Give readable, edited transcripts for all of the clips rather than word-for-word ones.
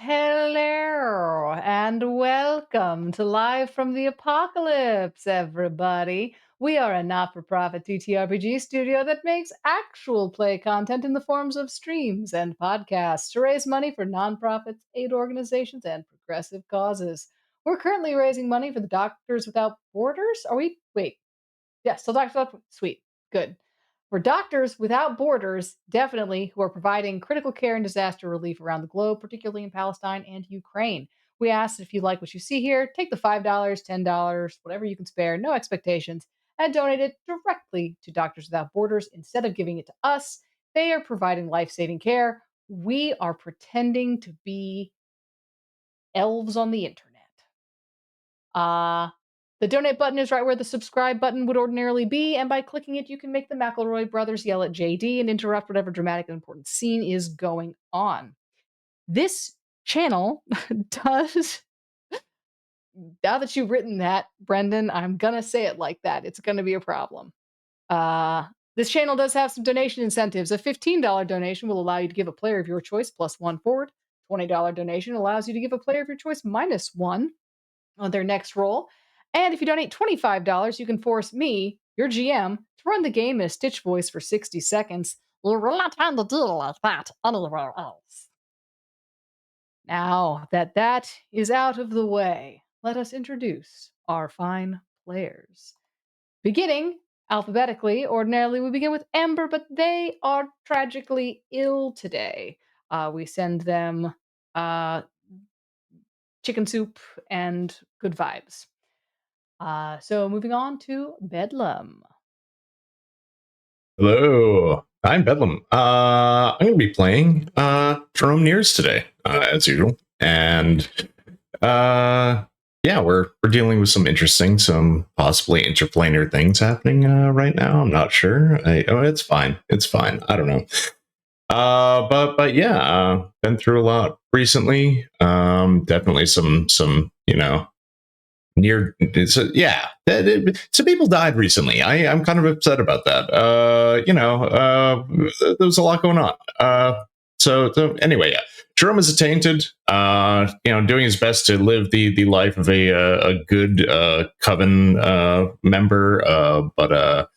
Hello and welcome to Live from the Apocalypse, everybody. We are a not for profit TTRPG studio that makes actual play content in the forms of streams and podcasts to raise money for nonprofits, aid organizations, and progressive causes. We're currently raising money for the Doctors Without Borders. Are we? Wait. Yes, still Doctors Without. Sweet. Good. For Doctors Without Borders, definitely, who are providing critical care and disaster relief around the globe, particularly in Palestine and Ukraine. We ask if you like what you see here, take the $5, $10, whatever you can spare, no expectations, and donate it directly to Doctors Without Borders instead of giving it to us. They are providing life saving care. We are pretending to be elves on the internet. Uh, the donate button is right where the subscribe button would ordinarily be, and by clicking it, you can make the McElroy brothers yell at JD and interrupt whatever dramatic and important scene is going on. This channel does, now that you've written that, Brendan, I'm gonna say it like that. It's gonna be a problem. Uh, this channel does have some donation incentives. A $15 donation will allow you to give a player of your choice plus one forward. $20 donation allows you to give a player of your choice minus one on their next roll. And if you donate $25, you can force me, your GM, to run the game in a Stitch voice for 60 seconds. We'll not find the deal like that anywhere else. Now that that is out of the way, let us introduce our fine players. Beginning alphabetically, ordinarily we begin with Amber, but they are tragically ill today. We send them chicken soup and good vibes. So moving on to Bedlam. Hello, I'm Bedlam. I'm going to be playing Jerome Nears today, as usual, and yeah, we're dealing with some possibly interplanar things happening right now. I'm not sure. It's fine. It's fine. I don't know. But yeah, been through a lot recently. Definitely some near yeah, some people died recently. I'm kind of upset about that. There was a lot going on. So anyway, yeah, Jerome is attainted, doing his best to live the life of a good coven member, but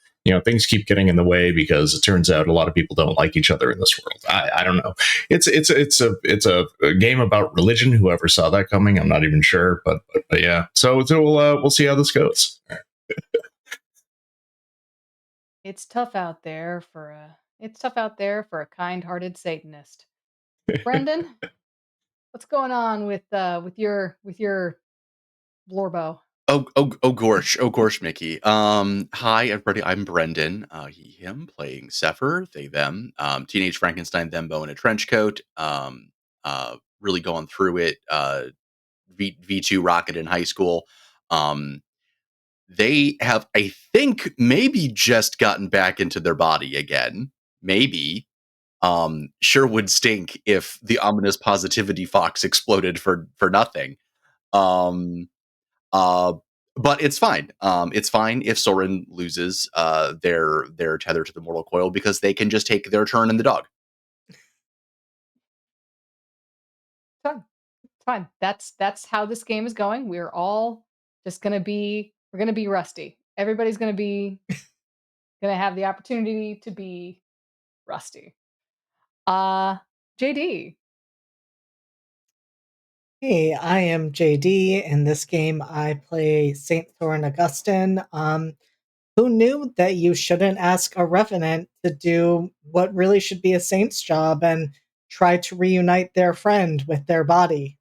things keep getting in the way because it turns out a lot of people don't like each other in this world. I don't know. It's a game about religion. Whoever saw that coming, I'm not even sure, but yeah. So we'll see how this goes. It's tough out there for a kind-hearted Satanist. Brendan, what's going on with your Lorbo? Oh, gosh, Mickey. Hi, everybody. I'm Brendan. He, him, playing Sefer, they, them. Teenage Frankenstein, thembo in a trench coat. Really going through it. V2 rocket in high school. Um, they have, I think, maybe just gotten back into their body again. Maybe. Sure would stink if the ominous positivity fox exploded for nothing. Um, uh, but it's fine. It's fine if Soren loses their tether to the mortal coil because they can just take their turn in the dog. Fine. It's fine. That's how this game is going. We're all just gonna be rusty. Everybody's gonna have the opportunity to be rusty. JD. Hey, I am JD. In this game, I play Saint Thorin Augustin. Who knew that you shouldn't ask a revenant to do what really should be a saint's job and try to reunite their friend with their body?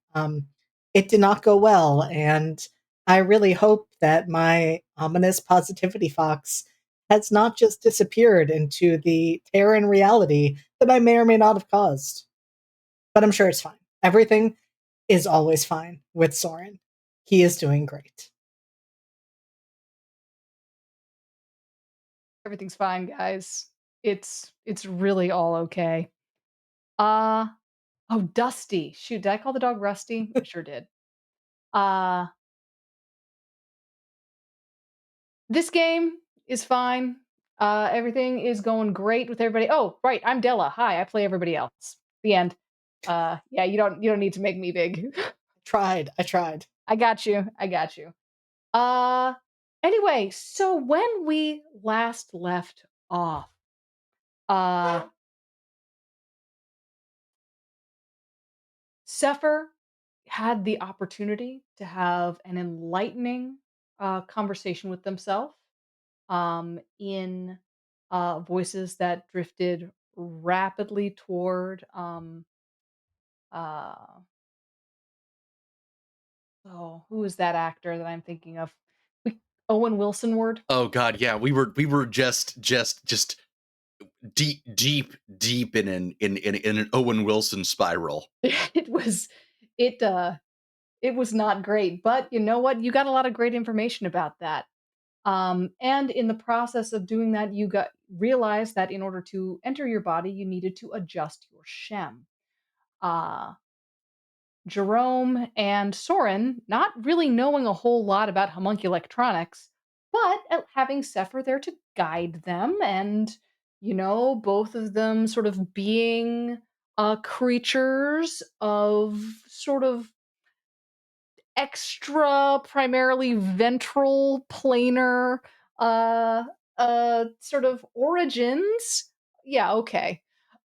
It did not go well, and I really hope that my ominous positivity fox has not just disappeared into the Terran reality that I may or may not have caused. But I'm sure it's fine. Everything is always fine with Soren. He is doing great. Everything's fine, guys. It's really all okay. Oh, Dusty. Shoot, did I call the dog Rusty? I sure did. This game is fine. Everything is going great with everybody. Oh, right, I'm Della. Hi, I play everybody else. The end. Yeah, you don't need to make me big. I tried. I got you. I got you. Uh anyway, so when we last left off, uh Sefer had the opportunity to have an enlightening conversation with themselves in voices that drifted rapidly toward uh oh, who is that actor that I'm thinking of? Owen Wilson word. Oh god, yeah, we were just deep in an Owen Wilson spiral. It was it it was not great, but you know what? You got a lot of great information about that. And in the process of doing that, you got realized that in order to enter your body, you needed to adjust your shem. Uh, Jerome and Soren, not really knowing a whole lot about homuncular electronics, but having Sefer there to guide them, and both of them sort of being creatures of sort of extra, primarily ventral planar, uh, sort of origins. Yeah, okay.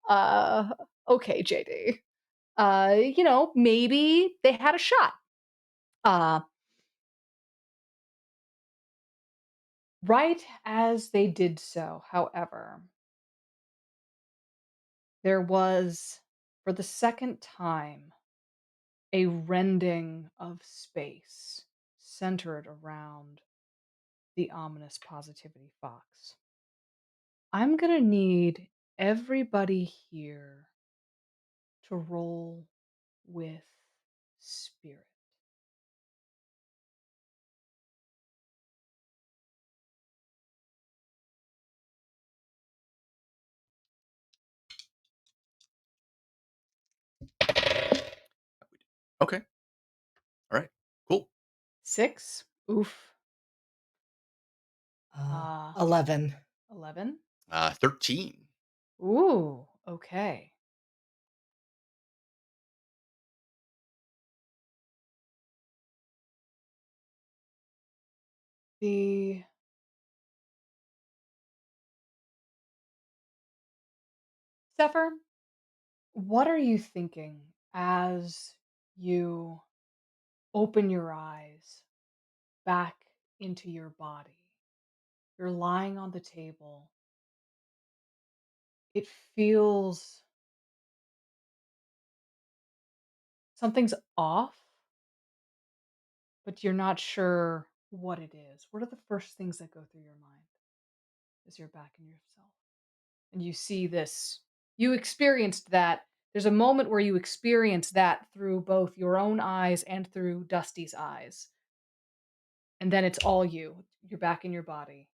Uh, okay, JD. Maybe they had a shot. Uh, right as they did so, however, there was, for the second time, a rending of space centered around the ominous positivity fox. I'm gonna need everybody here to roll with spirit. Okay. All right. Cool. 6. Oof. 11. 11. 13. Ooh, okay. The Zephyr, what are you thinking as you open your eyes back into your body? You're lying on the table. It feels something's off, but you're not sure what it is. What are the first things that go through your mind as you're back in yourself? And you see this, you experienced that. There's a moment where you experience that through both your own eyes and through Dusty's eyes. And then it's all you. You're back in your body.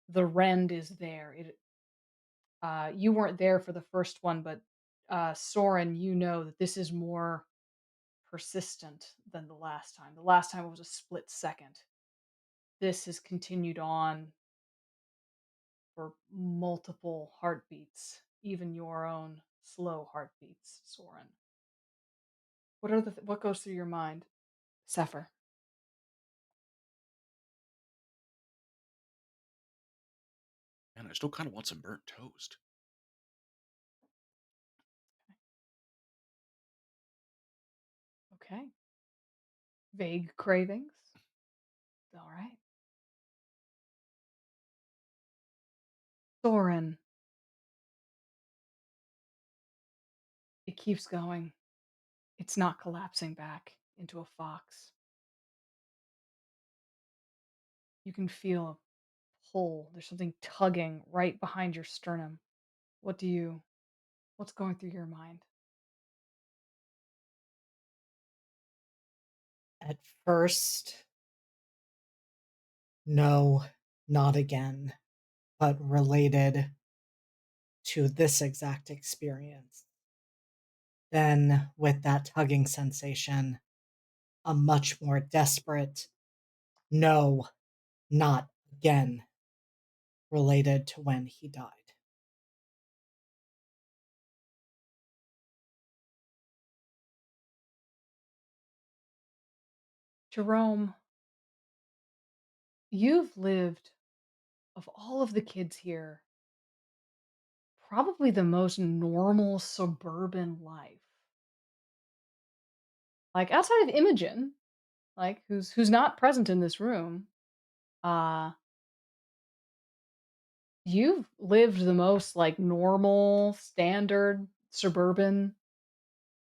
The rend is there. You weren't there for the first one, but Soren, you know that this is more persistent than the last time. The last time it was a split second. This has continued on for multiple heartbeats, even your own slow heartbeats, Soren. What goes through your mind, Sefer? Man, I still kind of want some burnt toast. Okay. Vague cravings. All right. Soren, it keeps going. It's not collapsing back into a fox. You can feel a pull. There's something tugging right behind your sternum. What's going through your mind? At first, no, not again, but related to this exact experience. Then, with that tugging sensation, a much more desperate no, not again, related to when he died. Jerome, you've lived, of all of the kids here, probably the most normal suburban life. Like outside of Imogen, like who's not present in this room, uh, you've lived the most like normal, standard suburban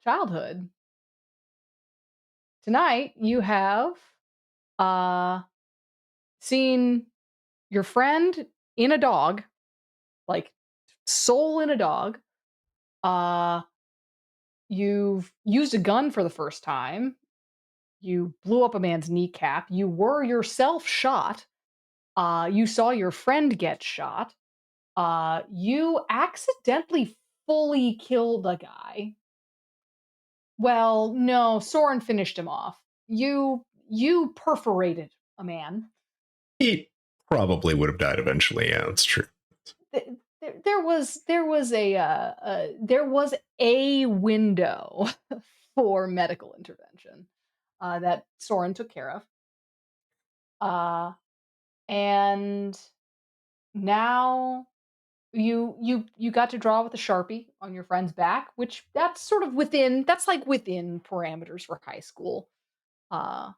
childhood. Tonight you have uh seen your friend in a dog, like soul in a dog. Uh you've used a gun for the first time. You blew up a man's kneecap. You were yourself shot. You saw your friend get shot. You accidentally fully killed a guy. Well, no, Soren finished him off. You perforated a man. He probably would have died eventually. Yeah, that's true. There was a window for medical intervention that Soren took care of. And now you got to draw with a Sharpie on your friend's back, which that's sort of within parameters for high school. Uh,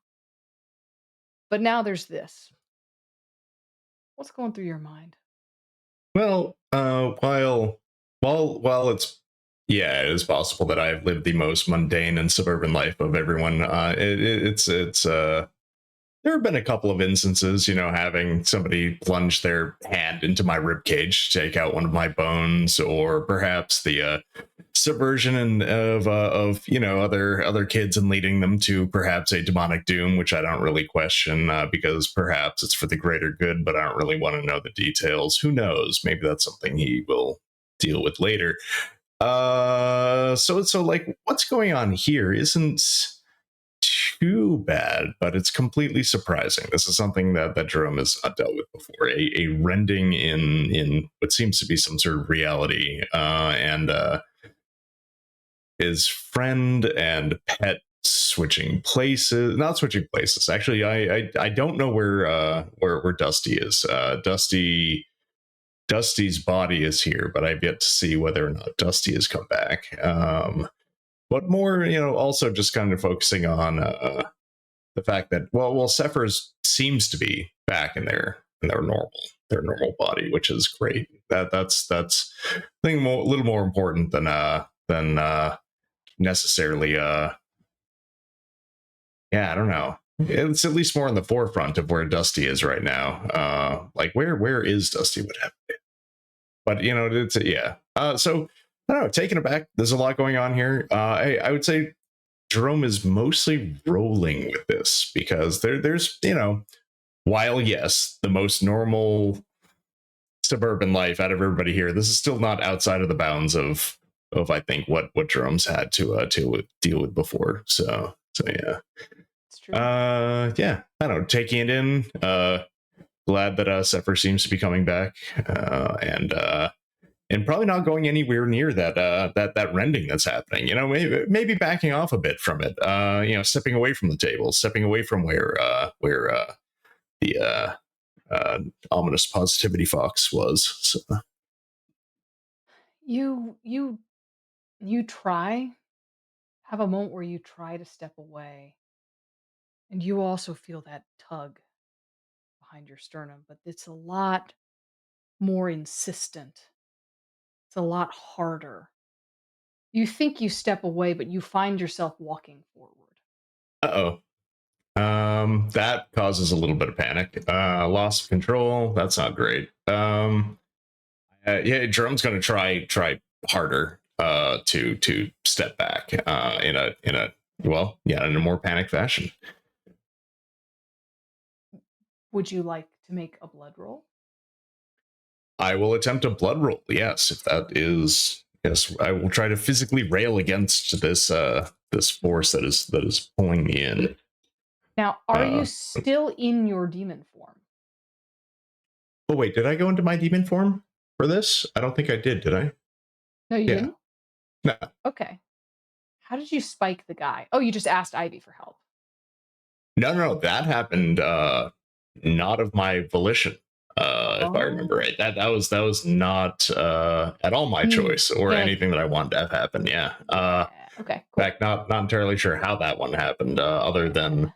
but now there's this. What's going through your mind? Well, while it's yeah, it is possible that I've lived the most mundane and suburban life of everyone. It's there have been a couple of instances, having somebody plunge their hand into my rib cage to take out one of my bones, or perhaps the subversion of other kids and leading them to perhaps a demonic doom, which I don't really question, because perhaps it's for the greater good, but I don't really want to know the details. Who knows? Maybe that's something he will deal with later. So like, what's going on here isn't too bad, but it's completely surprising. This is something that Jerome has not dealt with before. A rending in what seems to be some sort of reality, and his friend and pet switching places. Not switching places. Actually, I don't know where Dusty is. Dusty's body is here, but I've yet to see whether or not Dusty has come back. But more, also just kind of focusing on the fact that Sefer seems to be back in their normal body, which is great. That's I think a little more important than necessarily yeah, I don't know. It's at least more in the forefront of where Dusty is right now. Like where is Dusty? What happened? But it's yeah. So I don't know. Taking it back, there's a lot going on here. I would say Jerome is mostly rolling with this because there's while yes, the most normal suburban life out of everybody here, this is still not outside of the bounds of I think what Jerome's had to deal with before. So yeah. It's true. Yeah, I don't know, taking it in. Glad that Sefer seems to be coming back, and probably not going anywhere near that rending that's happening. Maybe backing off a bit from it. Stepping away from the table, stepping away from where the ominous positivity fox was. So. You try have a moment where you try to step away, and you also feel that tug behind your sternum, but it's a lot more insistent. It's a lot harder. You think you step away, but you find yourself walking forward. Uh-oh. That causes a little bit of panic. Loss of control. That's not great. Yeah, Jerome's going to try harder to step back in a more panic fashion. Would you like to make a blood roll? I will attempt a blood roll. Yes, if that is yes, I will try to physically rail against this force that is pulling me in. Now, are you still in your demon form? Oh wait, did I go into my demon form for this? I don't think I did I? No, you didn't? No. Okay. How did you spike the guy? Oh, you just asked Ivy for help. No, that happened not of my volition. If I remember Oh, right, that was not at all my you choice or can't. anything that I wanted to have happen. Yeah. Yeah. Okay. In Cool. fact, not entirely sure how that one happened. Other than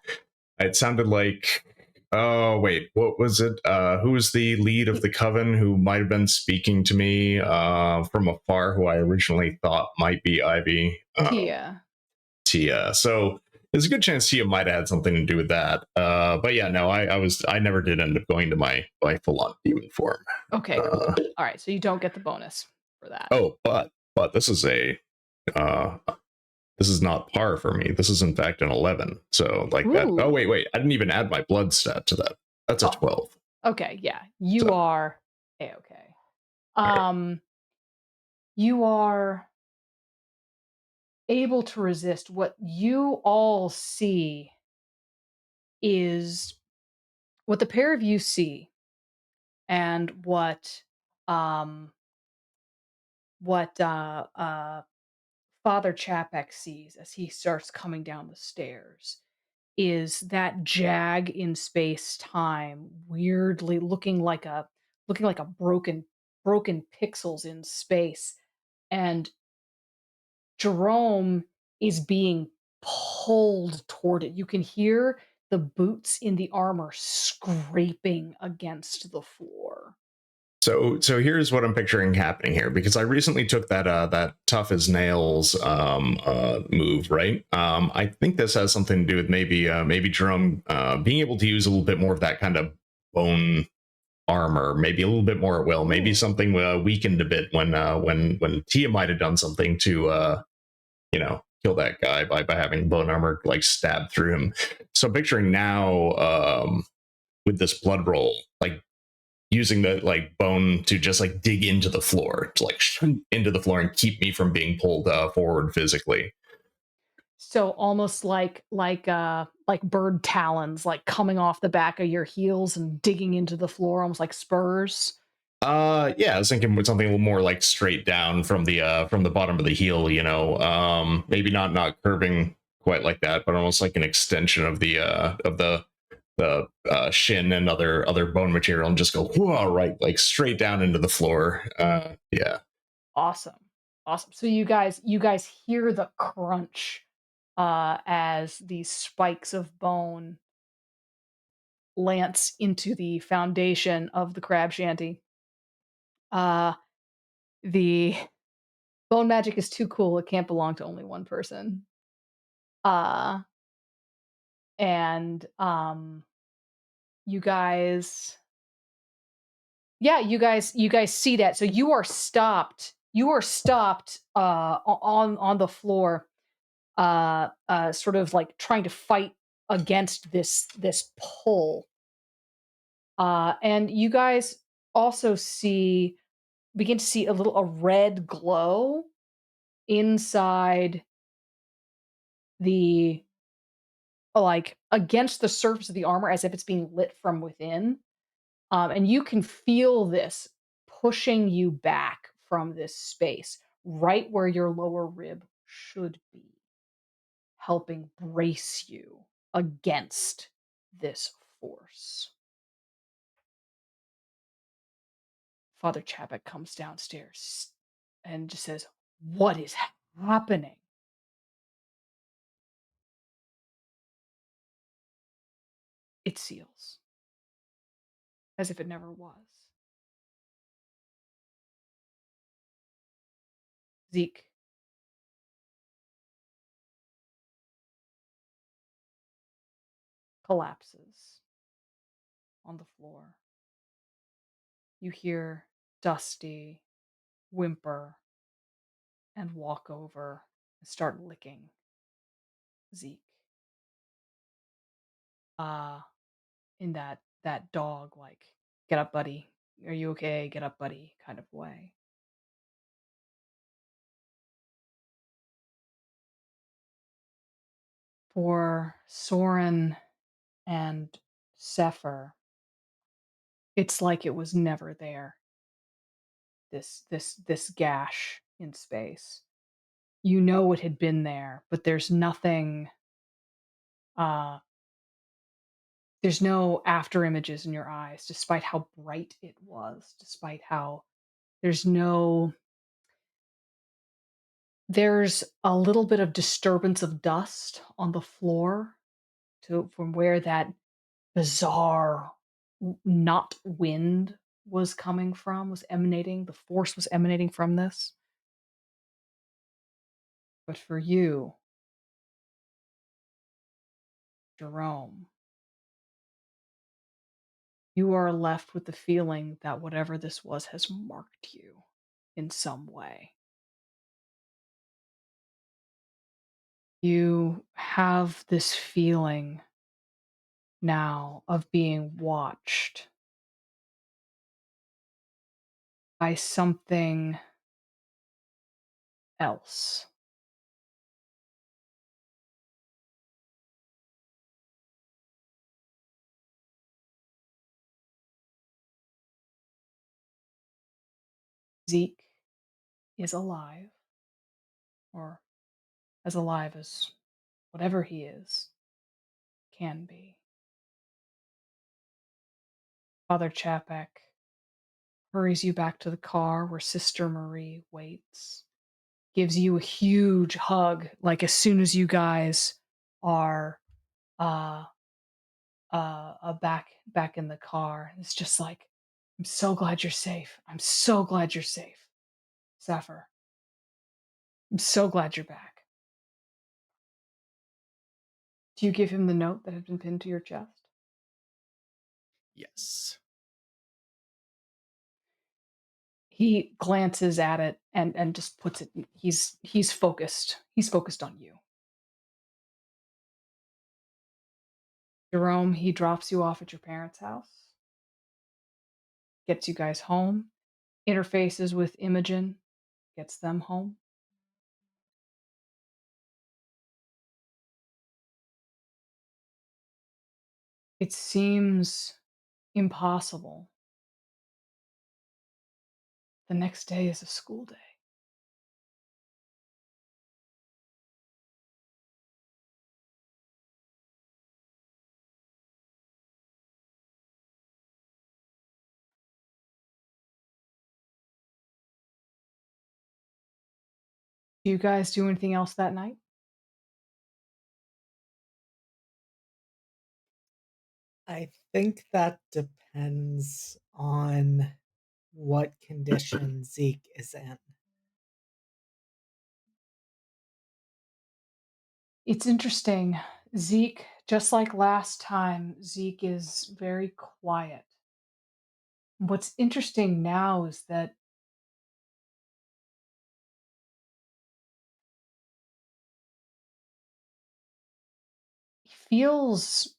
Yeah. it sounded like, oh wait, what was it? Who was the lead of the coven who might have been speaking to me from afar? Who I originally thought might be Ivy. Tia. Tia. So there's a good chance Tia might have had something to do with that. But yeah, no, I never did end up going to my full on demon form. Okay. Cool. Uh, All right. So you don't get the bonus for that. oh, but this is a uh, this is not par for me. This is in fact an 11. So like that. Oh Ooh. wait, I didn't even add my blood stat to that. That's a Oh. 12. Okay. Yeah. You So are okay. all right. You are able to resist. What you all see is what the pair of you see, and um what Father Chapek sees as he starts coming down the stairs is that jag in space time weirdly looking like a broken pixels in space, and Jerome is being pulled toward it. You can hear the boots in the armor scraping against the floor. So here's what I'm picturing happening here because I recently took that tough as nails move, right? I think this has something to do with maybe Jerome being able to use a little bit more of that kind of bone armor, maybe a little bit more at will, maybe Ooh. something weakened a bit when Tia might have done something to kill that guy by having bone armor like stabbed through him. So picturing now with this blood roll, like using the like bone to just like dig into the floor, to like into the floor and keep me from being pulled forward physically. So almost like bird talons, like coming off the back of your heels and digging into the floor, almost like spurs. Yeah, I was thinking with something a little more like straight down from the bottom of the heel, maybe not curving quite like that, but almost like an extension of the shin and other bone material, and just go whoa, right, like straight down into the floor. Yeah. Awesome. Awesome. So you guys hear the crunch as these spikes of bone lance into the foundation of the crab shanty. Uh the bone magic is too cool. It can't belong to only one person. Uh and you guys yeah, you guys see that. So you are stopped. You are stopped on the floor, sort of like trying to fight against this pull. And you guys also begin to see a red glow inside the like against the surface of the armor as if it's being lit from within. And you can feel this pushing you back from this space, right where your lower rib should be, helping brace you against this force. Father Chapek comes downstairs and just says, "What is happening?" It seals, as if it never was. Zeke collapses on the floor. You hear Dusty whimper and walk over and start licking Zeke. Uh, in that dog like, "Get up, buddy. Are you okay? Get up, buddy," kind of way. For Soren and Sefer, it's like it was never there. This gash in space. You know it had been there, but there's nothing There's no after images in your eyes, despite how bright it was, despite how there's no there's a little bit of disturbance of dust on the floor to from where that bizarre not wind was coming from, was emanating, the force was emanating from this. But for you, Jerome, you are left with the feeling that whatever this was has marked you in some way. You have this feeling now of being watched by something else. Zeke is alive, or as alive as whatever he is can be. Father Chapek hurries you back to the car where Sister Marie waits, gives you a huge hug, like as soon as you guys are uh back in the car. It's just like, I'm so glad you're safe. I'm so glad you're safe. Sefer, I'm so glad you're back. Do you give him the note that had been pinned to your chest? Yes. He glances at it and just puts it. He's focused. He's focused on you. Jerome, he drops you off at your parents' house, gets you guys home, interfaces with Imogen, gets them home. It seems impossible. The next day is a school day. Do you guys do anything else that night? I think that depends on what condition Zeke is in. It's interesting. Zeke, just like last time, Zeke is very quiet. What's interesting now is that he feels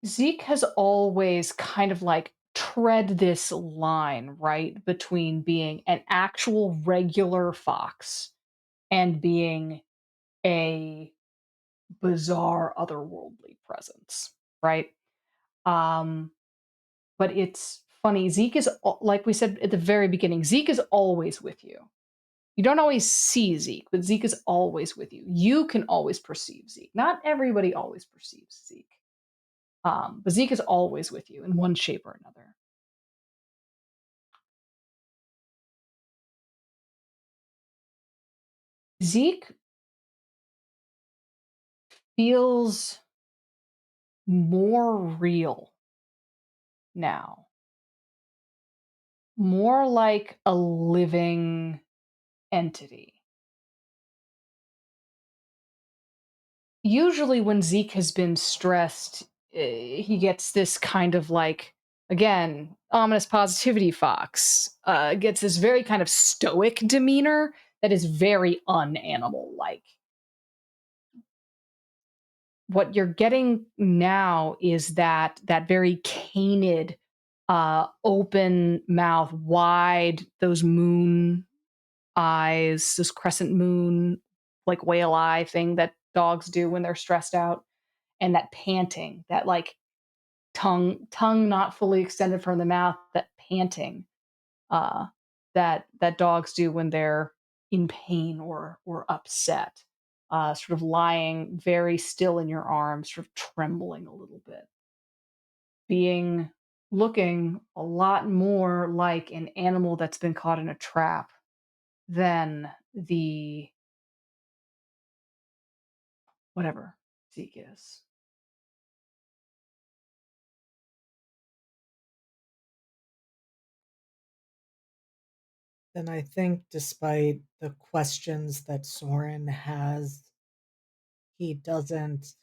Zeke has always kind of like tread this line, right, between being an actual regular fox and being a bizarre otherworldly presence, right? Um, but it's funny. Zeke is like we said at the very beginning. Zeke is always with you. You don't always see Zeke, but Zeke is always with you. You can always perceive Zeke. Not everybody always perceives Zeke, but Zeke is always with you in one shape or another. Zeke feels more real now, more like a living entity. Usually, when Zeke has been stressed, he gets this kind of like, again, ominous positivity fox, gets this very kind of stoic demeanor that is very unanimal like. What you're getting now is that very canid, open mouth, wide, those moon eyes, this crescent moon, like whale eye thing that dogs do when they're stressed out, and that panting, that like tongue not fully extended from the mouth, that panting, uh, that dogs do when they're in pain or upset, sort of lying very still in your arms, sort of trembling a little bit, being looking a lot more like an animal that's been caught in a trap than the whatever Zeke is. And I think despite the questions that Soren has, he doesn't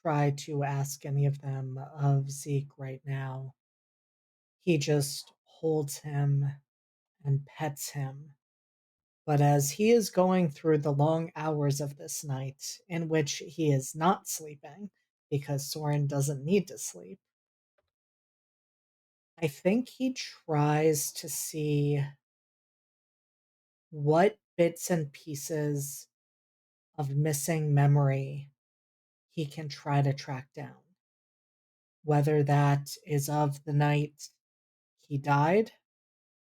try to ask any of them of Zeke right now. He just holds him and pets him. But as he is going through the long hours of this night, in which he is not sleeping, because Soren doesn't need to sleep, I think he tries to see what bits and pieces of missing memory he can try to track down. Whether that is of the night he died,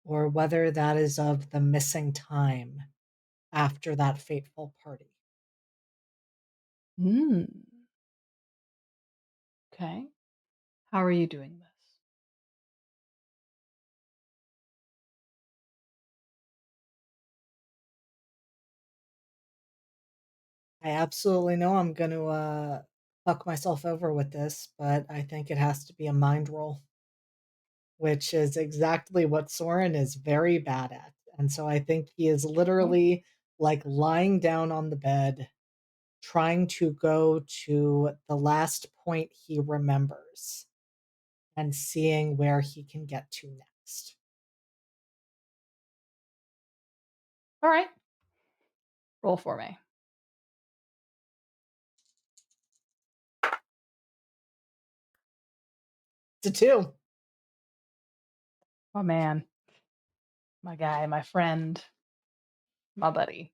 or whether that is of the missing time after that fateful party. Mm, okay. How are you doing this? I absolutely know I'm going to fuck myself over with this, but I think it has to be a mind roll, which is exactly what Soren is very bad at. And so I think he is Okay. literally like lying down on the bed, trying to go to the last point he remembers and seeing where he can get to next. All right. Roll for me. It's a two. My man, my guy, my friend, my buddy.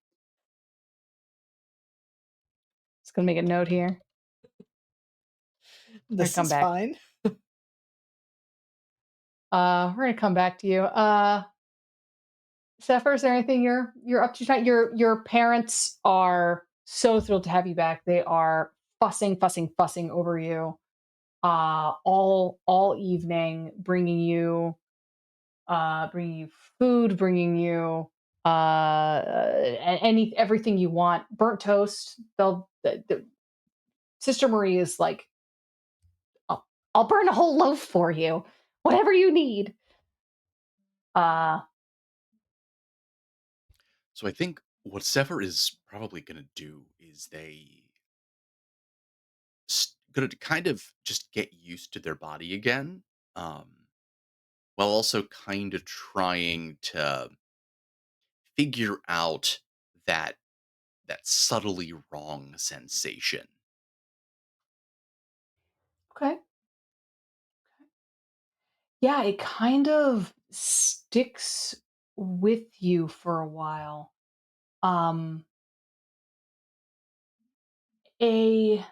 Just gonna make a note here. We're gonna This come is back. fine. We're gonna come back to you. Sefer, is there anything you're up to tonight? Your parents are so thrilled to have you back. They are fussing, fussing, fussing over you all evening, bringing you food, bringing you any everything you want. Burnt toast. Sister Marie is like, I'll burn a whole loaf for you, whatever you need. Uh, So I think what Sever is probably going to do is going to kind of just get used to their body again, um, while also kind of trying to figure out that that subtly wrong sensation. okay. Yeah, it kind of sticks with you for a while. Um, a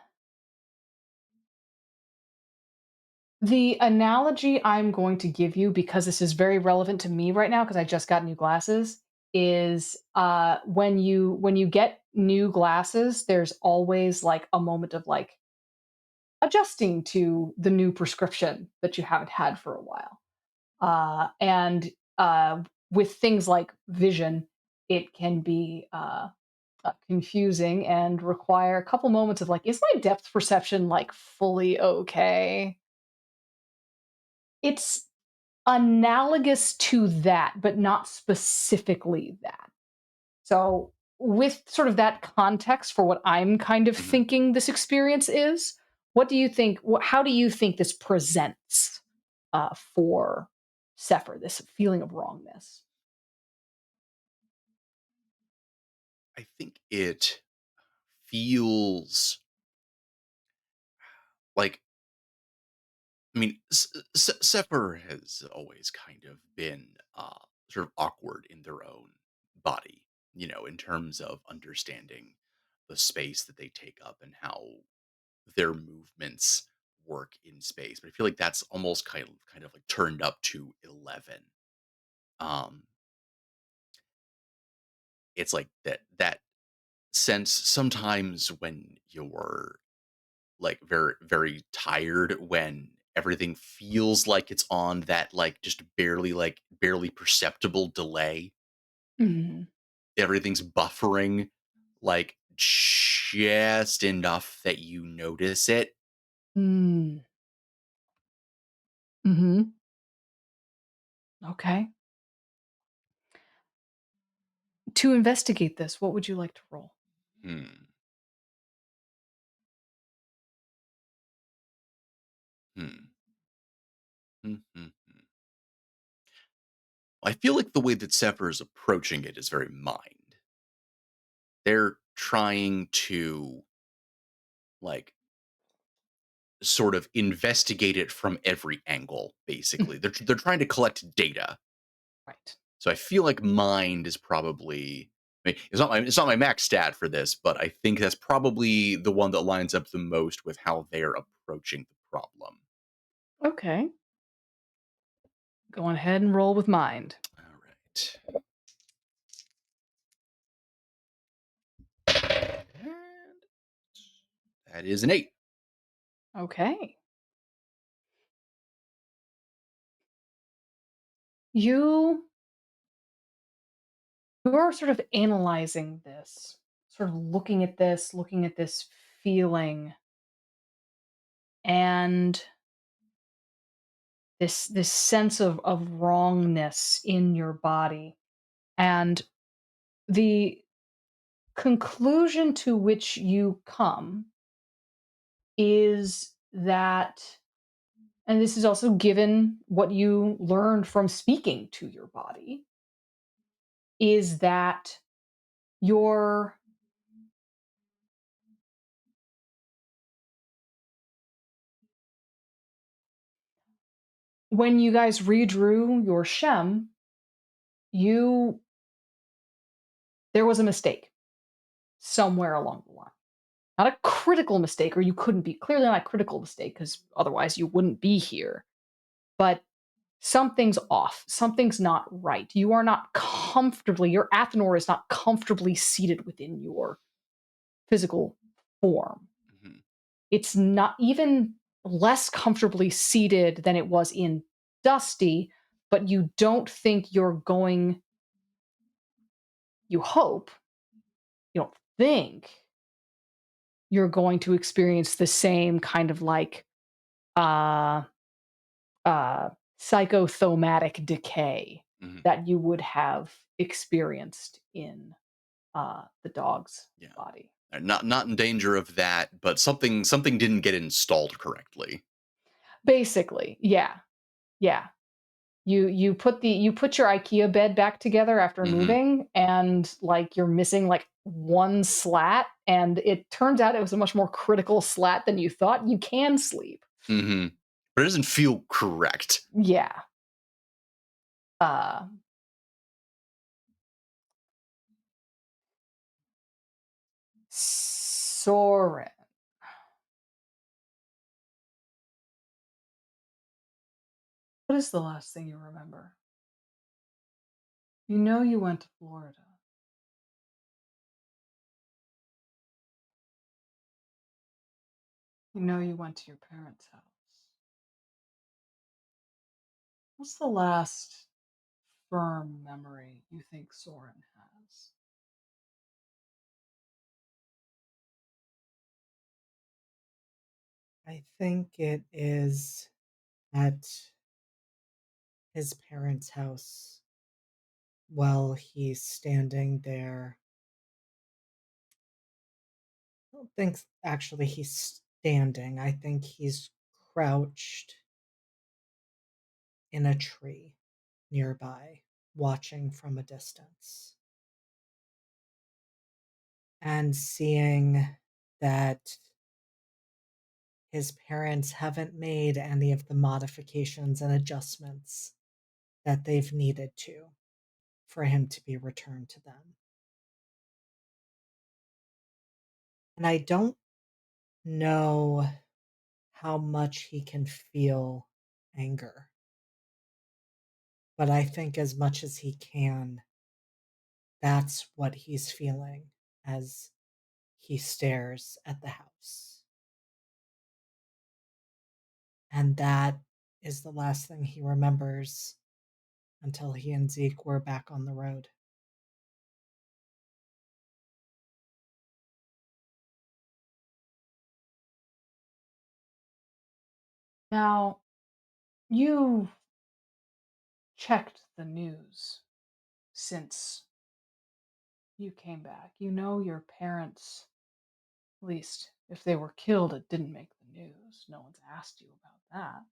The analogy I'm going to give you, because this is very relevant to me right now because I just got new glasses, is when you get new glasses, there's always like a moment of like adjusting to the new prescription that you haven't had for a while. And with things like vision, it can be confusing and require a couple moments of like, is my depth perception like fully okay? It's analogous to that, but not specifically that. So, with sort of that context for what I'm kind of Mhm. thinking this experience is, what do you think? How do you think this presents for Sefer? This feeling of wrongness. I think it feels like, I mean, Sefer has always kind of been sort of awkward in their own body, in terms of understanding the space that they take up and how their movements work in space. But I feel like that's almost kind of like turned up to 11. Um, it's like that sense sometimes when you're like very very tired, when everything feels like it's on that like just barely perceptible delay. Mhm. Everything's buffering like just enough that you notice it. Mm. Mhm. Okay. To investigate this, what would you like to roll? Hmm. Hmm. Hmm. Hmm. Hmm. I feel like the way that Sefer is approaching it is very mind. They're trying to like sort of investigate it from every angle, basically. Mhm. They're trying to collect data. Right. So I feel like mind is probably, I mean, it's not my max stat for this, but I think that's probably the one that lines up the most with how they're approaching the problem. Okay. Go on ahead and roll with mind. All right. And that is an 8. Okay. You you're sort of analyzing this, sort of looking at this feeling, and this sense of wrongness in your body. And the conclusion to which you come is that, and this is also given what you learned from speaking to your body, is that your when you guys redrew your Shem, you there was a mistake somewhere along the line. Not a critical mistake, or you couldn't be clearly not a critical mistake, because otherwise you wouldn't be here. But something's off. Something's not right. You are not comfortably, your Athenor is not comfortably seated within your physical form. Mhm. It's not even less comfortably seated than it was in Dusty, but you don't think you're going, you hope, you don't think you're going to experience the same kind of like uh uh psychothomatic decay Mhm. that you would have experienced in the dog's Yeah. body. Not in danger of that, but something didn't get installed correctly. Basically, yeah, yeah. You put your IKEA bed back together after Mhm. moving, and like you're missing like one slat, and it turns out it was a much more critical slat than you thought. You can sleep. Mhm. But it doesn't feel correct. Yeah. Uh Soren. What is the last thing you remember? You know you went to Florida. You know you went to your parents' house. What's the last firm memory you think Soren has? I think it is at his parents' house while he's standing there. I don't think actually he's standing. I think he's crouched in a tree nearby, watching from a distance and seeing that his parents haven't made any of the modifications and adjustments that they've needed to for him to be returned to them. And I don't know how much he can feel anger, but I think as much as he can, That's what he's feeling as he stares at the house. And that is the last thing he remembers until he and Zeke were back on the road. Now, you checked the news since you came back. You know your parents, at least if they were killed, it didn't make the news. No one's asked you about that.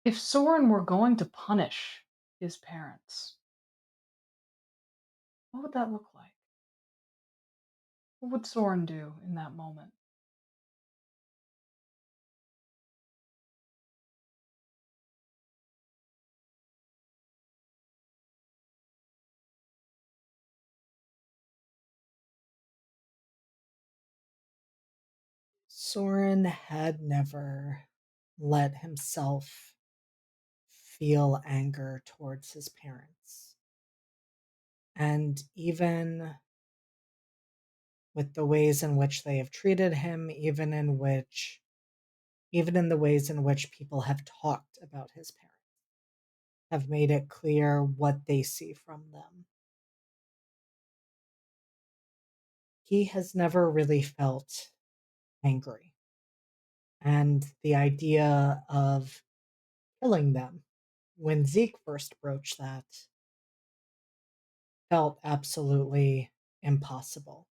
If Soren were going to punish his parents, what would that look like? What would Soren do in that moment? Soren had never let himself feel anger towards his parents. And even with the ways in which they have treated him, even in the ways in which people have talked about his parents, have made it clear what they see from them. He has never really felt angry. And the idea of killing them, when Zeke first broached that, felt absolutely impossible.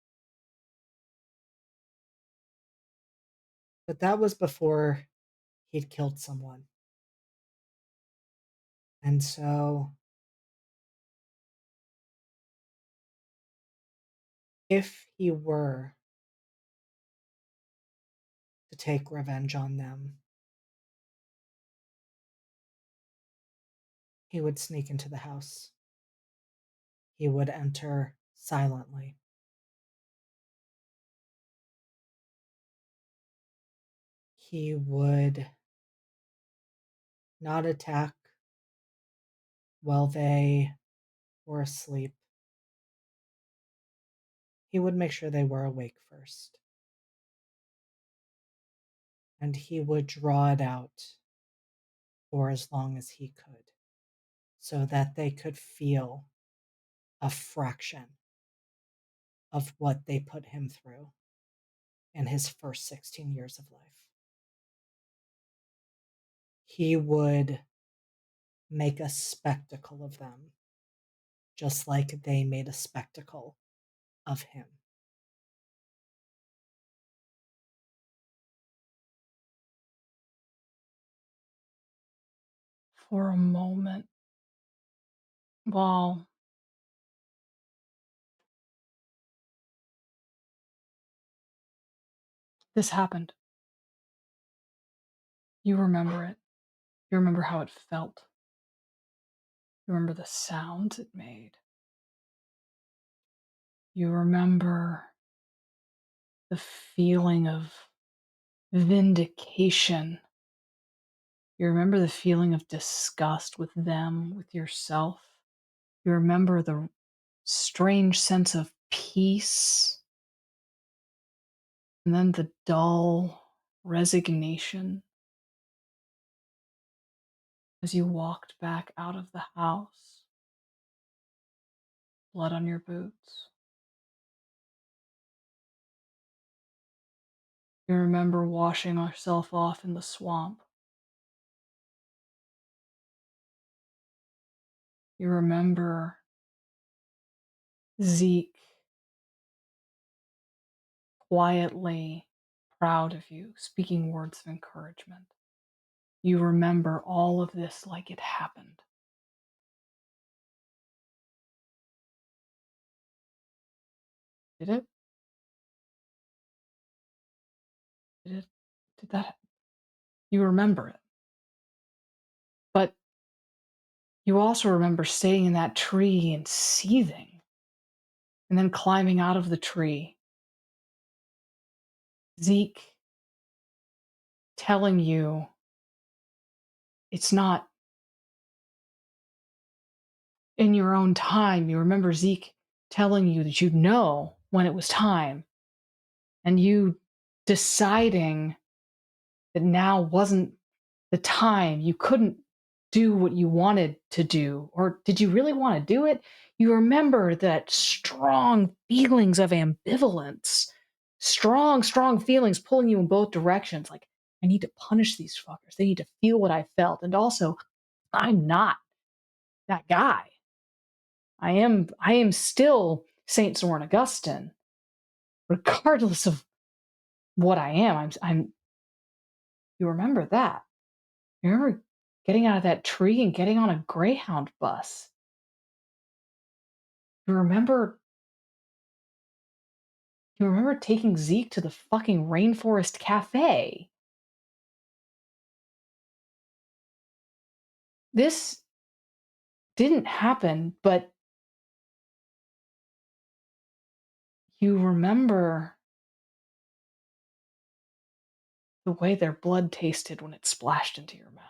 But that was before he'd killed someone. And so, if he were to take revenge on them, he would sneak into the house. He would enter silently. He would not attack while they were asleep. He would make sure they were awake first. And he would draw it out for as long as he could so that they could feel a fraction of what they put him through in his first 16 years of life. He would make a spectacle of them, just like they made a spectacle of him. For a moment, while this happened, you remember it. You remember how it felt. You remember the sounds it made. You remember the feeling of vindication. You remember the feeling of disgust with them, with yourself. You remember the strange sense of peace, and then the dull resignation as you walked back out of the house, blood on your boots. You remember washing yourself off in the swamp. You remember Zeke quietly proud of you, speaking words of encouragement. You remember all of this like it happened. Did it? Did it? Did that? You remember it. But you also remember staying in that tree and seething, and then climbing out of the tree. Zeke telling you it's not in your own time. You remember Zeke telling you that you'd know when it was time, and you deciding that now wasn't the time. You couldn't do what you wanted to do. Or did you really want to do it? You remember that strong feelings of ambivalence, strong feelings pulling you in both directions. Like, I need to punish these fuckers. They need to feel what I felt. And also, I'm not that guy. I am still Saint Soren Augustine, regardless of what I am. I'm you remember that. You remember getting out of that tree and getting on a Greyhound bus. You remember you remember taking Zeke to the fucking Rainforest Cafe. This didn't happen, but you remember the way their blood tasted when it splashed into your mouth.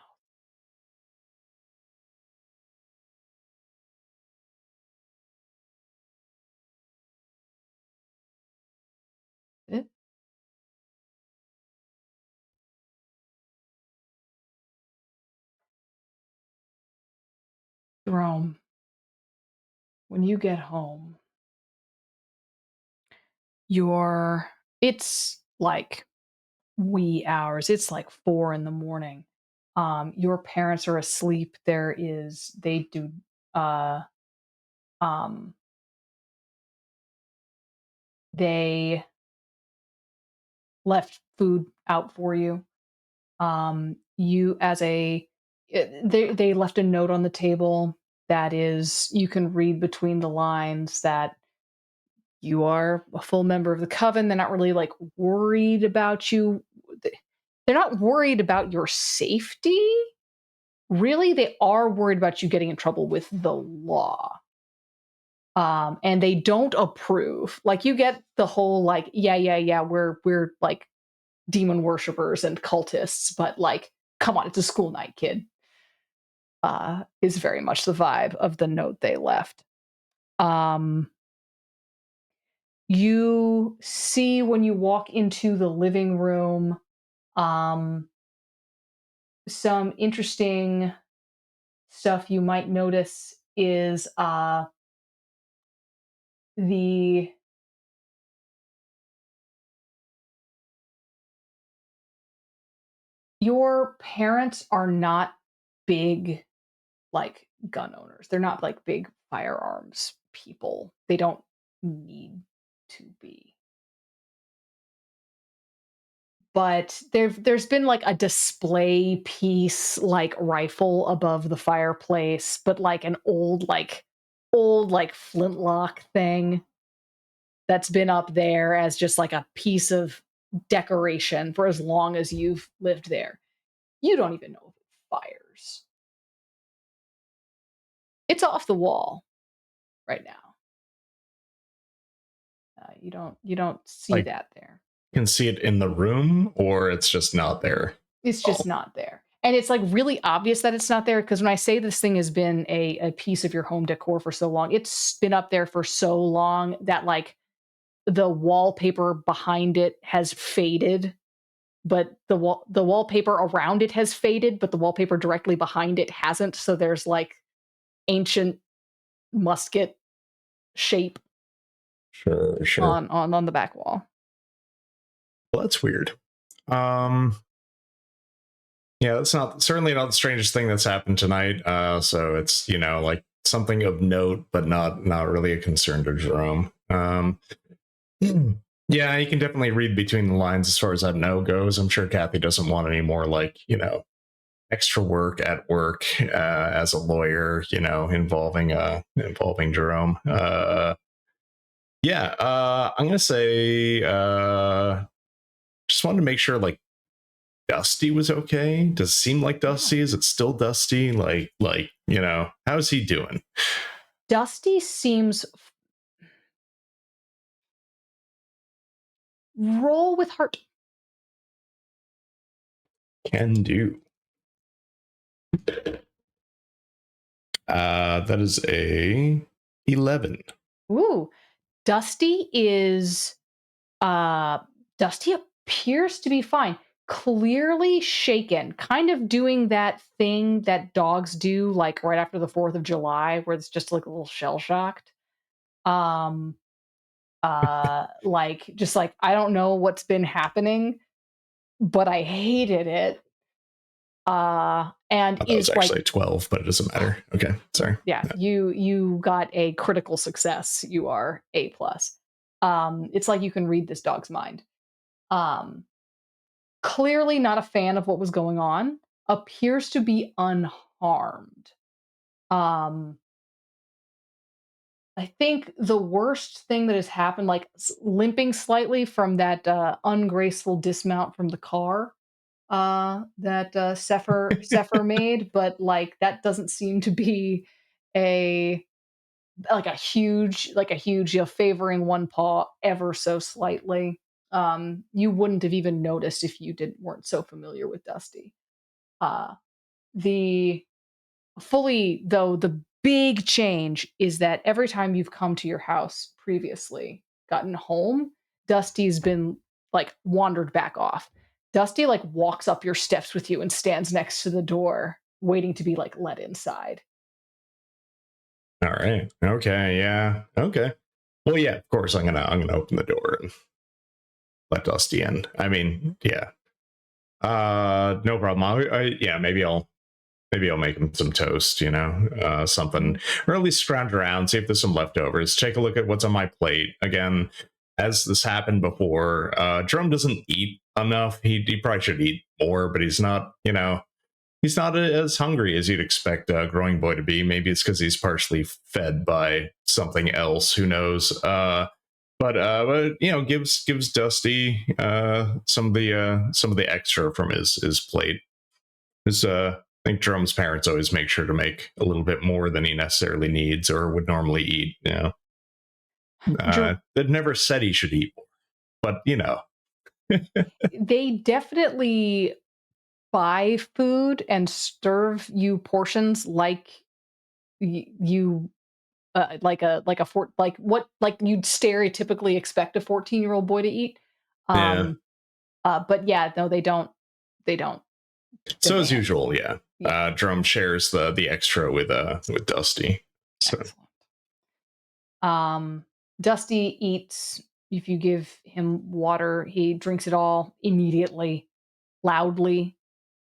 It, Jerome, when you get home, it's like wee hours. It's like 4 in the morning. Your parents are asleep. They do, uh, um, they left food out for you. You as a they left a note on the table that is you can read between the lines that you are a full member of the coven. They're not really like worried about you. They're not worried about your safety. Really, they are worried about you getting in trouble with the law. And they don't approve. Like you get the whole like, yeah, we're like demon worshippers and cultists, but like, come on, it's a school night, kid. Is very much the vibe of the note they left. You see when you walk into the living room, um, some interesting stuff you might notice is the your parents are not big like gun owners. They're not like big firearms people. They don't need to be. But there's been like a display piece like rifle above the fireplace, but like an old flintlock thing that's been up there as just like a piece of decoration for as long as you've lived there. You don't even know if it fires. It's off the wall right now. You don't see Like, that there. you can see it in the room, or it's just not there. It's Oh, just not there. And it's like really obvious that it's not there because when I say this thing has been a piece of your home decor for so long, it's been up there for so long that like the wallpaper behind it has faded, but the wallpaper around it has faded, but the wallpaper directly behind it hasn't. So there's like ancient musket shape sure. on the back wall. Well, that's weird. Um, yeah, that's not certainly not the strangest thing that's happened tonight. So it's like something of note, but not really a concern to Jerome. Yeah, you can definitely read between the lines as far as that no goes. I'm sure Kathy doesn't want any more like extra work at work as a lawyer, involving Jerome. Yeah, I'm gonna say just wanted to make sure like Dusty was okay. Does it seem like Dusty? Is it still Dusty? How's he doing? Dusty seems roll with heart. Can do. That is a 11. Ooh, Dusty is uh Dusty appears to be fine. Clearly shaken, kind of doing that thing that dogs do like right after the 4th of July where it's just like a little shell shocked. Um like just like I don't know what's been happening, but I hated it. And Oh, that was is like actually a 12, but it doesn't matter. Okay, sorry. yeah, Yeah. you got a critical success. You are A plus. It's like you can read this dog's mind. Um, Clearly not a fan of what was going on. Appears to be unharmed. Um, I think the worst thing that has happened, like limping slightly from that ungraceful dismount from the car that Sefer made, but like that doesn't seem to be a like a huge favoring one paw ever so slightly. You wouldn't have even noticed if you didn't weren't so familiar with Dusty. Uh, the fully though the big change is that every time you've come to your house previously, gotten home, Dusty's been like wandered back off. Dusty like walks up your steps with you and stands next to the door, waiting to be like let inside. All right. Okay. Yeah. Okay. Well, yeah. Of course, I'm gonna open the door and let Dusty in. I mean, yeah. No problem. Yeah. Maybe I'll make him some toast. Something, or at least scrounge around, see if there's some leftovers. Take a look at what's on my plate again. As this happened before, Drum doesn't eat enough. He probably should eat more, but he's not. He's not as hungry as you'd expect a growing boy to be. Maybe it's because he's partially fed by something else. Who knows? But gives Dusty some of the extra from his plate. I think Jerome's parents always make sure to make a little bit more than he necessarily needs or would normally eat. They've never said he should eat more, but They definitely buy food and serve you portions like you like a like what like you'd stereotypically expect a 14-year-old boy to eat. yeah. Um but yeah, no they don't So as demand. usual, yeah. Yeah, Jerome shares the extra with Dusty. So excellent. Um Dusty eats if you give him water, he drinks it all immediately, loudly.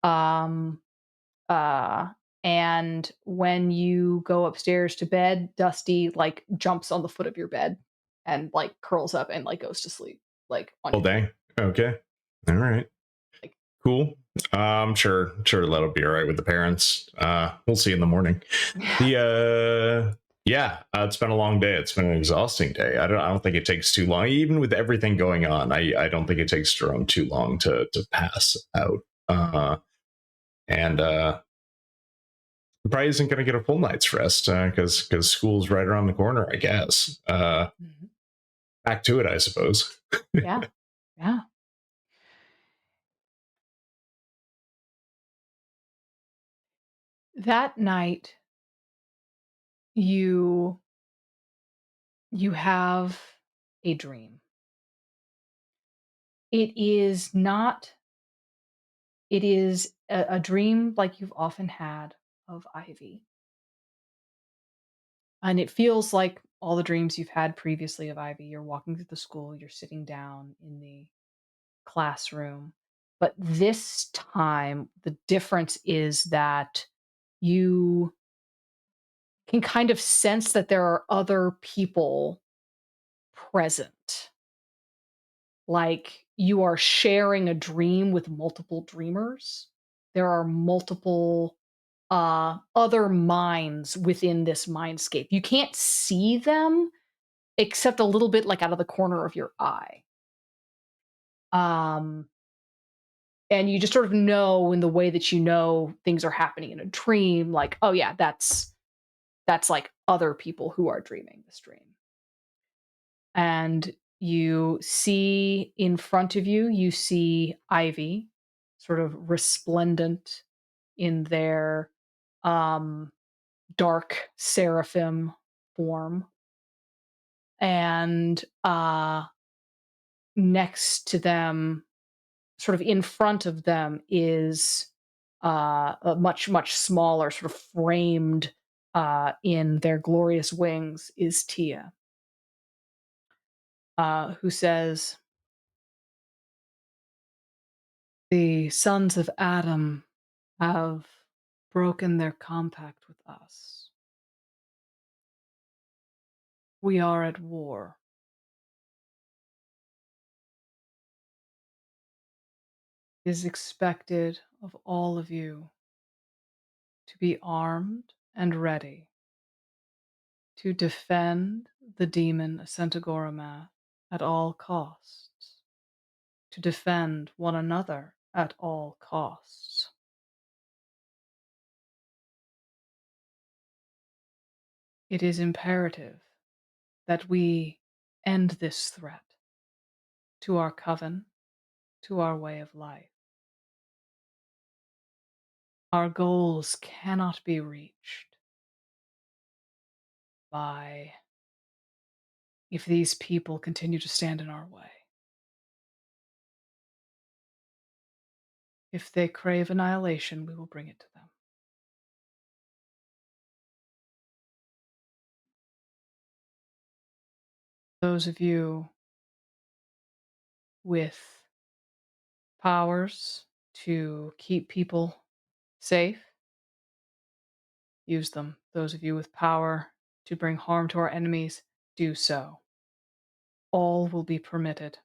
Um Uh, and when you go upstairs to bed, Dusty like jumps on the foot of your bed and like curls up and like goes to sleep like on all your knee. day. Okay. All right. Like Cool. Sure that'll be all right with the parents. We'll see in the morning. It's been a long day. It's been an exhausting day. I don't think it takes too long, even with everything going on. I don't think it takes Jerome too long to pass out. And Probably isn't going to get a full night's rest because school's right around the corner. I guess. Mhm. Back to it, I suppose. Yeah, yeah. That night, you you have a dream. It is not. It is a dream like you've often had of Ivy, and it feels like all the dreams you've had previously of Ivy. You're walking through the school. You're sitting down in the classroom. But this time, the difference is that you can kind of sense that there are other people present. Like you are sharing a dream with multiple dreamers. There are multiple other minds within this mindscape. You can't see them except a little bit like out of the corner of your eye. Um and you just sort of know in the way that you know things are happening in a dream like oh yeah that's like other people who are dreaming this dream and you see in front of you you see Ivy sort of resplendent in their um dark seraphim form. And next to them, sort of in front of them, is a much smaller, sort of framed in their glorious wings, is Tia, who says, "The sons of Adam have broken their compact with us. We are at war. It is expected of all of you to be armed and ready to defend the demon Centauramath at all costs, to defend one another at all costs. It is imperative that we end this threat to our coven, to our way of life. Our goals cannot be reached by if these people continue to stand in our way. If they crave annihilation, we will bring it to them. Those of you with powers to keep people safe, use them. Those of you with power to bring harm to our enemies, do so. All will be permitted.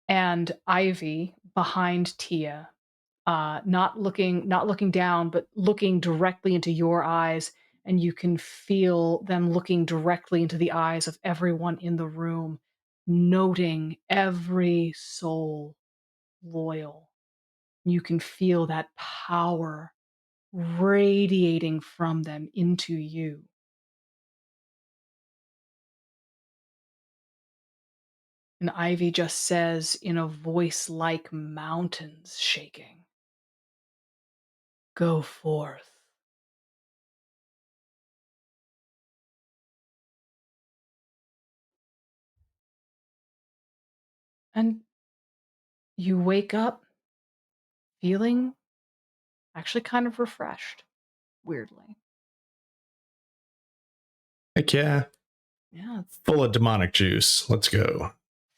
And Ivy behind Tia, not looking down, but looking directly into your eyes, and you can feel them looking directly into the eyes of everyone in the room, noting every soul loyal. You can feel that power radiating from them into you. And Ivy just says in a voice like mountains shaking, "Go forth." And you wake up feeling actually kind of refreshed, weirdly. Heck yeah. Yeah, it's Full of demonic juice. Let's go.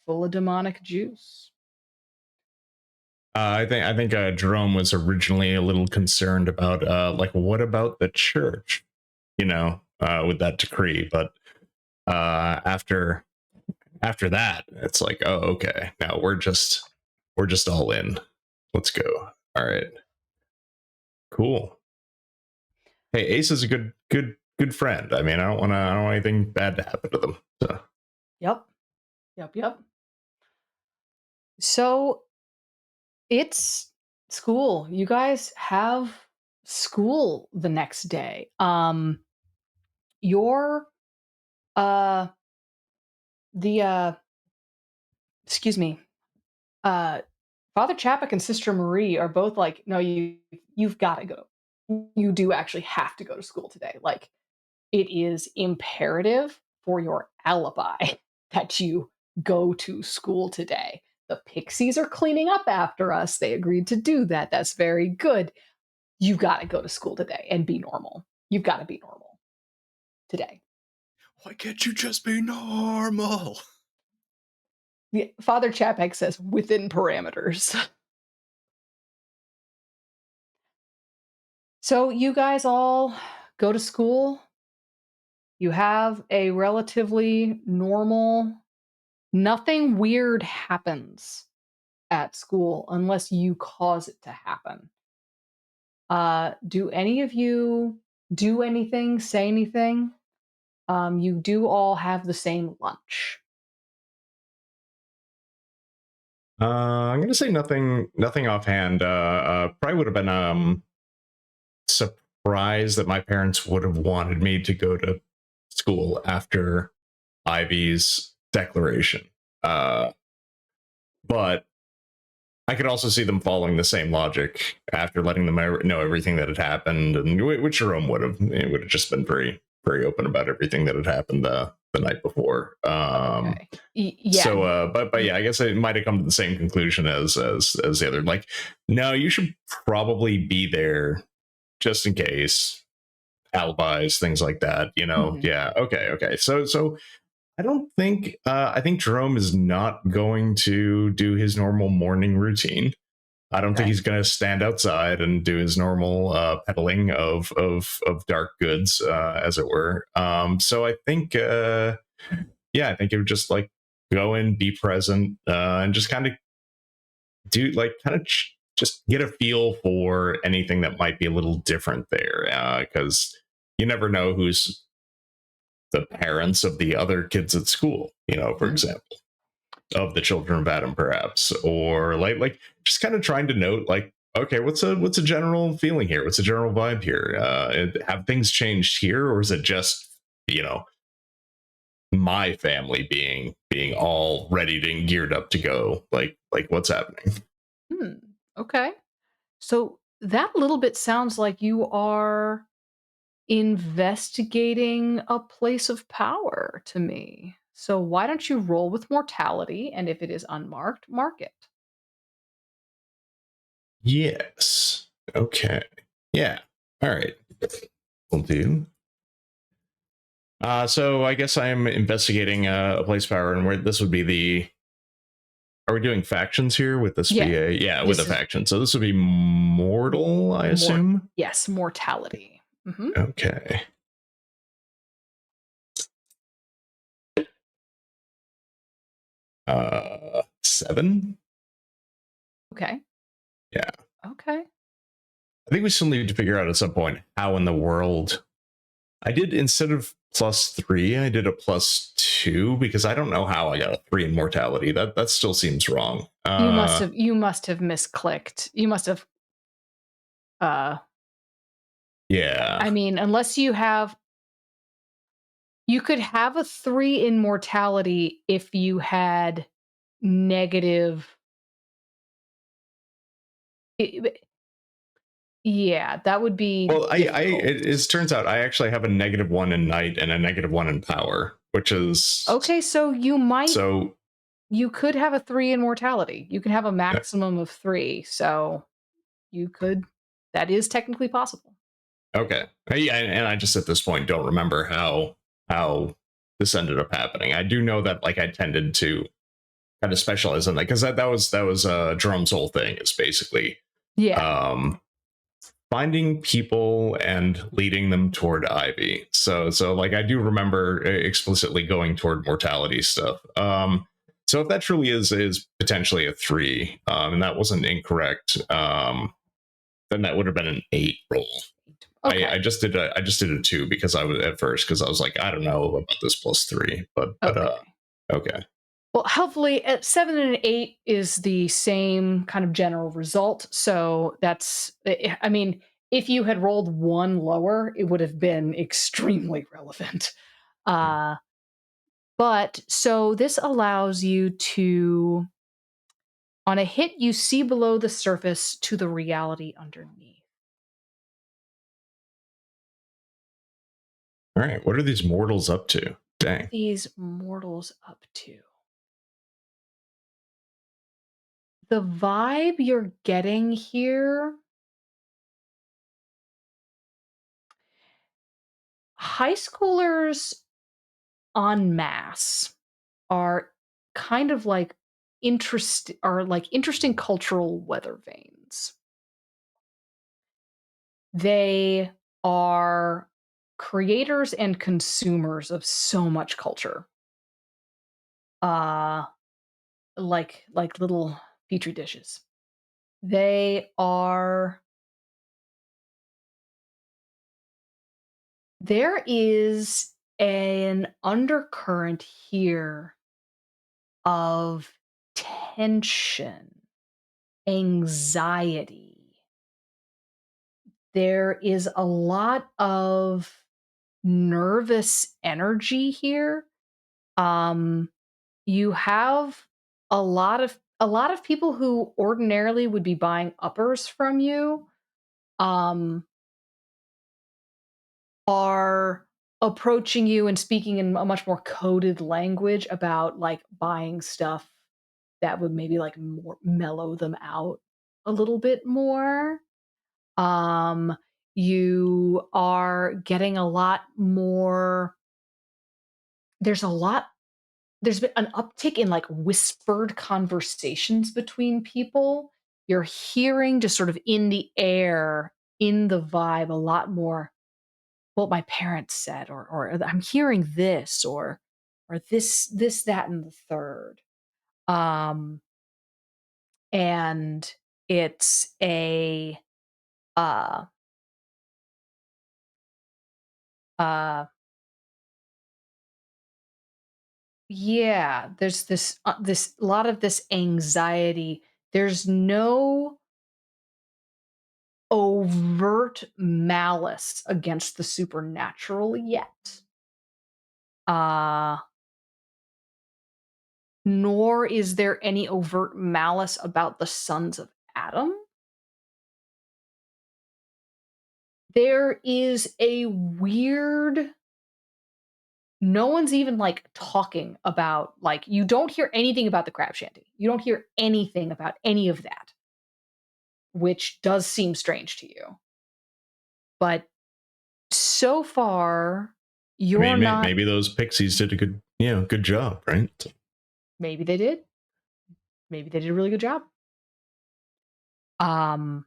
full of demonic juice. I think Jerome was originally a little concerned about like what about the church, with that decree. But after that, it's like, oh, okay, now we're just all in. Let's go. All right, cool. Hey, Ace is a good friend. I mean, I don't want anything bad to happen to them. So Yep. Yep. So it's school. You guys have school the next day. Your uh the excuse me. Uh Father Chapek and Sister Marie are both like, "No, you've got to go. You do actually have to go to school today. Like it is imperative for your alibi that you go to school today. The Pixies are cleaning up after us. They agreed to do that. That's very good. You've got to go to school today and be normal. You've got to be normal today." Why can't you just be normal? Father Chapek says within parameters. So you guys all go to school. You have a relatively normal, nothing weird happens at school unless you cause it to happen. Do any of you do anything, say anything? You do all have the same lunch. I'm gonna say nothing offhand. Probably would have been surprised that my parents would have wanted me to go to school after Ivy's declaration. But I could also see them following the same logic after letting them know everything that had happened, and which Jerome would have. It would have just been very open about everything that had happened the night before. Okay. Yeah. So, but yeah, I guess it might have come to the same conclusion as the other. Like, no, you should probably be there just in case, alibis, things like that. Mhm. Yeah. Okay. So I don't think. I think Jerome is not going to do his normal morning routine. I don't think Okay. he's going to stand outside and do his normal peddling of dark goods, as it were. So I think, yeah, I think it would just like go in, be present, and just kind of do like just get a feel for anything that might be a little different there, because you never know who's the parents of the other kids at school. For Mhm. example, of the children of Adam, perhaps, or like just kind of trying to note like, okay, what's a general feeling here? What's a general vibe here? Have things changed here, or is it just you know my family being all ready and geared up to go? Like what's happening? Hmm. Okay. So that little bit sounds like you are investigating a place of power to me. So why don't you roll with mortality, and if it is unmarked, mark it. Yes. Okay. Yeah. All right. Will do. So I guess I'm investigating a place of power, and where this would be the. Are we doing factions here? With this Yeah. be a yeah with a This is faction? So this would be mortal, I more assume. yes, mortality. Mhm. Okay. 7. Okay. Yeah. Okay. I think we still need to figure out at some point how in the world I did, instead of +3, I did a +2, because I don't know how I got a 3 in mortality. That still seems wrong. You must have misclicked. You must have uh Yeah. I mean, unless you could have a 3 in mortality if you had negative I yeah, that would be Well, difficult. it turns out I actually have a -1 in night and a -1 in power, which is Okay, so so. you could have a 3 in mortality. You can have a uh, maximum of 3, so you could that is technically possible. Okay. Yeah, and I just at this point don't remember how this ended up happening. I do know that like I tended to kind of specialize in that, because that was Jerome's whole thing, is basically Yeah. um finding people and leading them toward Ivy. So like I do remember explicitly going toward mortality stuff. So if that truly is potentially a 3, and that wasn't incorrect, then that would have been an 8 roll. Okay. I just did a 2, because I was at first, because I was like, I don't know about this +3, but Okay. okay. Well, hopefully at 7 and an 8 is the same kind of general result. So that's I mean, if you had rolled 1 lower, it would have been extremely relevant. Uh but so this allows you to on a hit you see below the surface to the reality underneath. All right, what are these mortals up to? Dang. These mortals up to. The vibe you're getting here, high schoolers en masse are kind of like interesting cultural weather vanes. They are creators and consumers of so much culture. Uh like little petri dishes. They are there is an undercurrent here of tension, anxiety. There is a lot of nervous energy here. Um, you have a lot of a lot of people who ordinarily would be buying uppers from you, um, are approaching you and speaking in a much more coded language about, like, buying stuff that would maybe, like, more mellow them out a little bit more. Um, you are getting a lot more there's a lot there's been an uptick in, like, whispered conversations between people. You're hearing just sort of in the air, in the vibe, a lot more, "What my parents said," or "I'm hearing this," or "this, that, and the third." Um, and it's a, uh, uh yeah, there's this lot of this anxiety. There's no overt malice against the supernatural yet. Uh, Nor is there any overt malice about the sons of Adam. There is a weird no one's even, like, talking about, like, you don't hear anything about the crab shanty. You don't hear anything about any of that, which does seem strange to you. But so far, I you're mean, not. maybe those pixies did a good job, right? Maybe they did. Maybe they did a really good job. Um,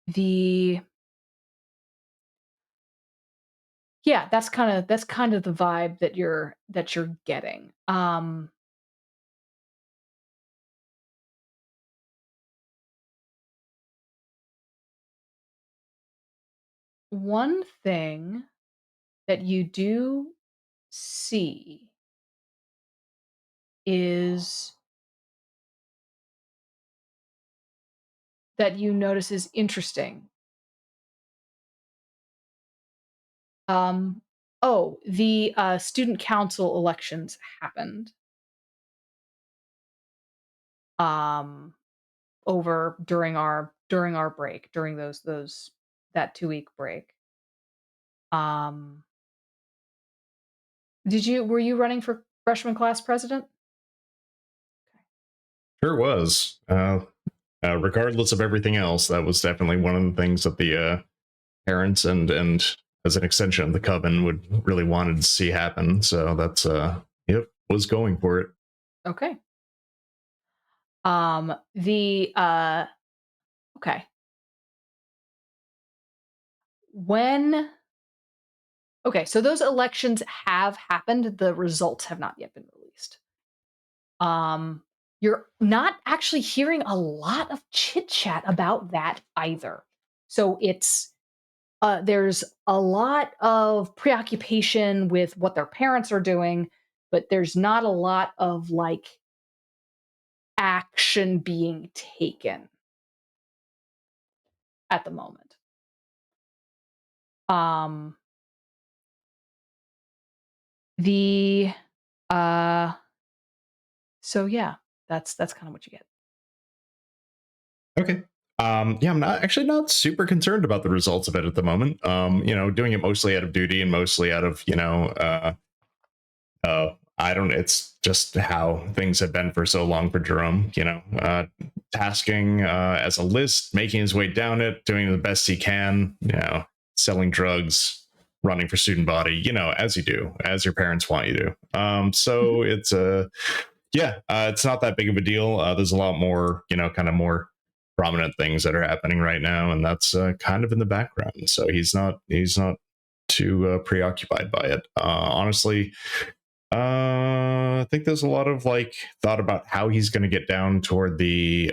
the Yeah, that's kind of the vibe that you're getting. One thing that you do see is that you notice is interesting. Um, oh, the student council elections happened um, over during our break, during those that 2-week break. Um, were you running for freshman class president? Sure was. Regardless of everything else, that was definitely one of the things that the parents and as an extension of the coven would really wanted to see happen. So that's yep, was going for it. Okay. The Okay. When Okay, so those elections have happened. The results have not yet been released. Um, you're not actually hearing a lot of chit chat about that either. So there's a lot of preoccupation with what their parents are doing, but there's not a lot of, like, action being taken at the moment. Um, the uh, so yeah, that's kind of what you get. Okay. Yeah, I'm not super concerned about the results of it at the moment. Doing it mostly out of duty and mostly out of, I don't. It's just how things have been for so long for Jerome. Tasking as a list, making his way down it, doing the best he can. Selling drugs, running for student body. As you do, as your parents want you to. So Mhm. it's yeah, it's not that big of a deal. There's a lot more, kind of more prominent things that are happening right now, and that's kind of in the background. So he's not too preoccupied by it. Honestly, I think there's a lot of like thought about how he's going to get down toward uh,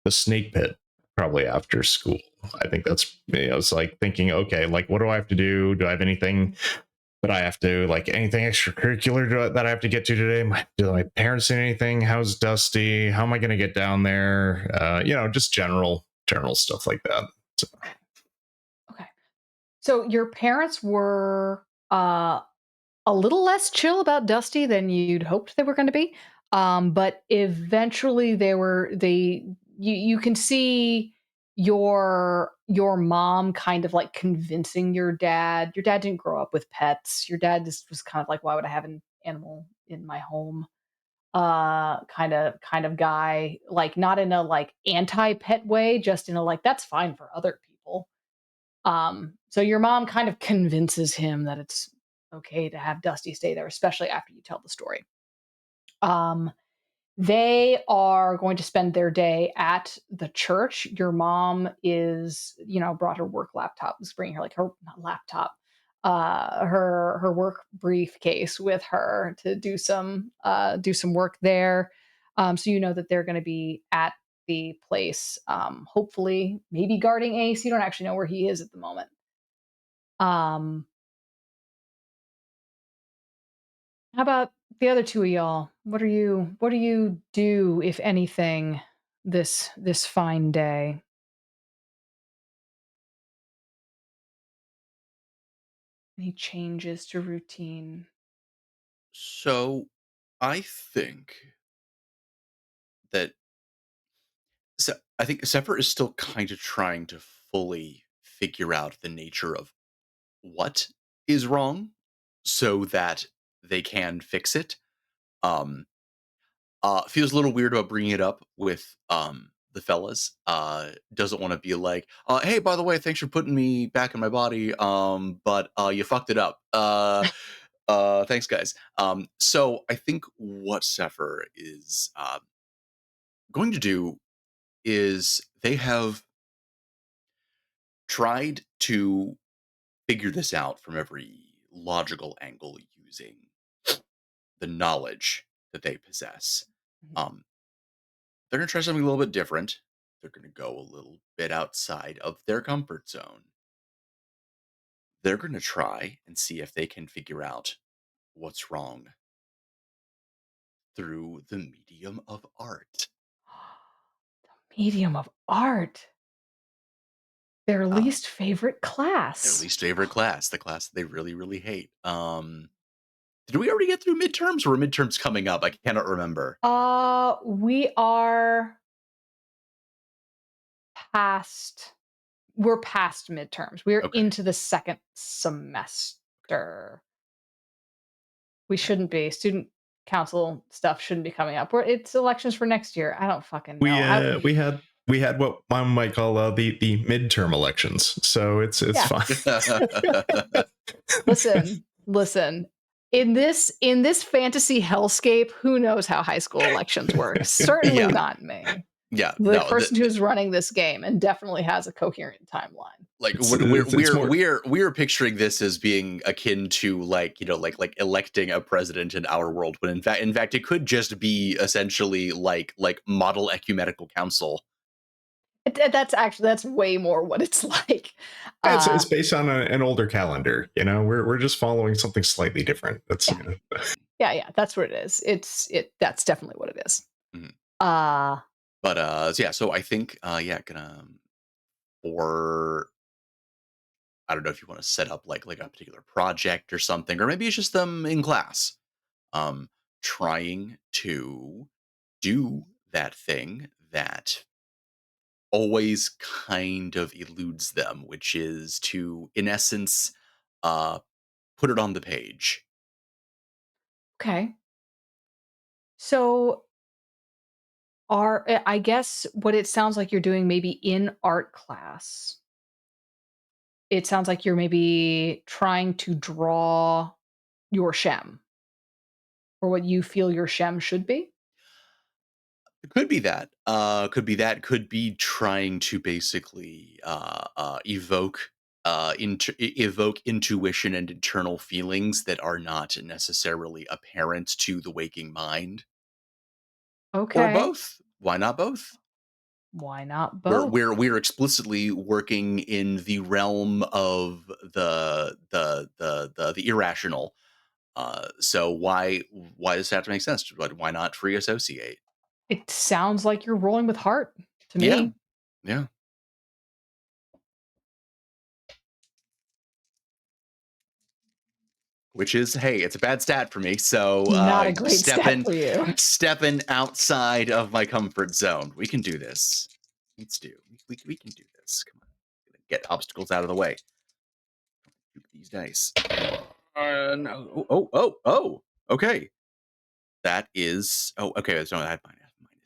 the snake pit probably after school. I think that's it's like thinking, okay, like what do I have to do? Do I have anything that I have to like anything extracurricular that I have to get to today? Do my parents say anything? How's Dusty? How am I going to get down there? Just general stuff like that. So, Okay. So your parents were a little less chill about Dusty than you'd hoped they were gonna be. But eventually they you can see your mom kind of like convincing your dad. Your dad didn't grow up with pets. Your dad just was kind of like, why would I have an animal in my home? Kind of guy, like not in a like anti-pet way, just in a like that's fine for other people. So your mom kind of convinces him that it's okay to have Dusty stay there, especially after you tell the story. Um, they are going to spend their day at the church. Your mom is, brought her work laptop, was bringing her like her not laptop, her work briefcase with her to do some work there. So you know that they're going to be at the place, hopefully, maybe guarding Ace. You don't actually know where he is at the moment. Um, how about the other two of y'all? What do you do, if anything, this fine day? Any changes to routine? So I think that I think Sefer is still kind of trying to fully figure out the nature of what is wrong so that they can fix it. Um, feels a little weird about bringing it up with the fellas. Doesn't want to be like, hey, by the way, thanks for putting me back in my body. But you fucked it up. Thanks, guys. So I think what Sefer is going to do is they have tried to figure this out from every logical angle using the knowledge that they possess. Mhm. Um, they're going to try something a little bit different. They're going to go a little bit outside of their comfort zone. They're going to try and see if they can figure out what's wrong through the medium of art. Medium of art. Their Uh, least favorite their class. least favorite class, the class that they really, really hate. Did we already get through midterms or are midterms coming up? I cannot remember. We are past we're past midterms. We're Okay. into the second semester. We Okay. shouldn't be. Student council stuff shouldn't be coming up. It's elections for next year. I don't fucking know. We How we had what one might call the midterm elections, so it's Yeah. fine. Listen. In this fantasy hellscape, who knows how high school elections work? Certainly Yeah. not me. Yeah. The No, person who's running this game and definitely has a coherent timeline. like it's, what it's it's more we're picturing this as being akin to like like electing a president in our world when in fact it could just be essentially like model ecumenical council. That's way more what it's like. it's Uh, based on an older calendar. We're just following something slightly different. That's yeah, yeah. That's what it is. That's definitely what it is. Mhm. Uh, But so yeah, so I think yeah, gonna or I don't know if you want to set up like a particular project or something, or maybe it's just them in class, um, trying to do that thing that always kind of eludes them, which is to, in essence, uh, put it on the page. okay. So I guess what it sounds like you're doing maybe in art class. It sounds like you're maybe trying to draw your shem or what you feel your shem should be. It could be that. Could be that. Could be trying to basically evoke intuition and internal feelings that are not necessarily apparent to the waking mind, or Okay. both. Why not both? Why not We're both? we're we're explicitly working in the realm of the irrational. So why does it have to make sense? Why not free associate? It sounds like you're rolling with heart to Yeah, me. yeah. which is, hey, it's a bad stat for me. So Not a great stat for you. stepping outside of my comfort zone. We can do this. Let's do. We can do this. Come on, get obstacles out of the way. Shoot these dice. No. Oh. Okay. That is. Oh, okay. So I had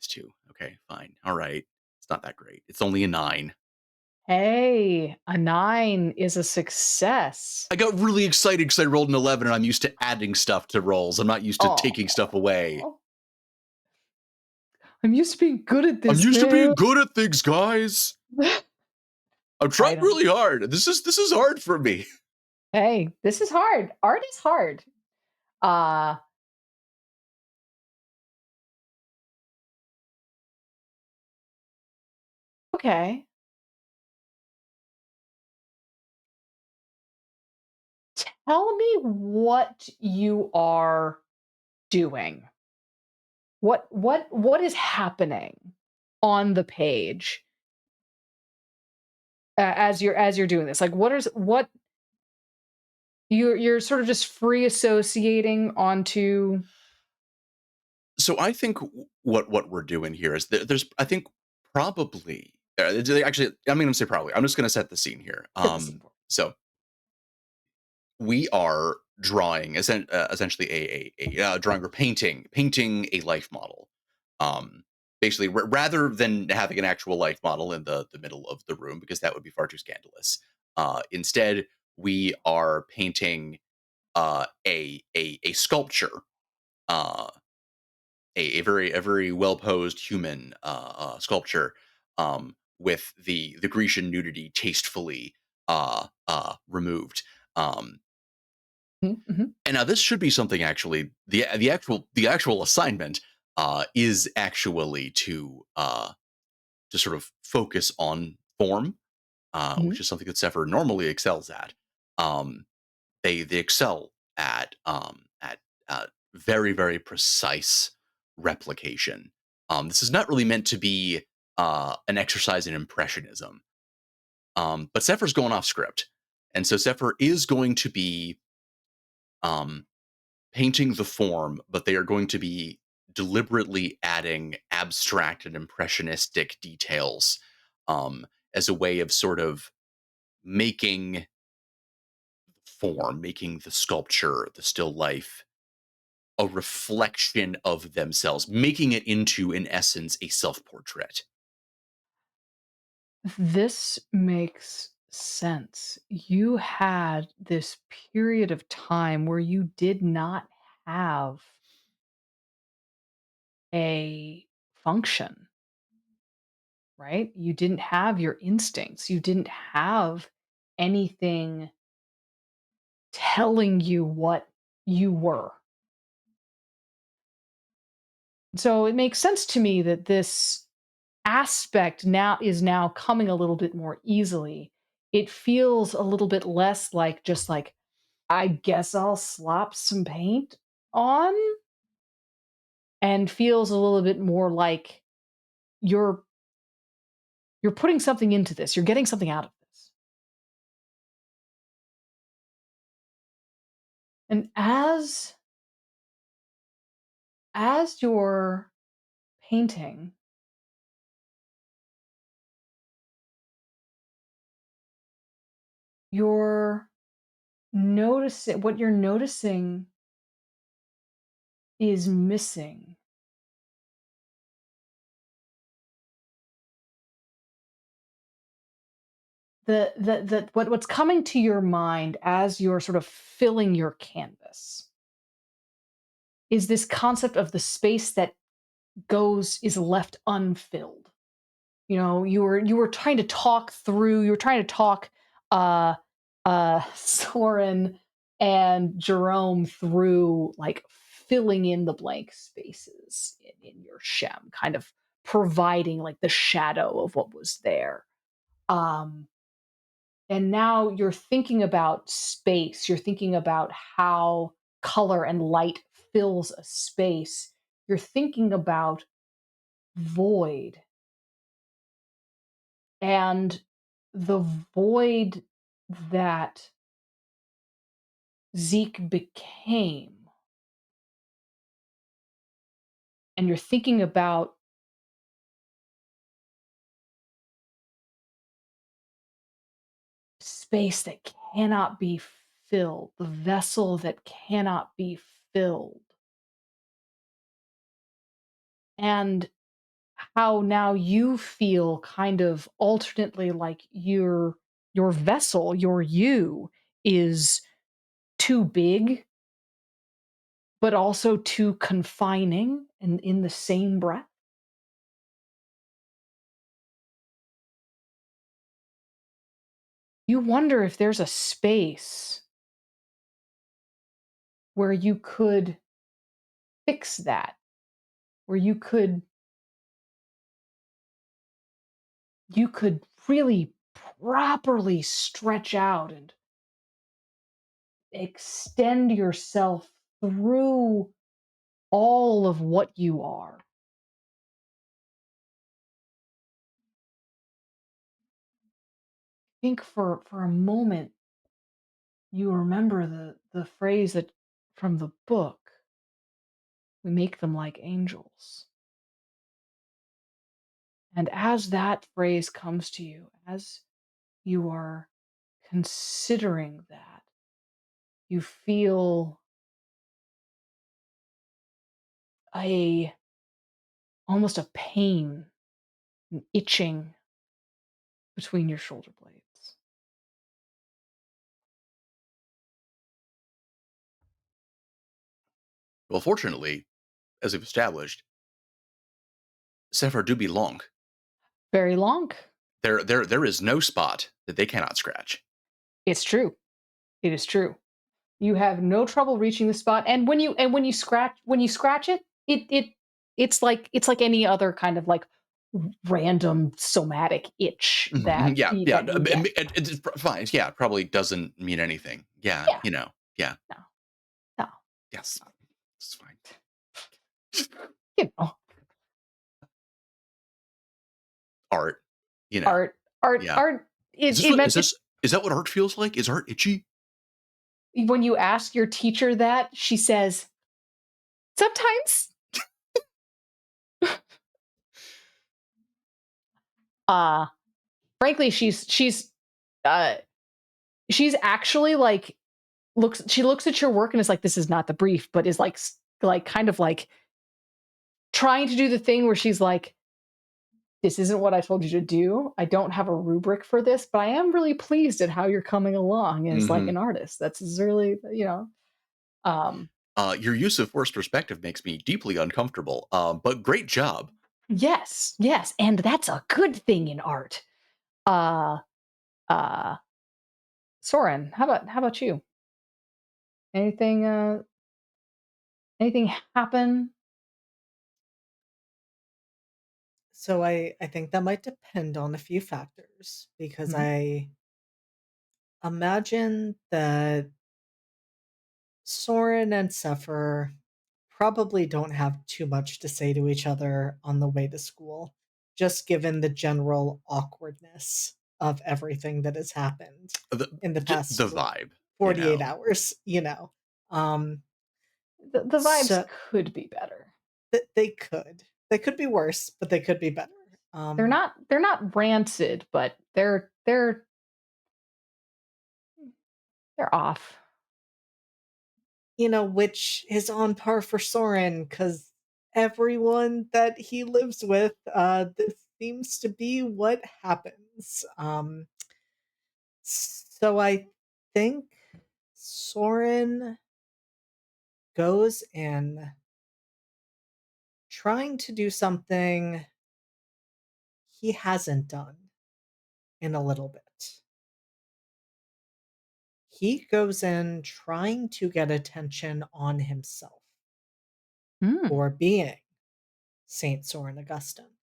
-2. Okay, fine. All right. It's not that great. It's only a 9. Hey, a 9 is a success. I got really excited because I rolled an 11 and I'm used to adding stuff to rolls. I'm not used to taking stuff away. Oh, I'm used to being good at I'm this, used to being man. good at things, guys. I'm I trying don't. really hard. This is hard for me. Hey, this is hard. Art is hard. Uh, okay. Tell me what you are doing. What is happening on the page as you're doing this? Like what you're sort of just free associating onto. So I think what we're doing here is there's I think probably actually I'm going to say probably. I'm just going to set the scene here. Set the scene for So we are drawing essentially drawing or painting a life model. Um, Basically, rather than having an actual life model in the middle of the room because that would be far too scandalous. Instead, we are painting a sculpture, uh, a very well posed human sculpture, with the Grecian nudity tastefully removed. Um, Mhm, mhm, and now this should be something actually the actual assignment is actually to sort of focus on form, mhm, which is something that Sefer normally excels at. Um, they excel at very very precise replication. This is not really meant to be an exercise in impressionism, but Sefer's going off script, and so Sefer is going to be um, painting the form, but they are going to be deliberately adding abstract and impressionistic details as a way of sort of making form, making the sculpture, the still life, a reflection of themselves, making it into, in essence, a self portrait. This makes sense. You had this period of time where you did not have a function, right? You didn't have your instincts. You didn't have anything telling you what you were. So it makes sense to me that this aspect now coming a little bit more easily. It feels a little bit less like just like, I guess I'll slop some paint on, and feels a little bit more like you're you're putting something into this. You're getting something out of this. And as you're painting, you're noticing what you're noticing is missing. What's coming to your mind as you're sort of filling your canvas is this concept of the space that goes is left unfilled. You know, you were trying to talk through, you were trying to talk uh Soren and Jerome through like filling in the blank spaces in your shem, kind of providing like the shadow of what was there. Um and now you're thinking about space, you're thinking about how color and light fills a space. You're thinking about void, and the void that Zeke became, and you're thinking about space that cannot be filled, the vessel that cannot be filled, and how now you feel kind of alternately like your vessel, your you, is too big, but also too confining and in the same breath. You wonder if there's a space where you could fix that, where you could really properly stretch out and extend yourself through all of what you are. Think for a moment you remember the phrase that from the book, we make them like angels. And as that phrase comes to you, as you are considering that, you feel a almost a pain, an itching between your shoulder blades. Well, fortunately, as we've established, Sefer do belong. Very long. There is no spot that they cannot scratch. It's true. It is true. You have no trouble reaching the spot, and when you scratch it, it's like any other kind of like random somatic itch Mhm, that yeah, yeah, that you get. it's fine. Yeah, it probably doesn't mean anything. Yeah, Yeah, yeah, no, no, yes, it's fine. you know, Art, you know, art, art, yeah. art. Is It this it what meant it is that what art feels like? Is art itchy? when you ask your teacher that, she says sometimes. Uh Frankly, uh she's actually like looks at your work and is like, this is not the brief, but is like like kind of like trying to do the thing where she's like, this isn't what I told you to do. I don't have a rubric for this, but I am really pleased at how you're coming along as like Mhm. an artist. That's really, um, Your use of forced perspective makes me deeply uncomfortable, but great job. yes, yes, and that's a good thing in art. Uh, uh, Soren, how about you? Anything, anything happen? So I think that might depend on a few factors because Mhm. I imagine that Soren and Sefer probably don't have too much to say to each other on the way to school, just given the general awkwardness of everything that has happened The in the past the vibe, 48 hours. The vibes So could be better. they could. They could be worse, but they could be better. Um, They're not rancid, but they're off. which is on par for Soren because everyone that he lives with, this seems to be what happens. So I think Soren goes in trying to do something he hasn't done in a little bit. He goes in trying to get attention on himself Mm. for being Saint Soren Augustine.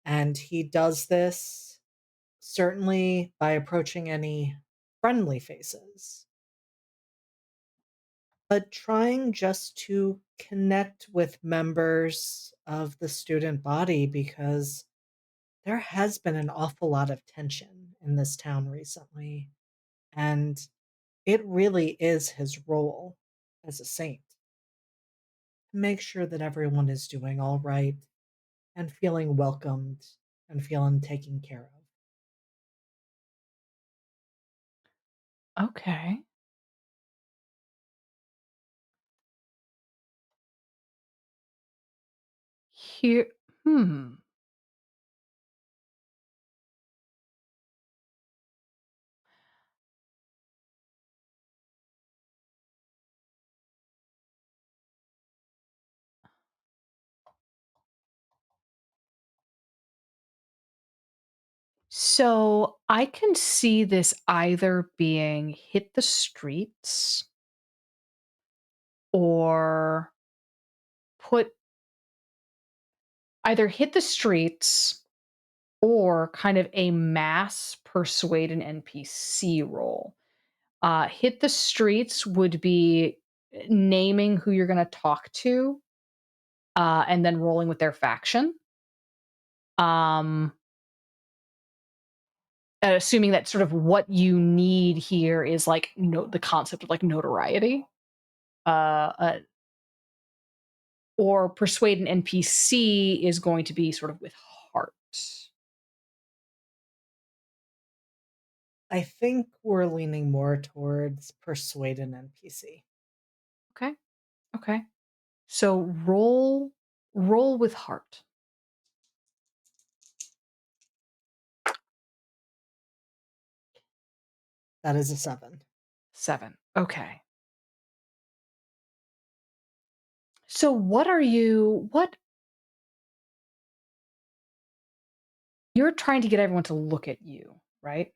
And he does this certainly by approaching any friendly faces, but trying just to connect with members of the student body because there has been an awful lot of tension in this town recently. And it really is his role as a saint to make sure that everyone is doing all right and feeling welcomed and feeling taken care of. Okay. Here hmm. So I can see this either being hit the streets or put either hit the streets or kind of a mass persuade an NPC role. Hit the streets would be naming who you're going to talk to and then rolling with their faction. Um, assuming that sort of what you need here is like the concept of like notoriety. Uh, uh, or persuade an NPC is going to be sort of with heart. I think we're leaning more towards persuade an NPC. Okay. Okay. So roll with heart. That is a 7. 7. Okay. So what you're trying to get everyone to look at you, right?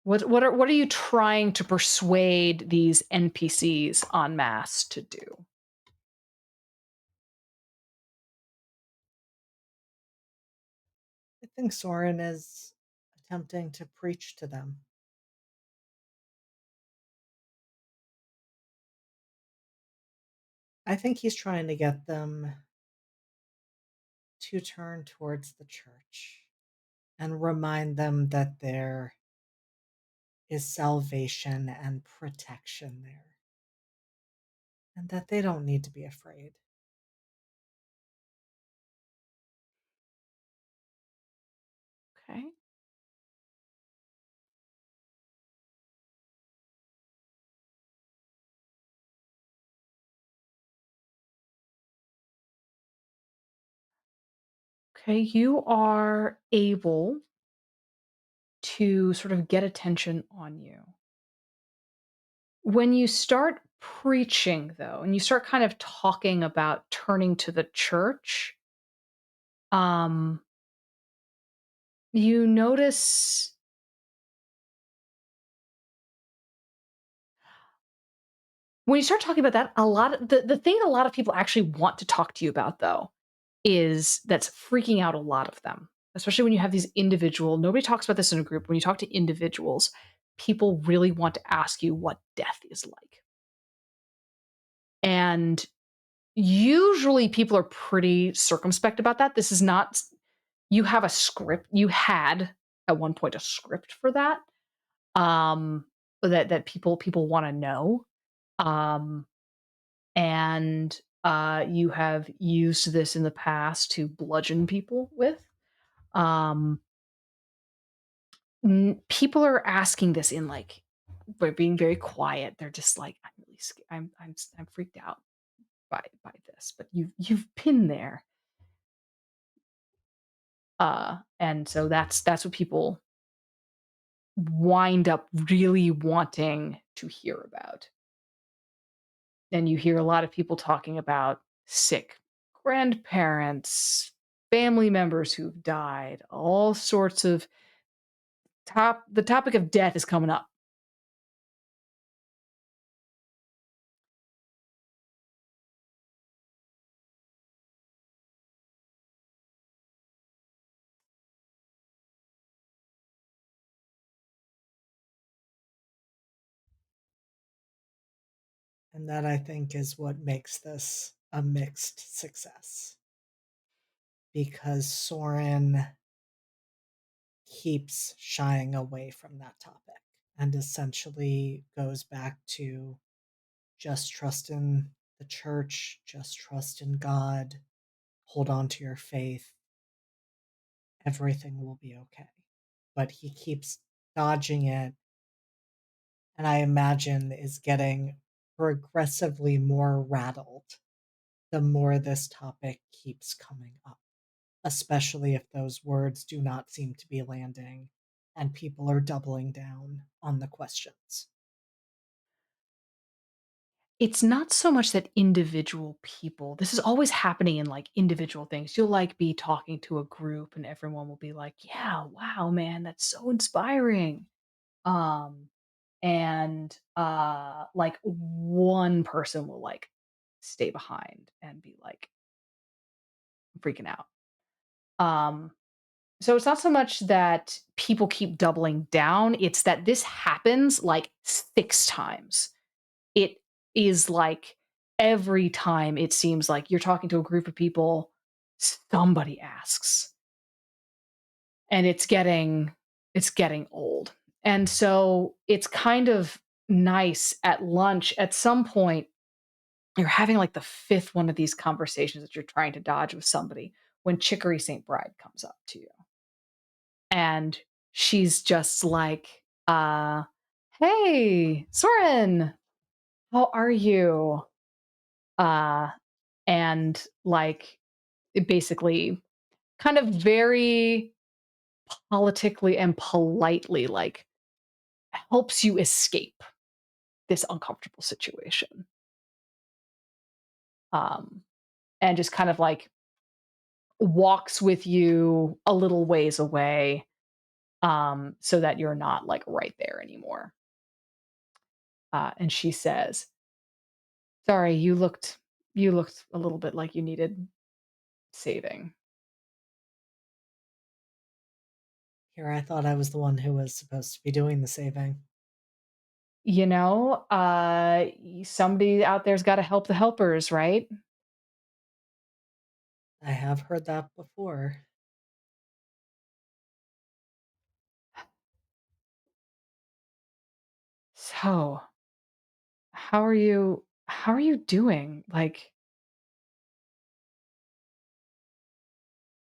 What are you trying to persuade these NPCs en masse to do? I think Soren is attempting to preach to them. I think he's trying to get them to turn towards the church and remind them that there is salvation and protection there and that they don't need to be afraid. Okay. Okay, you are able to sort of get attention on you. When you start preaching though, and you start kind of talking about turning to the church, um you notice when you start talking about that, a lot of the thing a lot of people actually want to talk to you about though is that's freaking out a lot of them, especially when you have these individual nobody talks about this in a group. When you talk to individuals, people really want to ask you what death is like. And usually people are pretty circumspect about that. This is not you have a script. You had at one point a script for that. Um that people want to know. Um and you have used this in the past to bludgeon people with. Um people are asking this in like by being very quiet. They're just like, I'm really scared. I'm freaked out by this, but you've been there. And so that's what people wind up really wanting to hear about. And you hear a lot of people talking about sick grandparents, family members who've died, all sorts of the topic of death is coming up. And that I think is what makes this a mixed success. Because Soren, keeps shying away from that topic and essentially goes back to just trust in the church, just trust in God, hold on to your faith, everything will be okay. But he keeps dodging it, and I imagine is getting progressively more rattled the more this topic keeps coming up, especially if those words do not seem to be landing and people are doubling down on the questions. It's not so much that individual people, this is always happening in like individual things. You'll like be talking to a group and everyone will be like, "Yeah, wow, man, that's so inspiring." Um and like one person will like stay behind and be like freaking out. Um so it's not so much that people keep doubling down, it's that this happens like 6 times. It is like every time it seems like you're talking to a group of people, somebody asks, and it's getting old. And so it's kind of nice at lunch at some point you're having like the fifth one of these conversations that you're trying to dodge with somebody when Chicory St. Bride comes up to you. And she's just like, hey, Soren, how are you? Uh, and like it basically kind of very politically and politely like helps you escape this uncomfortable situation. Um, and just kind of like walks with you a little ways away so that you're not like right there anymore. And she says, "Sorry, you looked a little bit like you needed saving." Here, I thought I was the one who was supposed to be doing the saving. Somebody out there's got to help the helpers, right? I have heard that before. So, how are you doing? Like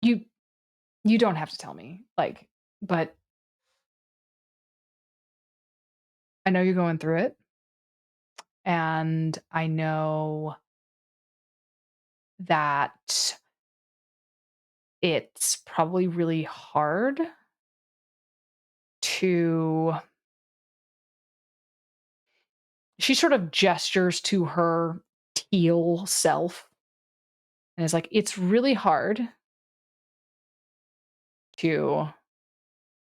you you don't have to tell me. Like, but I know you're going through it and I know that it's probably really hard to she sort of gestures to her teal self and is like, "It's really hard to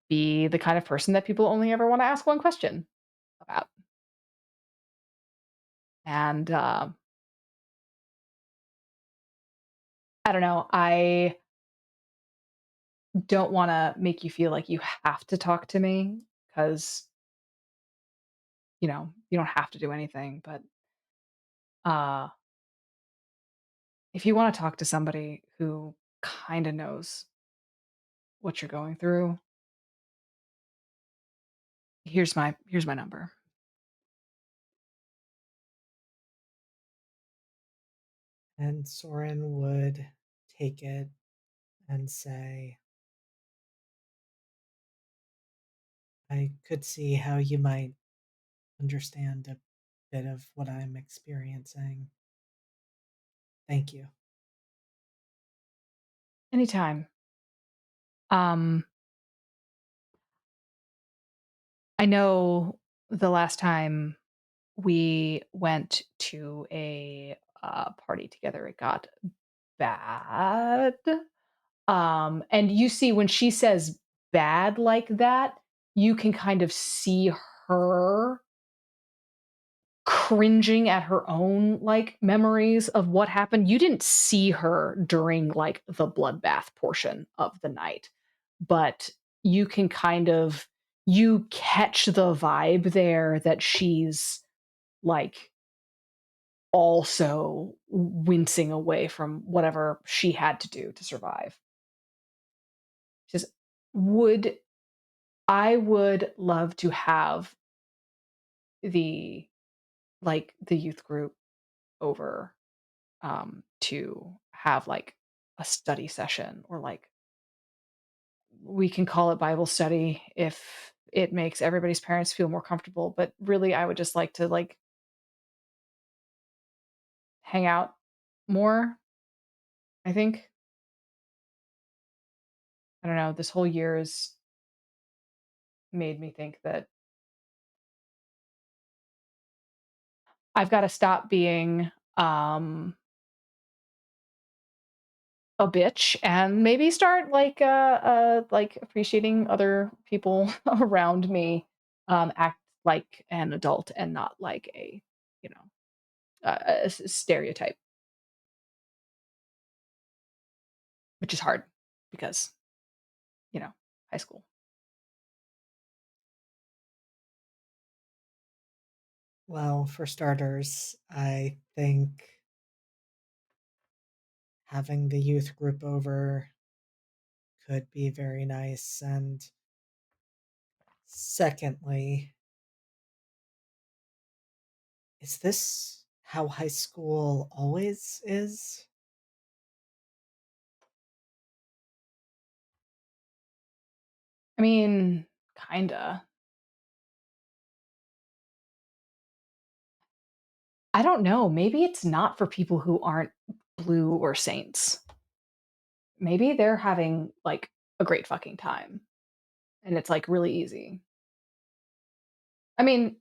be the kind of person that people only ever want to ask one question about." And I don't know. I don't want to make you feel like you have to talk to me because you don't have to do anything. But uh, if you want to talk to somebody who kind of knows what you're going through, here's my number. And Soren would take it and say, I could see how you might understand a bit of what I'm experiencing. Thank you. Anytime. Um, I know the last time we went to a party together, it got bad. And you see when she says bad like that, you can kind of see her cringing at her own like memories of what happened. You didn't see her during like the bloodbath portion of the night, but you can kind of you catch the vibe there that she's like also wincing away from whatever she had to do to survive. She says, would I would love to have the the youth group over to have like a study session, or like we can call it Bible study if it makes everybody's parents feel more comfortable, but really I would just like to like hang out more, I think. I don't know, this whole year has made me think that I've got to stop being a bitch and maybe start like appreciating other people around me, act like an adult and not like a, you know, stereotype, which is hard because, you know, high school. Well, for starters, I think having the youth group over could be very nice. And secondly, is this how high school always is? I mean, kinda. I don't know. Maybe it's not for people who aren't blue or saints. Maybe they're having like a great fucking time and it's like really easy. I mean,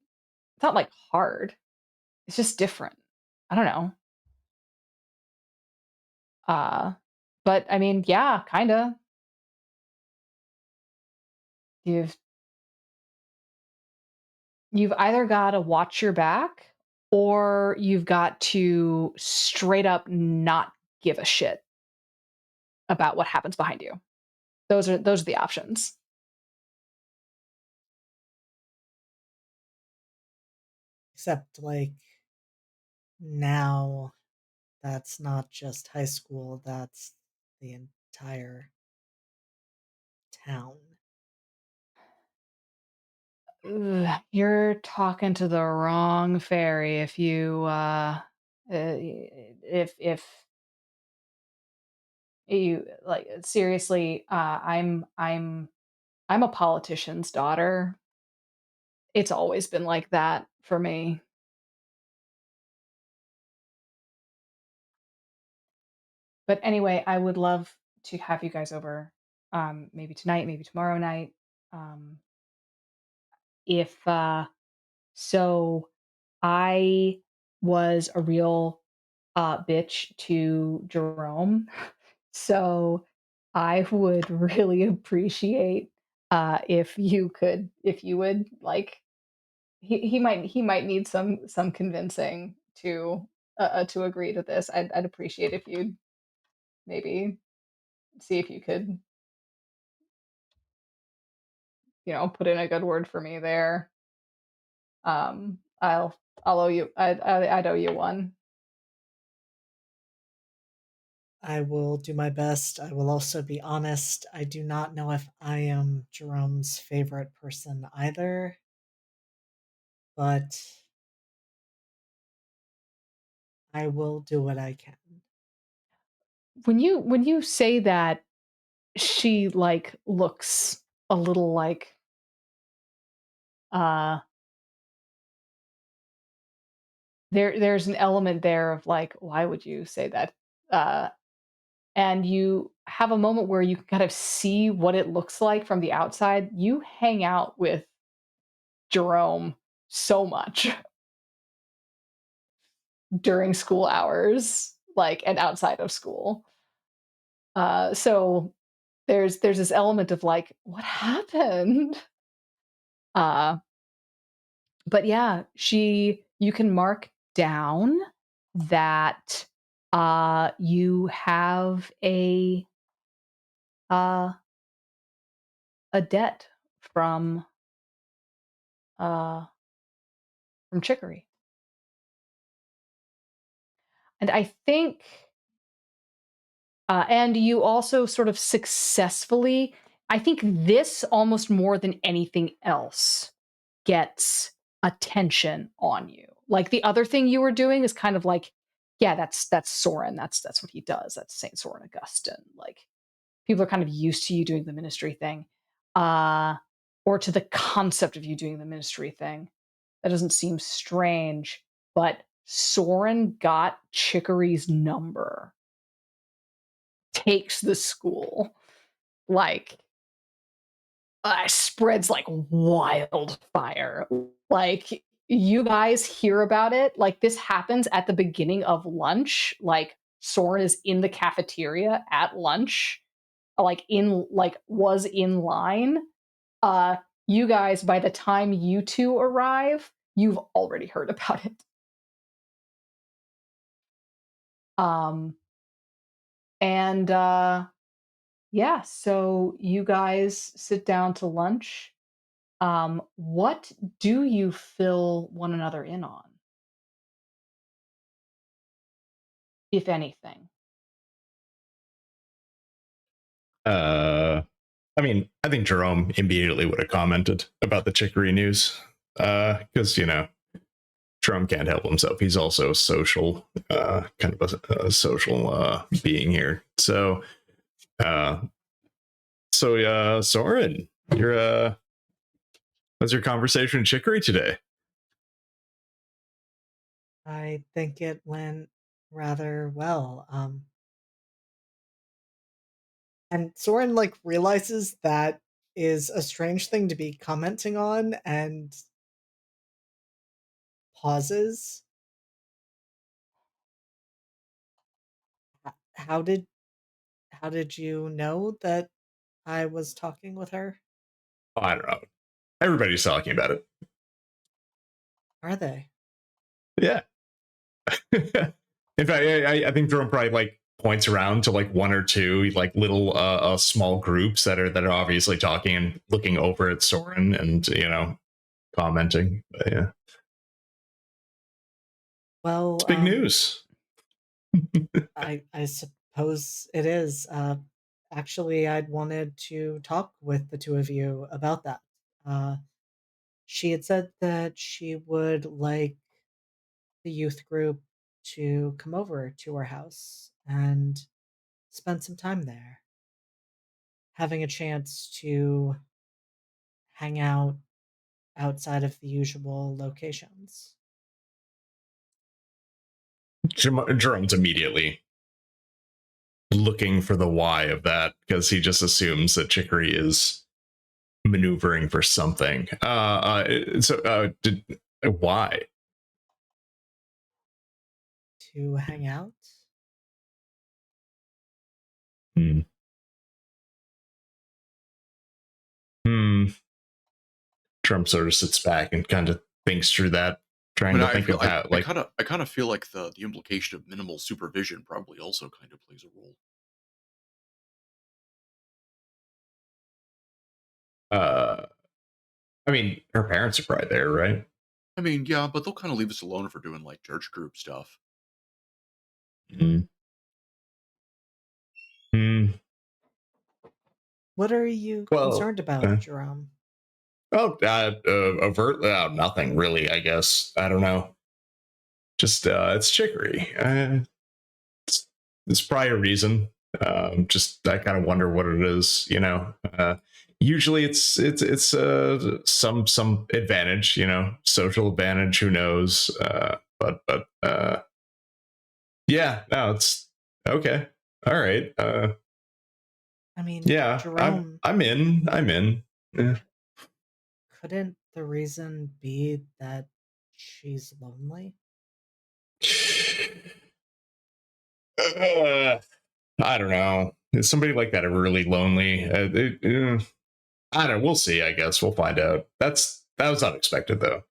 it's not like hard. It's just different. I don't know. Uh but I mean, yeah, kind of. You've you've either got to watch your back or you've got to straight up not give a shit about what happens behind you. Those are the options. Except, like, now that's not just high school, that's the entire town. Ugh, you're talking to the wrong fairy if if you like seriously, I'm a politician's daughter. It's always been like that for me. But anyway, I would love to have you guys over, maybe tonight, maybe tomorrow night. Um, if so, I was a real bitch to Jerome, so I would really appreciate if you would like he might need some convincing to agree to this. I'd appreciate if you'd maybe see if you could, put in a good word for me there. I'll owe you. I'd owe you one. I will do my best. I will also be honest. I do not know if I am Jerome's favorite person either, but I will do what I can. When you say that, she like looks a little like uh there's an element there of like, why would you say that? Uh and you have a moment where you can kind of see what it looks like from the outside. You hang out with Jerome so much during school hours, like, and outside of school. So there's this element of like, what happened? Uh, but yeah, you can mark down that you have uh a debt from uh chicory. And I think and you also sort of successfully I think this almost more than anything else gets attention on you. Like the other thing you were doing is kind of like, yeah, that's Soren. That's what he does. That's Saint Soren Augustine. Like people are kind of used to you doing the ministry thing, uh, or to the concept of you doing the ministry thing. That doesn't seem strange, but Soren got Chicory's number, takes the school, like spreads like wildfire. Like you guys hear about it, like this happens at the beginning of lunch. Like Soren is in the cafeteria at lunch, like in like was in line. Uh, you guys, by the time you two arrive, you've already heard about it. Um, and yeah, so you guys sit down to lunch. What do you fill one another in on, if anything? Uh, I mean, I think Jerome immediately would have commented about the chicory news because Jerome can't help himself. He's also a social, kind of a social being here. Uh, Soren, how's your conversation with Chicory today? I think it went rather well. And Soren like realizes that is a strange thing to be commenting on and pauses. How did you know that I was talking with her? Oh, I don't know. Everybody's talking about it. Are they? Yeah. In fact, I think Jerome probably like points around to like one or two like little small groups that are obviously talking and looking over at Soren and commenting. But yeah, Well, it's big news. I suppose it is. Actually, I'd wanted to talk with the two of you about that. Uh, she had said that she would like the youth group to come over to her house and spend some time there, having a chance to hang out outside of the usual locations. Jerome's immediately looking for the why of that because he just assumes that Chicory is maneuvering for something. Why? To hang out? Hmm. Hmm. Trump sort of sits back and kind of thinks through that, I trying mean, to I think feel of how, like, I kind of feel like the implication of minimal supervision probably also kind of plays a role. uh, I mean, her parents are probably there, right? I mean, yeah, but they'll kind of leave us alone if we're doing like church group stuff. Mm. Mm. What are you Well, concerned about, Jerome? overtly, nothing really. I guess I don't know. Just it's Chicory. It's probably a reason. Just I kind of wonder what it is. Usually it's some advantage. Social advantage. Who knows? But yeah, no, it's okay. All right. I mean, Yeah, Jerome, I'm in. I'm in. Yeah. couldn't the reason be that she's lonely? I don't know. Is somebody like that ever really lonely? I don't know. We'll see. I guess we'll find out. That was unexpected, though.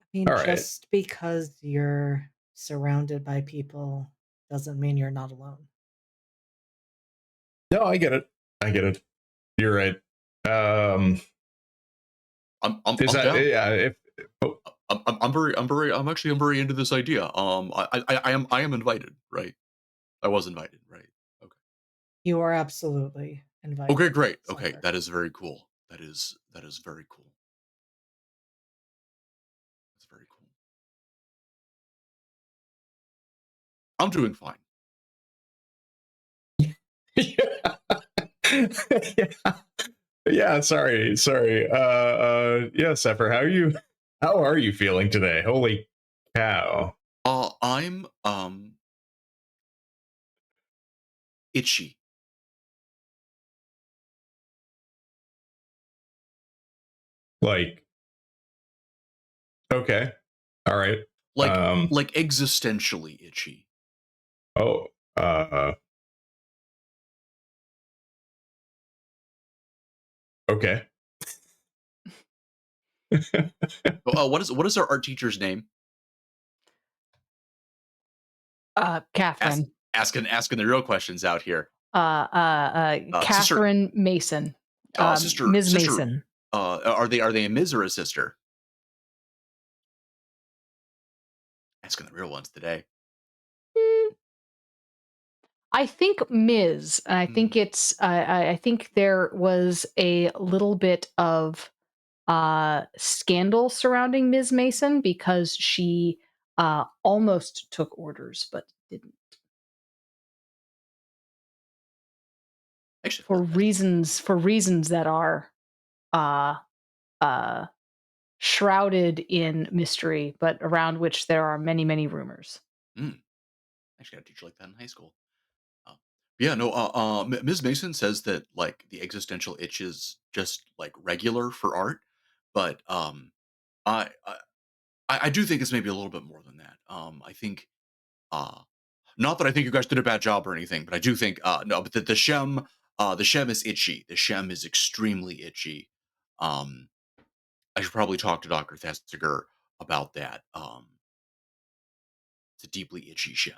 I mean, All right. just because you're surrounded by people doesn't mean you're not alone. No, I get it. I get it. You're right. Is I'm that down. yeah? If oh, I'm very into this idea. I am invited, right? I was invited, right? Okay. You are absolutely Okay, environment. great. Okay, Center. that is very cool. That is very cool. That's very cool. I'm doing fine. yeah. yeah. Yeah, sorry. Yeah, Sefer, how are you feeling today? Holy cow. I'm itchy. Like, okay. All right. Like Um, like existentially itchy. oh, uh, okay. What is our art teacher's name? Ask, Catherine. asking the real questions out here. Sister, Catherine Mason. Ms. sister. Mason. Are they a Ms. or a sister? Asking the real ones today. Mm, I think Ms. And I think Hmm. it's. I think there was a little bit of scandal surrounding Ms. Mason because she almost took orders but didn't Actually, for that's reasons that are uh, uh, shrouded in mystery, but around which there are many, many rumors. mm, actually got a teacher like that in high school. Uh, yeah, no. Ms. Mason says that like the existential itch is just like regular for art, but I I, I do think it's maybe a little bit more than that. I think uh, not that I think you guys did a bad job or anything, but I do think no, but the shem is itchy. The shem is extremely itchy. Um, I should probably talk to Dr. Thesiger about that. It's a deeply itchy shem.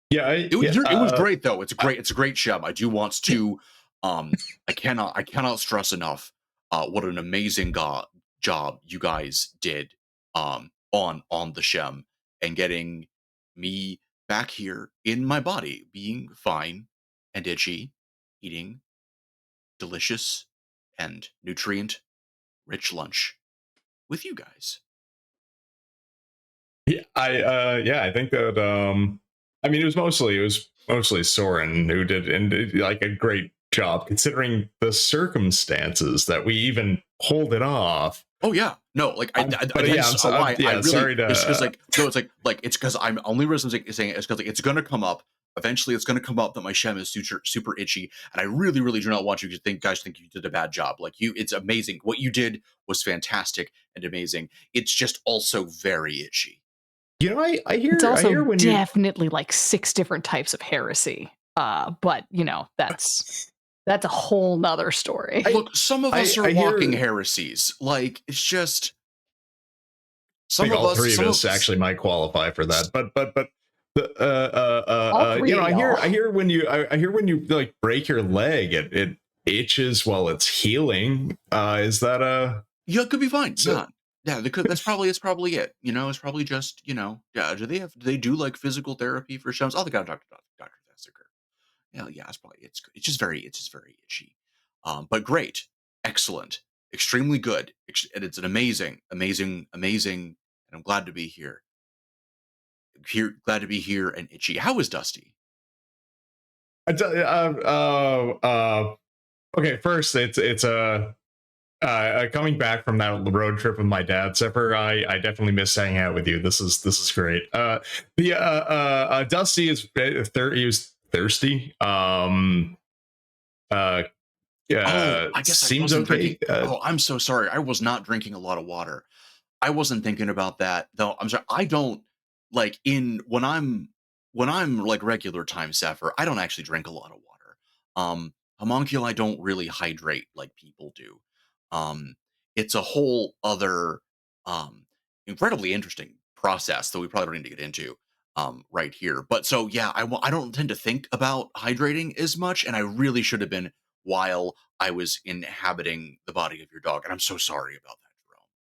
Yeah, It was great though. It's a great shem. I do want to I cannot stress enough what an amazing job you guys did on the shem and getting me back here in my body being fine and itchy, eating delicious and nutrient rich lunch with you guys. yeah, I think that I mean it was mostly Soren who did like a great job considering the circumstances that we even pulled it off. Oh yeah, no, like But yeah, hence why I yeah, really sorry it's because to no, it's because I'm only reason I'm saying it is because like it's gonna come up eventually. It's gonna come up that my shem is super itchy, and I really do not want you to think you did a bad job. Like it's amazing. What you did was fantastic and amazing. It's just also very itchy. you know It's I also hear when you definitely like 6 different types of heresy. But that's a whole nother story. Look, some of us are I walking hear heresies. Like it's just I think all three of us actually might qualify for that. But the All 3 you know of y'all. I hear when you like break your leg, it itches while it's healing. Is that a Yeah, it could be fine. so, Yeah. Yeah, they could it's probably it. You know, it's probably just, yeah, do they do like physical therapy for shows? Oh, they got Dr. Thesiger. Yeah, yeah, it's just very itchy. But great, excellent, extremely good. And it's an amazing, and I'm glad to be here. Glad to be here and itchy. How is Dusty? okay, first it's coming back from that road trip with my dad, Sefer, I definitely miss hanging out with you. This is great. The Dusty is he was thirsty. Uh, Oh, I guess I seems wasn't drinking. okay. Oh, I'm so sorry. I was not drinking a lot of water. I wasn't thinking about that though. I'm sorry. I don't like in when I'm like regular time Sefer, I don't actually drink a lot of water. Homunculi don't really hydrate like people do. Um, it's a whole other um incredibly interesting process that we probably don't need to get into right here. But so yeah, I don't tend to think about hydrating as much, and I really should have been while I was inhabiting the body of your dog. And I'm so sorry about that,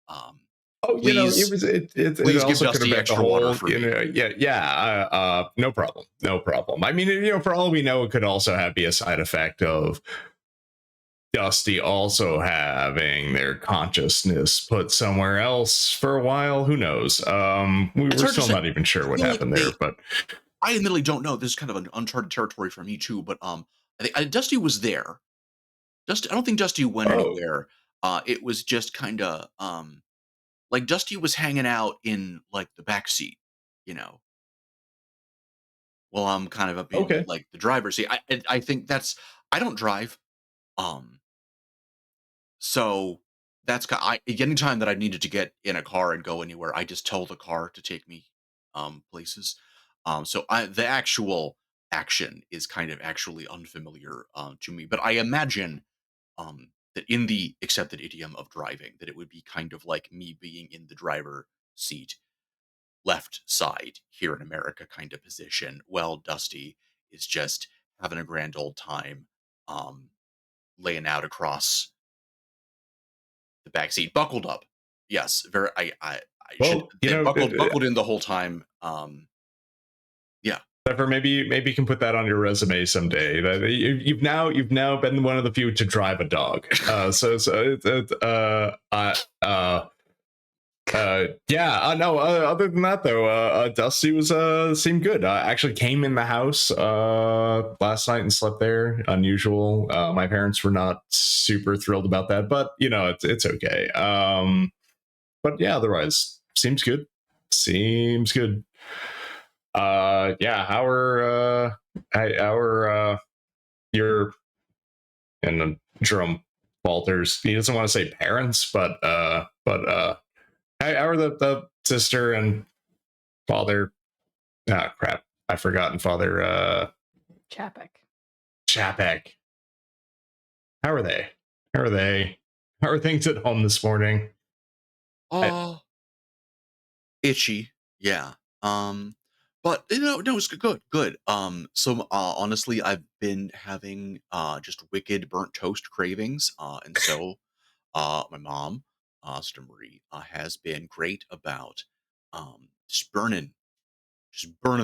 Jerome. Oh, you know, Please, it please give also could Dusty affect the extra water whole, for me. no problem, no problem. I mean, you know, for all we know, it could also be a side effect of Dusty also having their consciousness put somewhere else for a while? Who knows? It's We're hard to still say. not even sure I what feel like happened there, but I admittedly don't know. This is kind of an uncharted territory for me too. But I think Dusty was there. Dusty, I don't think Dusty went oh, anywhere. It was just kind of like Dusty was hanging out in like the back seat, you know, while I'm kind of up in okay, like the driver's seat. I think that's I don't drive. Um, so that's any time that I needed to get in a car and go anywhere, I just tell the car to take me places. So the actual action is kind of actually unfamiliar to me, but I imagine that in the accepted idiom of driving, that it would be kind of like me being in the driver seat, left side here in America kind of position. Well, Dusty is just having a grand old time, um, laying out across the back seat, buckled up. Yes, very. I should well, you know, buckled in the whole time. Yeah, Trevor, maybe you can put that on your resume someday. That you've now been one of the few to drive a dog. Yeah. No. Other than that, though, Dusty was seemed good. Actually, came in the house last night and slept there. Unusual. My parents were not super thrilled about that, but you know, it's okay. But yeah, otherwise, seems good. Seems good. Yeah. Our your and Jerome Walters. He doesn't want to say parents, but how are the sister and father? Ah, crap. I've forgotten father Chapek. Chapek. How are they? How are they? How are things at home this morning? I, oh, itchy. Yeah. Um, but no, it's good, good. So honestly, I've been having just wicked burnt toast cravings. And so my mom, Sister Marie, has been great about just burning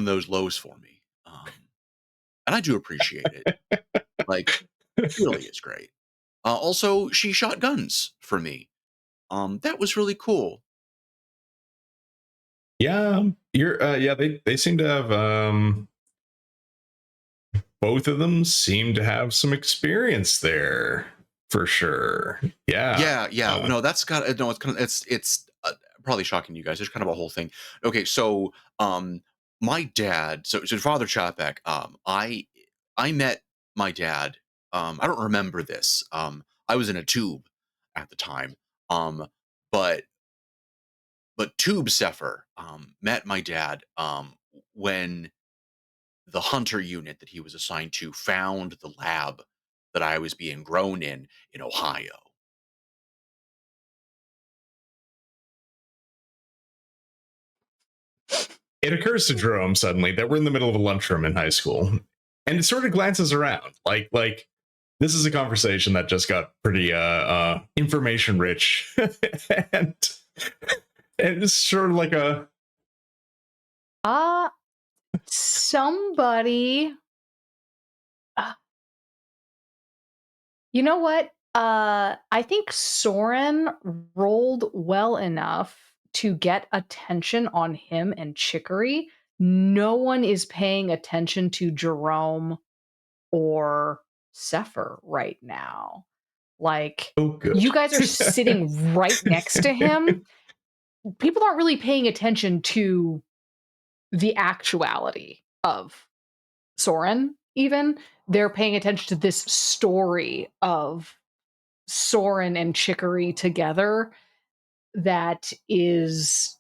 those loaves for me. And I do appreciate it. Like, really is great. Also, she shot guns for me. That was really cool. yeah, you're yeah, they seem to have both of them seem to have some experience there for sure. Yeah. Yeah, yeah. No, that's got no. It's kind of it's probably shocking to you guys. There's kind of a whole thing. Okay, so my dad, so Father Chapek, I met my dad. I don't remember this. I was in a tube at the time. Um, but Tube Sefer met my dad when the hunter unit that he was assigned to found the lab that I was being grown in Ohio. It occurs to Jerome suddenly that we're in the middle of a lunchroom in high school, and it sort of glances around like this is a conversation that just got pretty information rich, and and it's sort of like a Uh, somebody uh, you know what? I think Soren rolled well enough to get attention on him and Chicory. No one is paying attention to Jerome or Sefer right now. Like, oh good. you guys are sitting right next to him. People aren't really paying attention to the actuality of Soren, even. They're paying attention to this story of Soren and Chicory together that is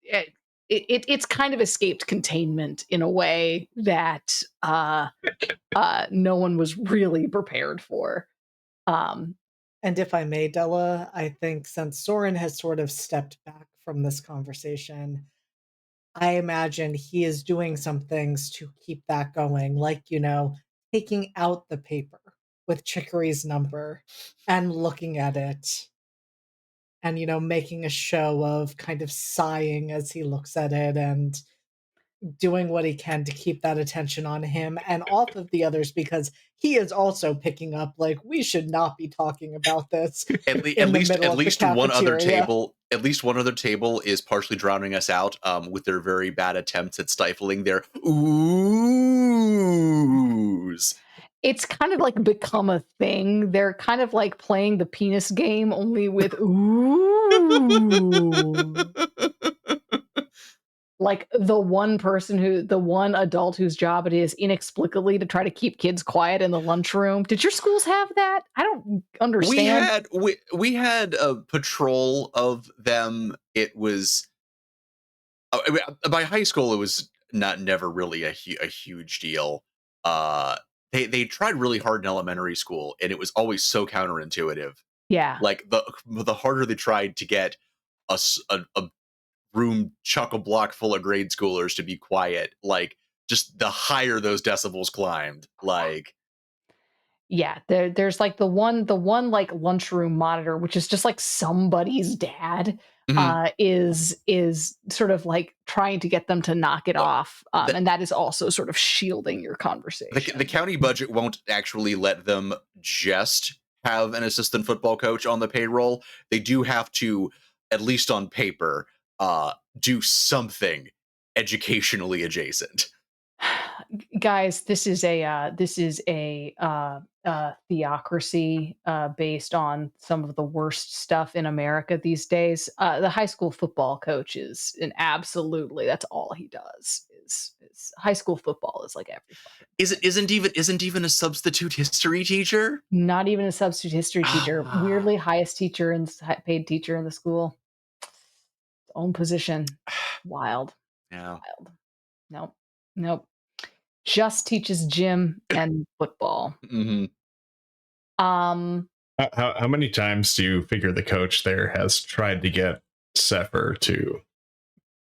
it, it's kind of escaped containment in a way that no one was really prepared for. Um, And if I may, Della, I think since Soren has sort of stepped back from this conversation, I imagine he is doing some things to keep that going, like, taking out the paper with Chicory's number and looking at it and, making a show of kind of sighing as he looks at it and doing what he can to keep that attention on him and off of the others because he is also picking up like we should not be talking about this in the middle at of the least one other cafeteria. table, is partially drowning us out with their very bad attempts at stifling their oohs. It's kind of like become a thing. They're kind of like playing the penis game only with ooh. Like the one adult whose job it is inexplicably to try to keep kids quiet in the lunchroom. Did your schools have that? I don't understand. We had a patrol of them. It was by high school it was never really a huge deal. They tried really hard in elementary school, and it was always so counterintuitive. Yeah. Like the harder they tried to get a room chock-a-block full of grade schoolers to be quiet, like just the higher those decibels climbed. Like Yeah, there's like the one like lunchroom monitor, which is just like somebody's dad, mhm. is sort of like trying to get them to knock it Well, off, the, and that is also sort of shielding your the conversation. county budget won't actually let them just have an assistant football coach on the payroll. They do have to, at least on paper, do something educationally adjacent. Guys, this is a theocracy based on some of the worst stuff in America these days. The high school football coach is an absolutely that's all he does is high school football is like every fucking Is it isn't even a substitute history teacher? not even a substitute history teacher. Ah, Weirdly highest teacher and paid teacher in the school. Own position. Wild, yeah. wild. Nope, nope. Just teaches gym and football. hmm Um, How many times do you figure the coach there has tried to get Sefer to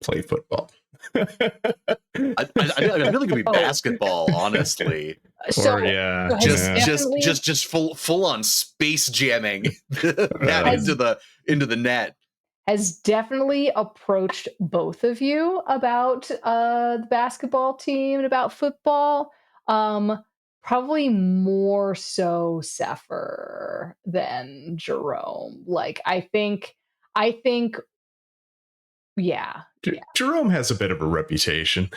play football? I feel like it could be oh, basketball, honestly. so Or yeah, has yeah. definitely Just full on space jamming that has into the net. has definitely approached both of you about the basketball team and about football. Um, Probably more so Sefer than Jerome. Like I think yeah, yeah. Jerome has a bit of a reputation.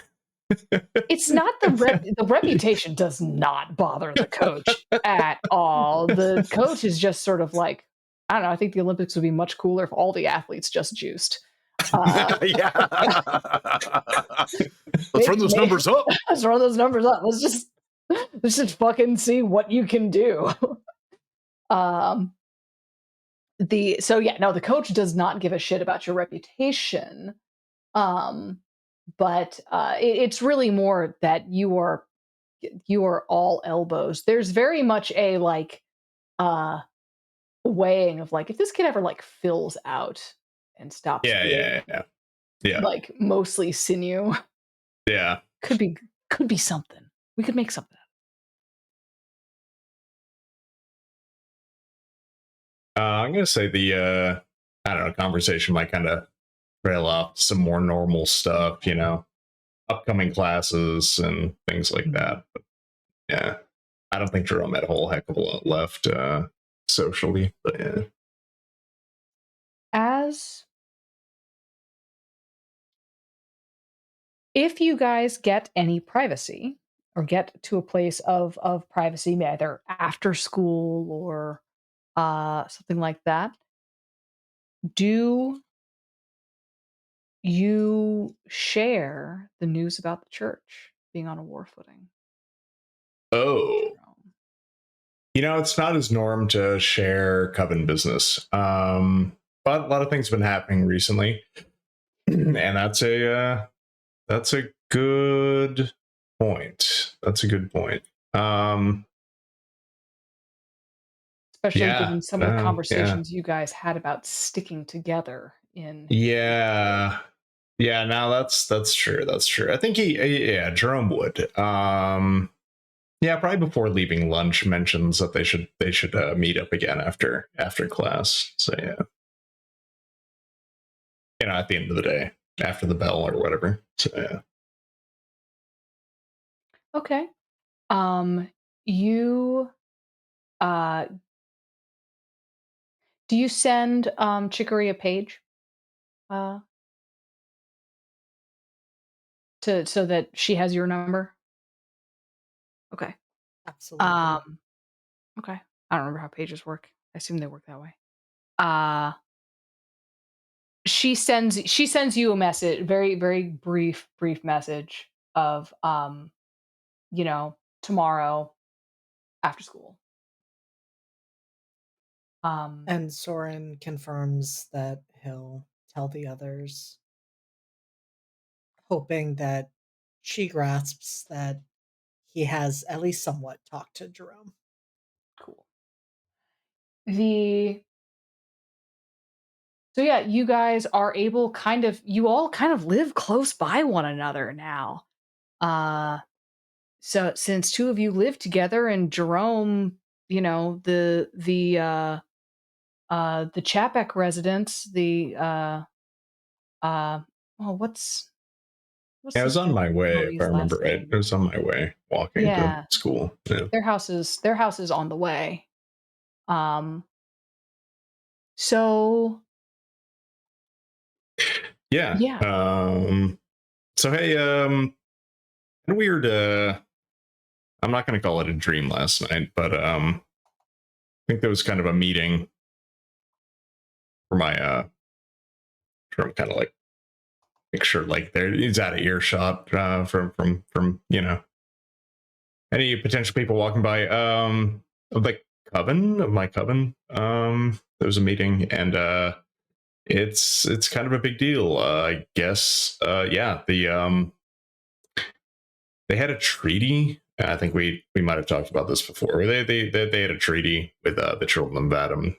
It's not the reputation does not bother the coach at all. The coach is just sort of like, I don't know, I think the Olympics would be much cooler if all the athletes just juiced. Uh, Yeah. Let's make, run those make, numbers up. let's run those numbers up. Let's just fucking see what you can do. um, the coach does not give a shit about your reputation. Um, but it's really more that you are all elbows. There's very much a like uh weighing of like if this kid ever like fills out and stops Yeah, being yeah, yeah, yeah, like mostly sinew, yeah. could be could be something. We could make something. I'm gonna say the I don't know, conversation might kind of trail off to some more normal stuff, upcoming classes and things like Mhm. that. But yeah, I don't think Jerome had a whole heck of a lot left socially, but yeah. As if you guys get any privacy or get to a place of privacy, either after school or something like that, do you share the news about the church being on a war footing? Oh, Jerome? it's not as norm to share coven business, but a lot of things have been happening recently, and that's a good point. That's a good point. Um, Especially yeah, given some of the no, yeah, conversations you guys had about sticking together in war. yeah, yeah. No, that's true. That's true. I think yeah, Jerome would. Yeah, probably before leaving lunch, mentions that they should meet up again after class. So yeah, at the end of the day, after the bell or whatever. So yeah. Okay. You uh do you send Chicory a page uh to so that she has your number? Okay. Absolutely. Um okay. I don't remember how pages work. I assume they work that way. Uh she sends you a message, very very brief message of you know, tomorrow after school. Um And Soren confirms that he'll tell the others, hoping that she grasps that he has at least somewhat talked to Jerome. cool. The So yeah, you guys are able you all kind of live close by one another now. Uh so since two of you live together and Jerome, you know, the Chapek residence, uh oh what's Yeah, I was on Sister my way, if I Chloe's remember last right. I name? was on my way walking to Yeah, school. Yeah. their house is on the way. Um so Yeah. yeah, So hey, kind of weird. I'm not going to call it a dream last night, but I think there was kind of a meeting for my from kind of like make sure like there he's out of earshot from any potential people walking by. Of like coven of my coven. There was a meeting and it's kind of a big deal. I guess. Yeah. They had a treaty. I think we might have talked about this before. They had a treaty with the children of Adam.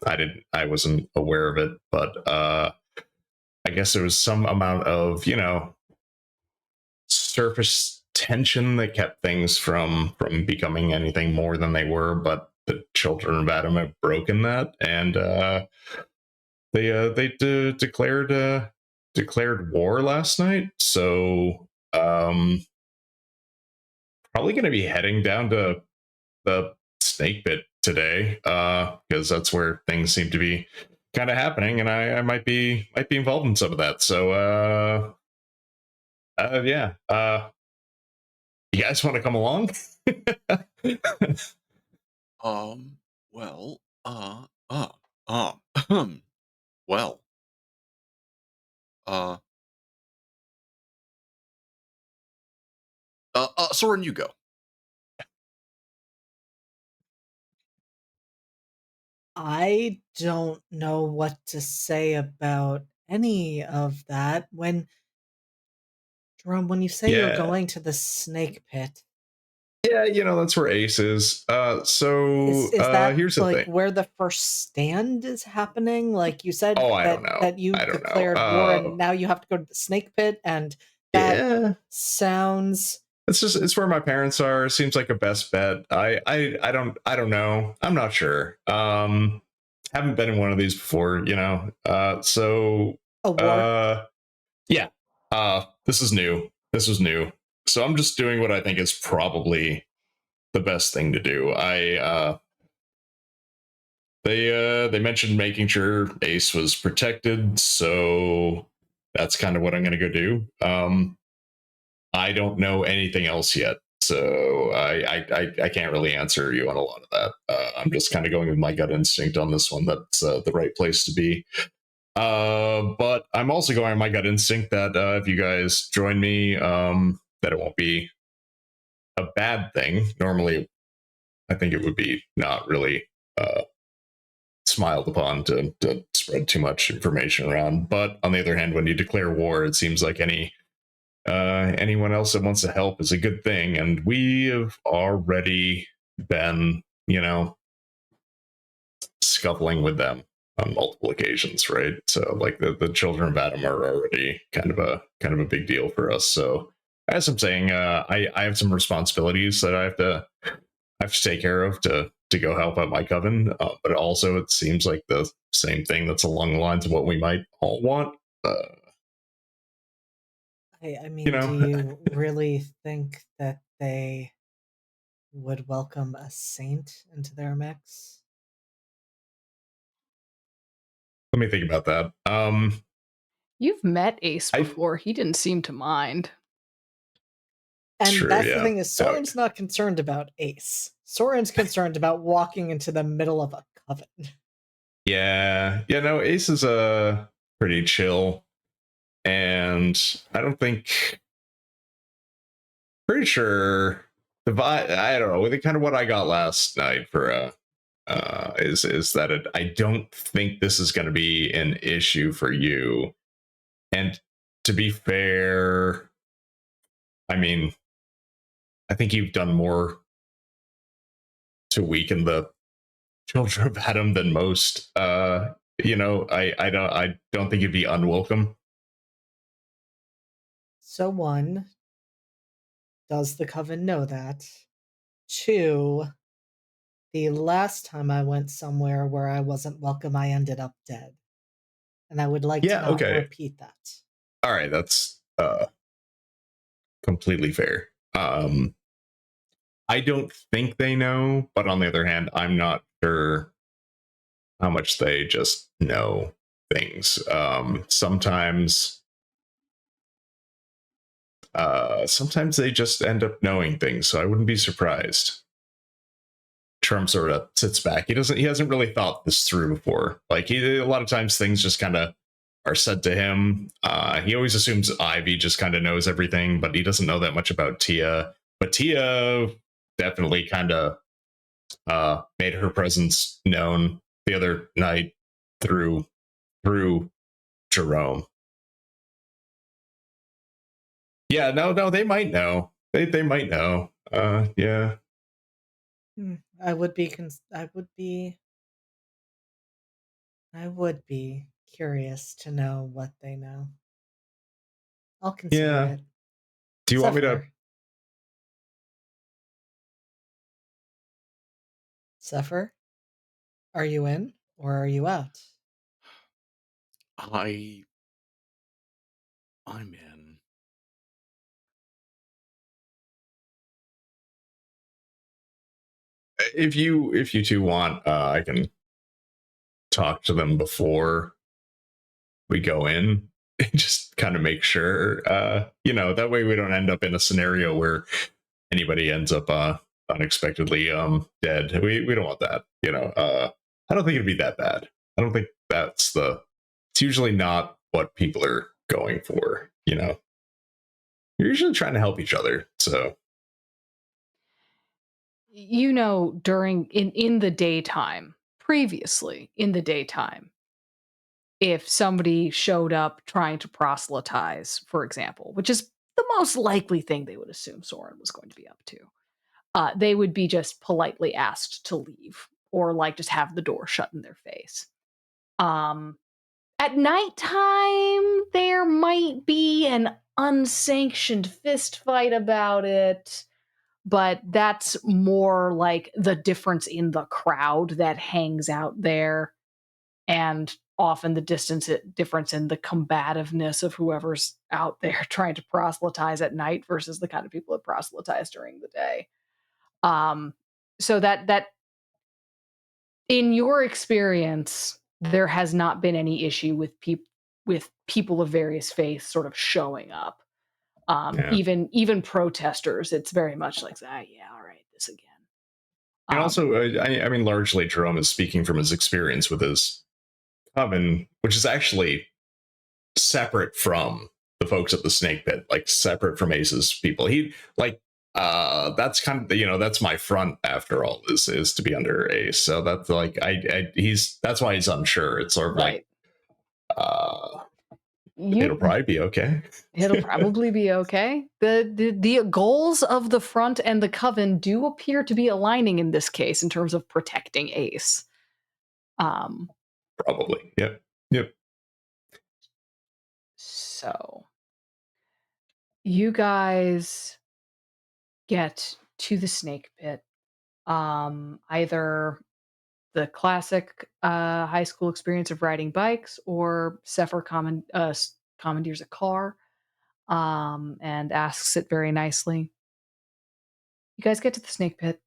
I wasn't aware of it, but I guess there was some amount of surface tension that kept things from becoming anything more than they were. But the children of Adam have broken that, and declared war last night. So probably going to be heading down to the snake pit today because that's where things seem to be kind of happening, and I might be involved in some of that. So yeah, you guys want to come along? Um, well, um, well, uh, Soren, you go. I don't know what to say about any of that. When you say you're Yeah, going to the snake pit, yeah, that's where Ace is. is So is that here's the like thing. where the first stand is happening? Like you said Oh, I don't that know. that you I don't know. declared war and now you have to go to the snake pit, and that Yeah, sounds it's where my parents are. Seems like a best bet. I don't know. I'm not sure. Haven't been in one of these before. So a war. uh yeah. This is new. This was new. So I'm just doing what I think is probably the best thing to do. I they mentioned making sure Ace was protected, so that's kind of what I'm gonna go do. I don't know anything else yet, so I can't really answer you on a lot of that. I'm just kind of going with my gut instinct on this one. That's the right place to be. But I'm also going with my gut instinct that if you guys join me, that it won't be a bad thing. Normally, I think it would be not really smiled upon to spread too much information around. But on the other hand, when you declare war, it seems like anyone else that wants to help is a good thing, and we have already been scuffling with them on multiple occasions, right? So like the children of Adam are already kind of a big deal for us. So as I'm saying, I have some responsibilities that I have to take care of to go help out my coven, but also it seems like the same thing that's along the lines of what we might all want. Uh, I you mean, do know, you really think that they would welcome a saint into their mix. Let me think about that. You've met Ace I before. He didn't seem to mind. And true, that's the yeah. thing is Oh, Soren's not concerned about Ace. Soren's concerned about walking into the middle of a coven. yeah, yeah. No, Ace is pretty chill, and I don't think. Pretty sure the vibe. I don't know. With kind of what I got last night for is that I don't think this is going to be an issue for you. And to be fair, I mean, I think you've done more to weaken the children of Adam than most. I don't think it'd be unwelcome. So one, does the coven know that? Two, the last time I went somewhere where I wasn't welcome, I ended up dead. And I would like to Yeah, not okay. repeat that. All right, that's completely fair. I don't think they know, but on the other hand, I'm not sure how much they just know things. Sometimes they just end up knowing things, so I wouldn't be surprised. Trump sort of sits back. He hasn't really thought this through before. Like a lot of times things just kind of are said to him. He always assumes Ivy just kind of knows everything, but he doesn't know that much about Tia. But Tia definitely kind of made her presence known the other night through Jerome. Yeah, no, they might know. They might know. Yeah. I would be curious to know what they know. I'll consider Yeah. it. Do you want me to? Sefer, are you in or are you out? I'm in. If you two want, I can talk to them before we go in. Just kind of make sure, that way we don't end up in a scenario where anybody ends up unexpectedly dead. We don't want that. I don't think it'd be that bad. I don't think that's the. It's usually not what people are going for. You're usually trying to help each other. So During in the daytime, previously in the daytime, if somebody showed up trying to proselytize, for example, which is the most likely thing they would assume Soren was going to be up to, they would be just politely asked to leave or like just have the door shut in their face. Um, at nighttime, there might be an unsanctioned fist fight about it, but that's more like the difference in the crowd that hangs out there, and often the difference in the combativeness of whoever's out there trying to proselytize at night versus the kind of people that proselytize during the day. So that in your experience, there has not been any issue with people of various faiths sort of showing up. yeah. Even protesters, it's very much like, yeah, all right, this again. And also, I mean, largely Jerome is speaking from his experience with his coven, which is actually separate from the folks at the Snake Pit, like separate from Ace's people. He like that's kind of that's my front after all this is to be under Ace. So that's like that's why he's unsure. It's sort of Right. like it'll probably be okay. It'll probably be okay. The goals of the front and the coven do appear to be aligning in this case in terms of protecting Ace. Probably. Yep. So you guys get to the Snake Pit. Either the classic high school experience of riding bikes, or Sefer commandeers a car and asks it very nicely. You guys get to the Snake Pit.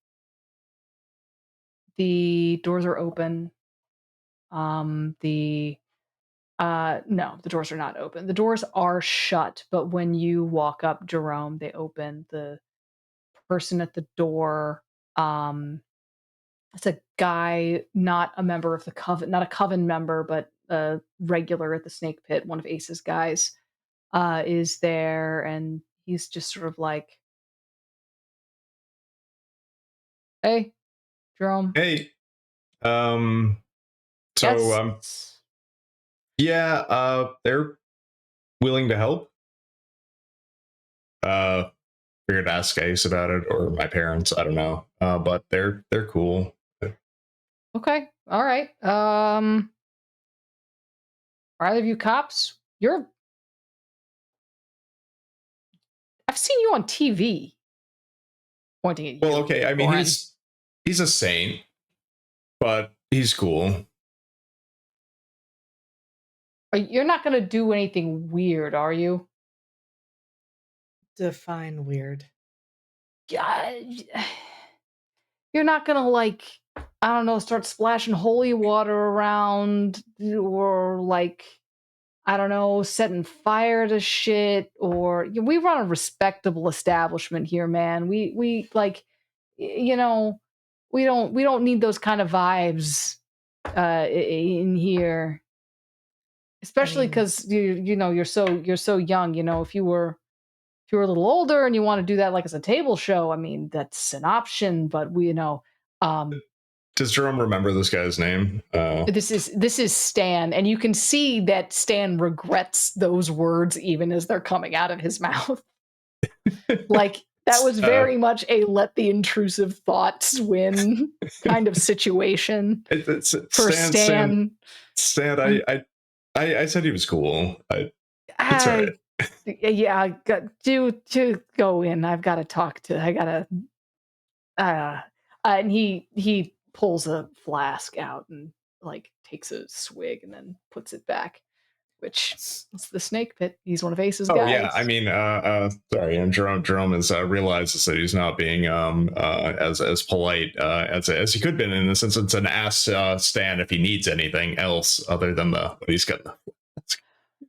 The doors are open. The No, the doors are not open. The doors are shut, but when you walk up, Jerome, they open. The person at the door, um, it's a guy, not a member of the coven, not a coven member, but a regular at the snake pit, one of Ace's guys, is there, and he's just sort of like, "Hey, Jerome, Hey, um, so yes." yeah, they're willing to help. Uh, Figured to ask Ace about it or my parents. I don't know, but they're cool. Okay, all right. Are either of you cops? I've seen you on TV. Pointing at Well, you, okay. I mean, Thorin. he's a saint, but he's cool. You're not gonna do anything weird, are you? Define weird. Yeah, you're not gonna like, I don't know, start splashing holy water around, or like, I don't know, setting fire to shit, or we run a respectable establishment here, man. We like, you know, we don't need those kind of vibes in here, I especially mean, because you're so young. If you were a little older and you want to do that like as a table show, I mean that's an option. But um, Does Jerome remember this guy's name? this is Stan, and you can see that Stan regrets those words even as they're coming out of his mouth. Like that was uh, very much a let the intrusive thoughts win kind of situation it's for Stan. Stan. Um, I said he was cool. It's all right. I yeah, do go in. I've got to talk to. I gotta. Uh, and he pulls a flask out and like takes a swig and then puts it back. Which it's the snake pit. He's one of Ace's Oh yeah, I guys. mean, sorry, and Jerome is realizes that he's not being as polite as he could been, in the sense it's an ass stand if he needs anything else other than the what he's got.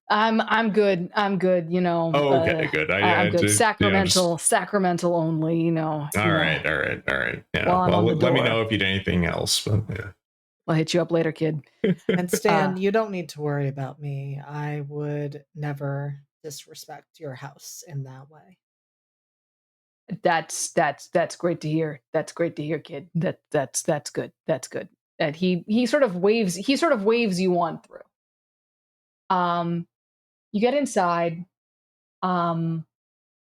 I'm good. I'm good. Oh, okay, good. I'm I good. just Sacramental only. all right, all right, all right. Yeah, While I'm well, on the let me know door, if you need anything else. But yeah. I'll hit you up later, kid. and Stan, you don't need to worry about me. I would never disrespect your house in that way. That's great to hear. That's great to hear, kid. That's good. That's good. And he sort of waves you on through. Um, you get inside. Um,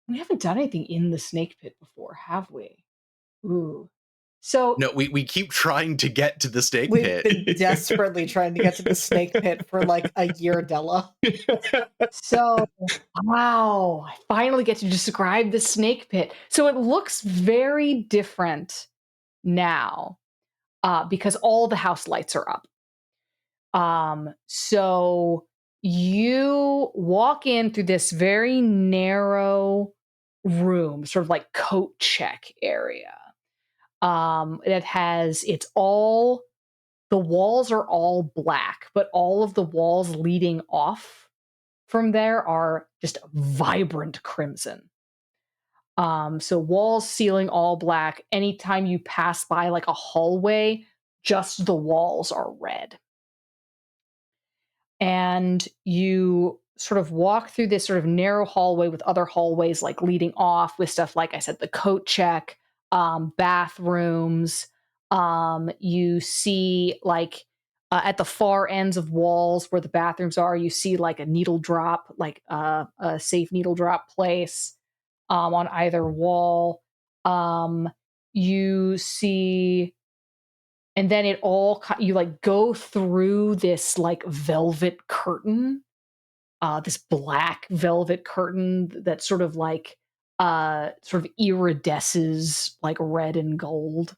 we haven't done anything in the snake pit before, have we? Ooh. So No, we keep trying to get to the snake We've pit. been desperately trying to get to the snake pit for like a year, Della. so wow, I finally get to describe the snake pit. So it looks very different now, because all the house lights are up. So you walk in through this very narrow room, sort of like coat check area. It has it's all the walls are all black, but all of the walls leading off from there are just vibrant crimson. So walls, ceiling, all black. Anytime you pass by like a hallway, just the walls are red. And you sort of walk through this sort of narrow hallway with other hallways like leading off with stuff like I said, the coat check, bathrooms. You see like at the far ends of walls where the bathrooms are, you see like a needle drop, like a safe needle drop place on either wall. Um, you see and then you like go through this like velvet curtain, this black velvet curtain that sort of iridesces like red and gold,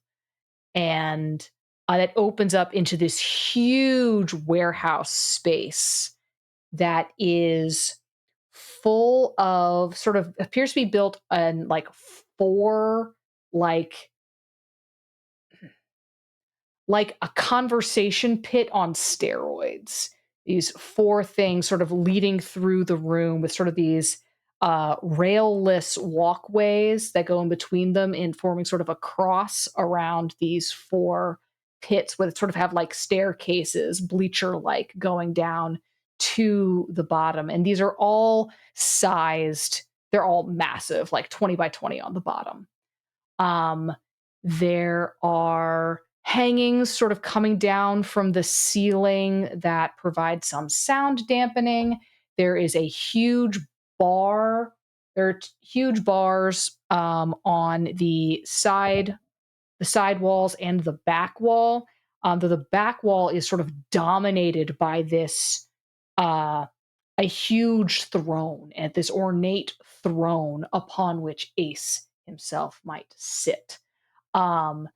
and that opens up into this huge warehouse space that is full of sort of appears to be built on like four like like a conversation pit on steroids. These four things sort of leading through the room with sort of these railless walkways that go in between them and forming sort of a cross around these four pits where sort of have like staircases, bleacher like, going down to the bottom. And these are all sized, they're all massive, like 20 by 20 on the bottom. Um, there are hangings sort of coming down from the ceiling that provide some sound dampening. There is a huge bar. There are huge bars on the side walls and the back wall. The back wall is sort of dominated by this a huge throne, and this ornate throne upon which Ace himself might sit. Um,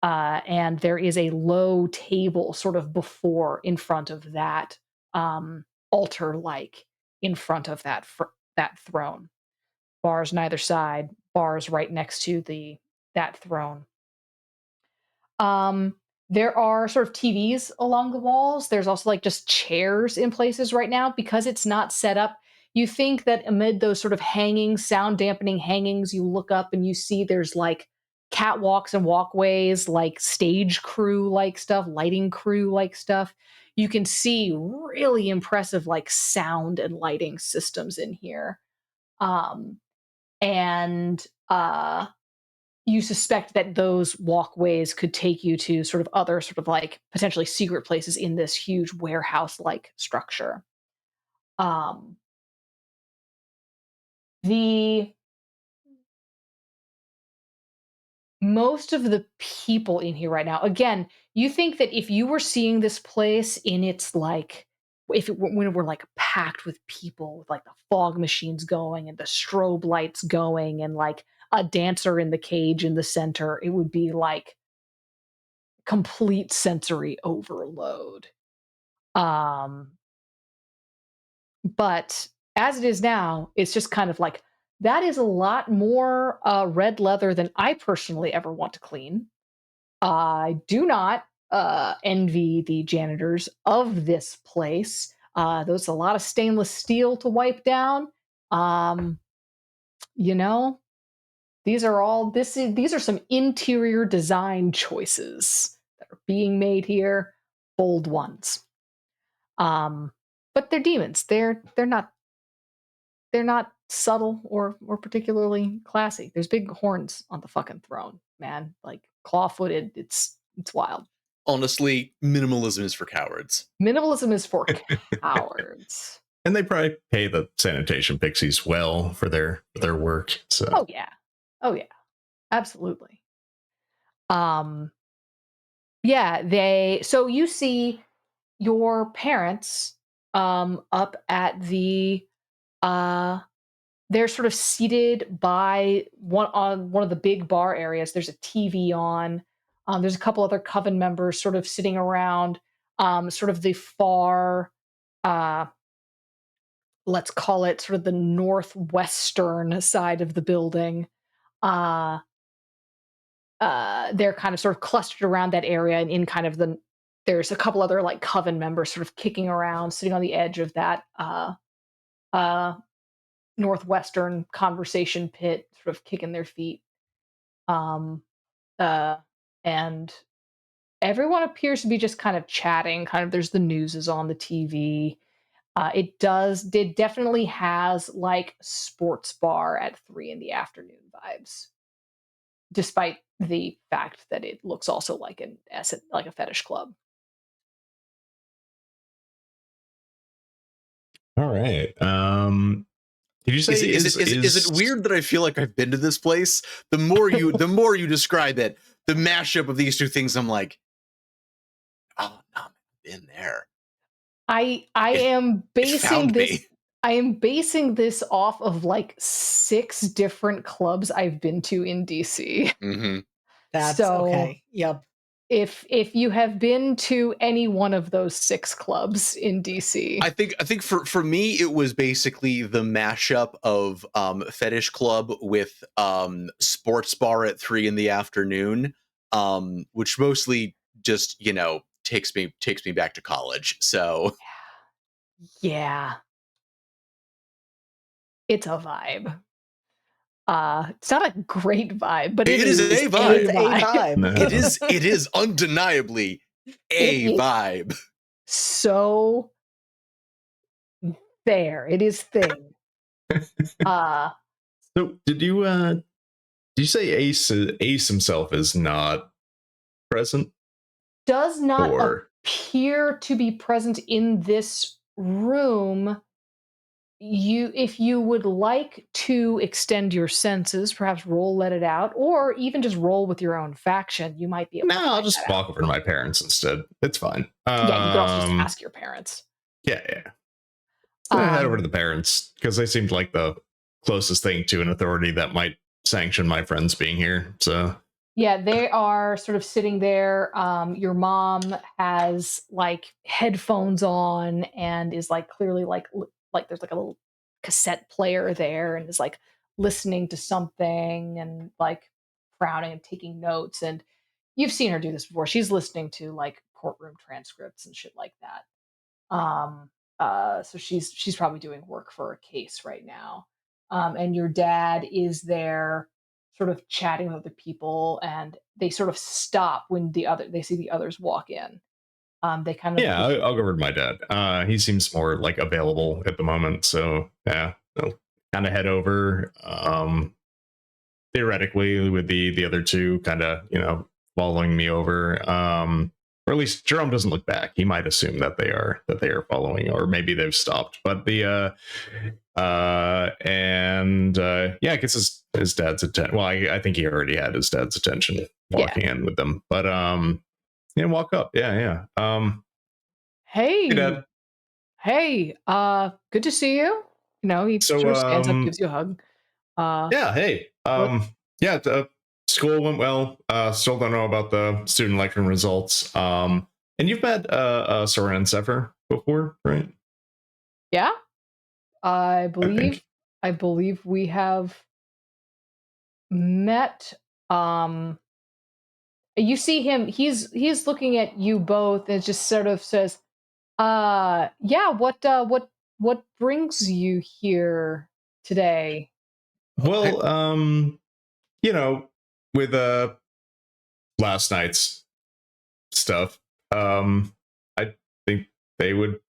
and there is a low table sort of before, in front of that altar, like in front of that throne. Bars neither side, bars right next to that throne. Um, there are sort of TVs along the walls. There's also like just chairs in places right now because it's not set up. You think that amid those sort of hangings, sound dampening hangings, you look up and you see there's like catwalks and walkways, like stage crew like stuff, lighting crew like stuff. You can see really impressive like sound and lighting systems in here. Um, and you suspect that those walkways could take you to sort of other sort of like potentially secret places in this huge warehouse like structure. Um, the Most of the people in here right now, again, you think that if you were seeing this place in its like, when we're like packed with people, with like the fog machines going and the strobe lights going and like a dancer in the cage in the center, it would be like complete sensory overload. Um, but as it is now, it's just kind of like that is a lot more red leather than I personally ever want to clean. I do not envy the janitors of this place. There's a lot of stainless steel to wipe down. Um, you know, these are some interior design choices that are being made here, bold ones. Um, but they're demons. They're not subtle or particularly classy. There's big horns on the fucking throne, man. Like claw-footed. It's wild. Honestly, minimalism is for cowards. Minimalism is for cowards. And they probably pay the sanitation pixies well for their work. So Oh yeah. Oh yeah. Absolutely. Um so you see your parents up at the uh they're sort of seated by one of the big bar areas. There's a TV on. There's a couple other coven members sort of sitting around sort of the far uh let's call it sort of the northwestern side of the building. Uh they're kind of sort of clustered around that area, and in kind of there's a couple other like coven members sort of kicking around, sitting on the edge of that uh northwestern conversation pit, sort of kicking their feet. Um uh and everyone appears to be just kind of chatting, kind of there's the news is on the TV. It definitely has like sports bar at 3 in the afternoon vibes, despite the fact that it looks also like like a fetish club. all right. Did you say Is it weird that I feel like I've been to this place? The more you describe it, the mashup of these two things, I'm like, oh no, I've been there. I It, am it basing found this me. I am basing this off of like 6 different clubs I've been to in DC. Mm-hmm. That's So okay. Yep. if you have been to any one of those 6 clubs in DC. I think for me it was basically the mashup of fetish club with sports bar at 3 in the afternoon, which mostly just takes me back to college. So Yeah, it's a vibe. It's not a great vibe, but it it is is a a It's vibe. a vibe. vibe. It is undeniably It a is vibe. so there. It is thing. Uh, So did you say Ace himself is not present? does not Or appear to be present in this room. If you would like to extend your senses, perhaps roll let it out, or even just roll with your own faction, you might be able no, to I'll find just that out. walk over to my parents instead. It's fine. Yeah, you could also just ask your parents. Yeah. So I head over to Um, the parents because they seemed like the closest thing to an authority that might sanction my friends being here. So yeah, they are sort of sitting there. Your mom has like headphones on and is like clearly like there's like a little cassette player there and is like listening to something and like frowning and taking notes. And you've seen her do this before. She's listening to like courtroom transcripts and shit like that. Um, so she's probably doing work for a case right now. And your dad is there sort of chatting with other people and they sort of stop when they see the others walk in. They kind of yeah, I'll go over to my dad. He seems more like available at the moment. So yeah, I'll kind of head over. Theoretically, with the other two kind of following me over. Or at least Jerome doesn't look back. He might assume that they are following, or maybe they've stopped. But yeah, I guess his dad's attention. Well, I think he already had his dad's attention yeah. walking in with them. But yeah, walk up. Yeah. Hey, Hey, Dad. hey, good to see you. He So sort of stands up, gives you a hug. Uh yeah, hey, what yeah, school went well. Still don't know about the student election results. And you've met Soren and Sefer before, right? yeah, I I believe think. I believe we have met. You see him, he's looking at you both and just sort of says, yeah, what brings you here today? Well, you know, with last night's stuff, I think they would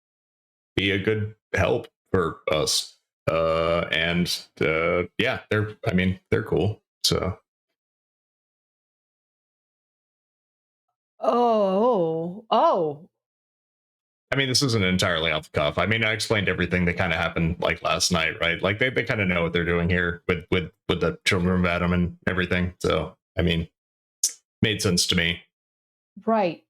be a good help for us. And yeah, they're cool. So Oh. this isn't entirely off the cuff. I explained everything that kind of happened like last night, right? Like they kind of know what they're doing here with the children of Adam and everything. So made sense to me. Right.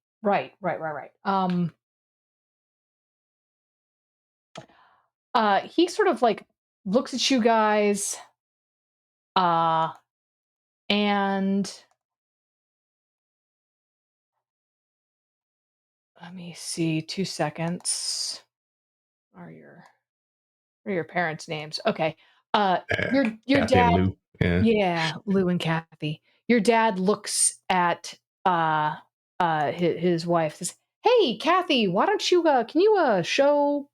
He sort of like looks at you guys, uh, and let me see, 2 seconds. Are your what are your parents' names? Okay. Your Kathy and dad, Lou. Yeah. yeah, Lou and Kathy. Your dad looks at his wife, says, "Hey, Kathy, why don't you can you show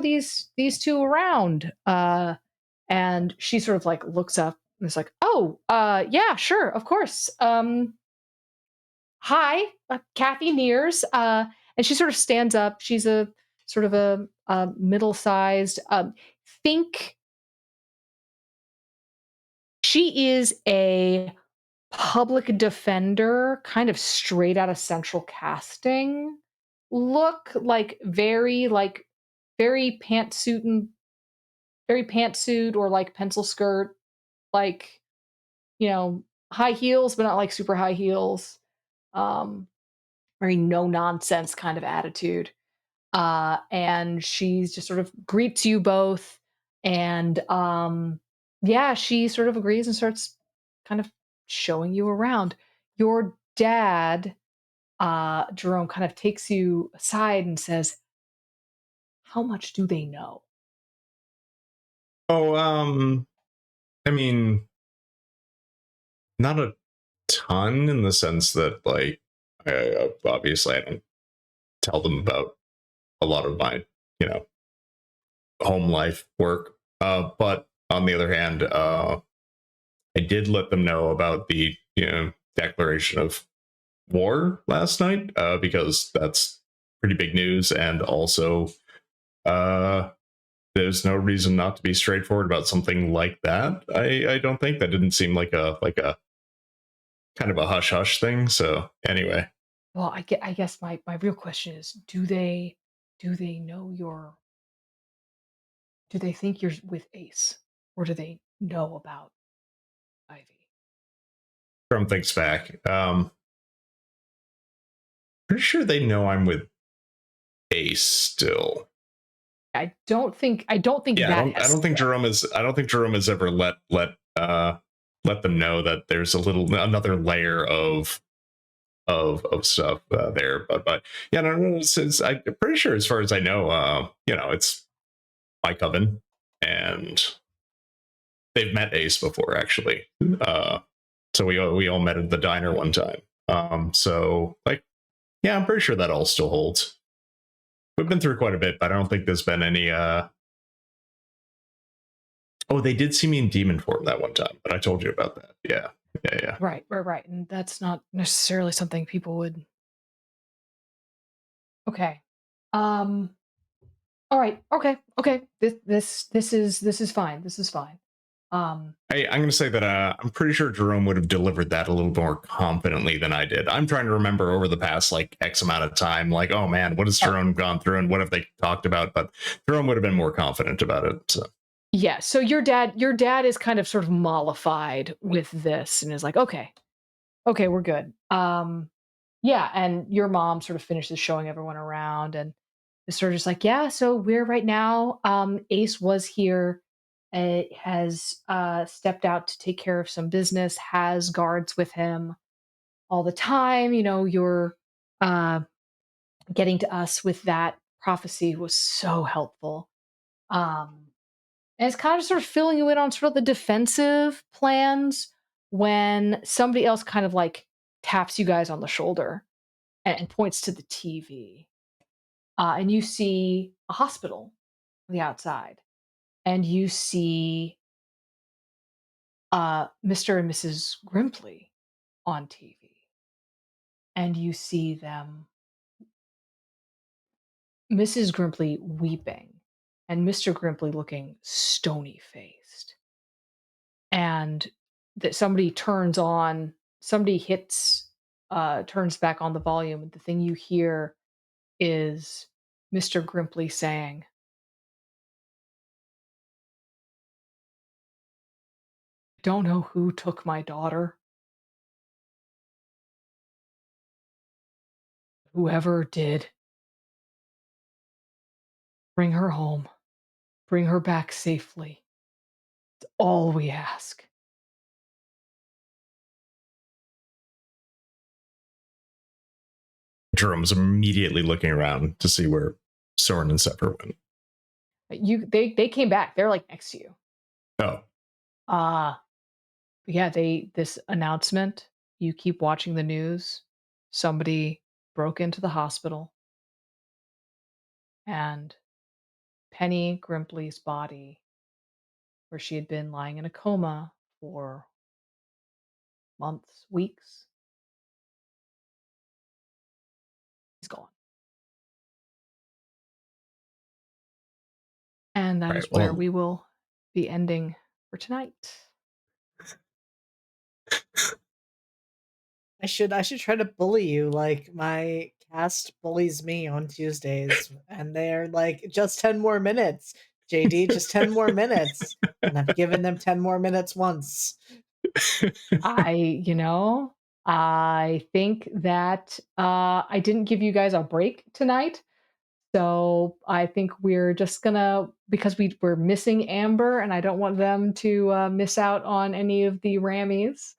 these two around?" And she sort of like looks up and is like, "Oh, yeah, sure, of course. Hi, Kathy Nears." And she sort of stands up. She's a sort of a middle-sized. Think she is a public defender, kind of straight out of central casting. Look like very pantsuit and very pantsuit or like pencil skirt, like high heels, but not like super high heels. Um, Very no nonsense kind of attitude. And she's just sort of greets you both, and yeah, she sort of agrees and starts kind of showing you around. Your dad, Jerome, kind of takes you aside and says, "How much do they know?" Oh, I mean, not a ton in the sense that like Obviously, I don't tell them about a lot of my, home life work. But on the other hand, I did let them know about the, declaration of war last night, because that's pretty big news, and also, uh, there's no reason not to be straightforward about something like that. I don't think that didn't seem like a kind of a hush hush thing. So anyway, Well, I guess my real question is, do they know do they think you're with Ace, or do they know about Ivy? Trump thinks back. Pretty sure they know I'm with Ace still. I don't think Yeah, that has I don't think Jerome has ever let them know that there's another layer of stuff there. But yeah, no, I'm pretty sure, as far as I know, it's my coven, and they've met Ace before, actually. So we all met at the diner one time. So like, yeah, I'm pretty sure that all still holds. We've been through quite a bit, but I don't think there's been any. Oh, they did see me in demon form that one time, but I told you about that. Yeah, yeah. right, and that's not necessarily something people would. Okay. Um. All right. Okay. This is fine. This is fine. I'm going to say that I'm pretty sure Jerome would have delivered that a little more confidently than I did. I'm trying to remember over the past like X amount of time, like, oh man, what has Oh, Jerome gone through and what have they talked about? But Jerome would have been more confident about it. So yeah. So your dad is kind of sort of mollified with this and is like, okay, we're good. Yeah, and your mom sort of finishes showing everyone around and is sort of just like, yeah, so we're right now. Ace was here, has stepped out to take care of some business, has guards with him all the time. You're uh, getting to us with that prophecy was so helpful. Um, and it's kind of sort of filling you in on sort of the defensive plans when somebody else kind of like taps you guys on the shoulder and points to the TV. And you see a hospital on the outside, and you see Mr. and Mrs. Grimpley on TV, and you see them, Mrs. Grimpley weeping, and Mr. Grimpley looking stony faced. And that somebody hits, turns back on the volume, and the thing you hear is Mr. Grimpley saying, "Don't know who took my daughter. Whoever did, bring her home. Bring her back safely. It's all we ask." Jerome's immediately looking around to see where Soren and Sefer went. They came back. They're like next to you. Oh, Uh yeah, this announcement, you keep watching the news. Somebody broke into the hospital, and Penny Grimpley's body, where she had been lying in a coma for months, weeks, is gone. And that right. is where Well, we will be ending for tonight. I should try to bully you like my cast bullies me on Tuesdays, and they're like, just 10 more minutes. JD, just 10 more minutes. And I've given them 10 more minutes once. I, you know, I think that I didn't give you guys a break tonight. So I think we're just gonna, because we're missing Amber, and I don't want them to miss out on any of the Rammies.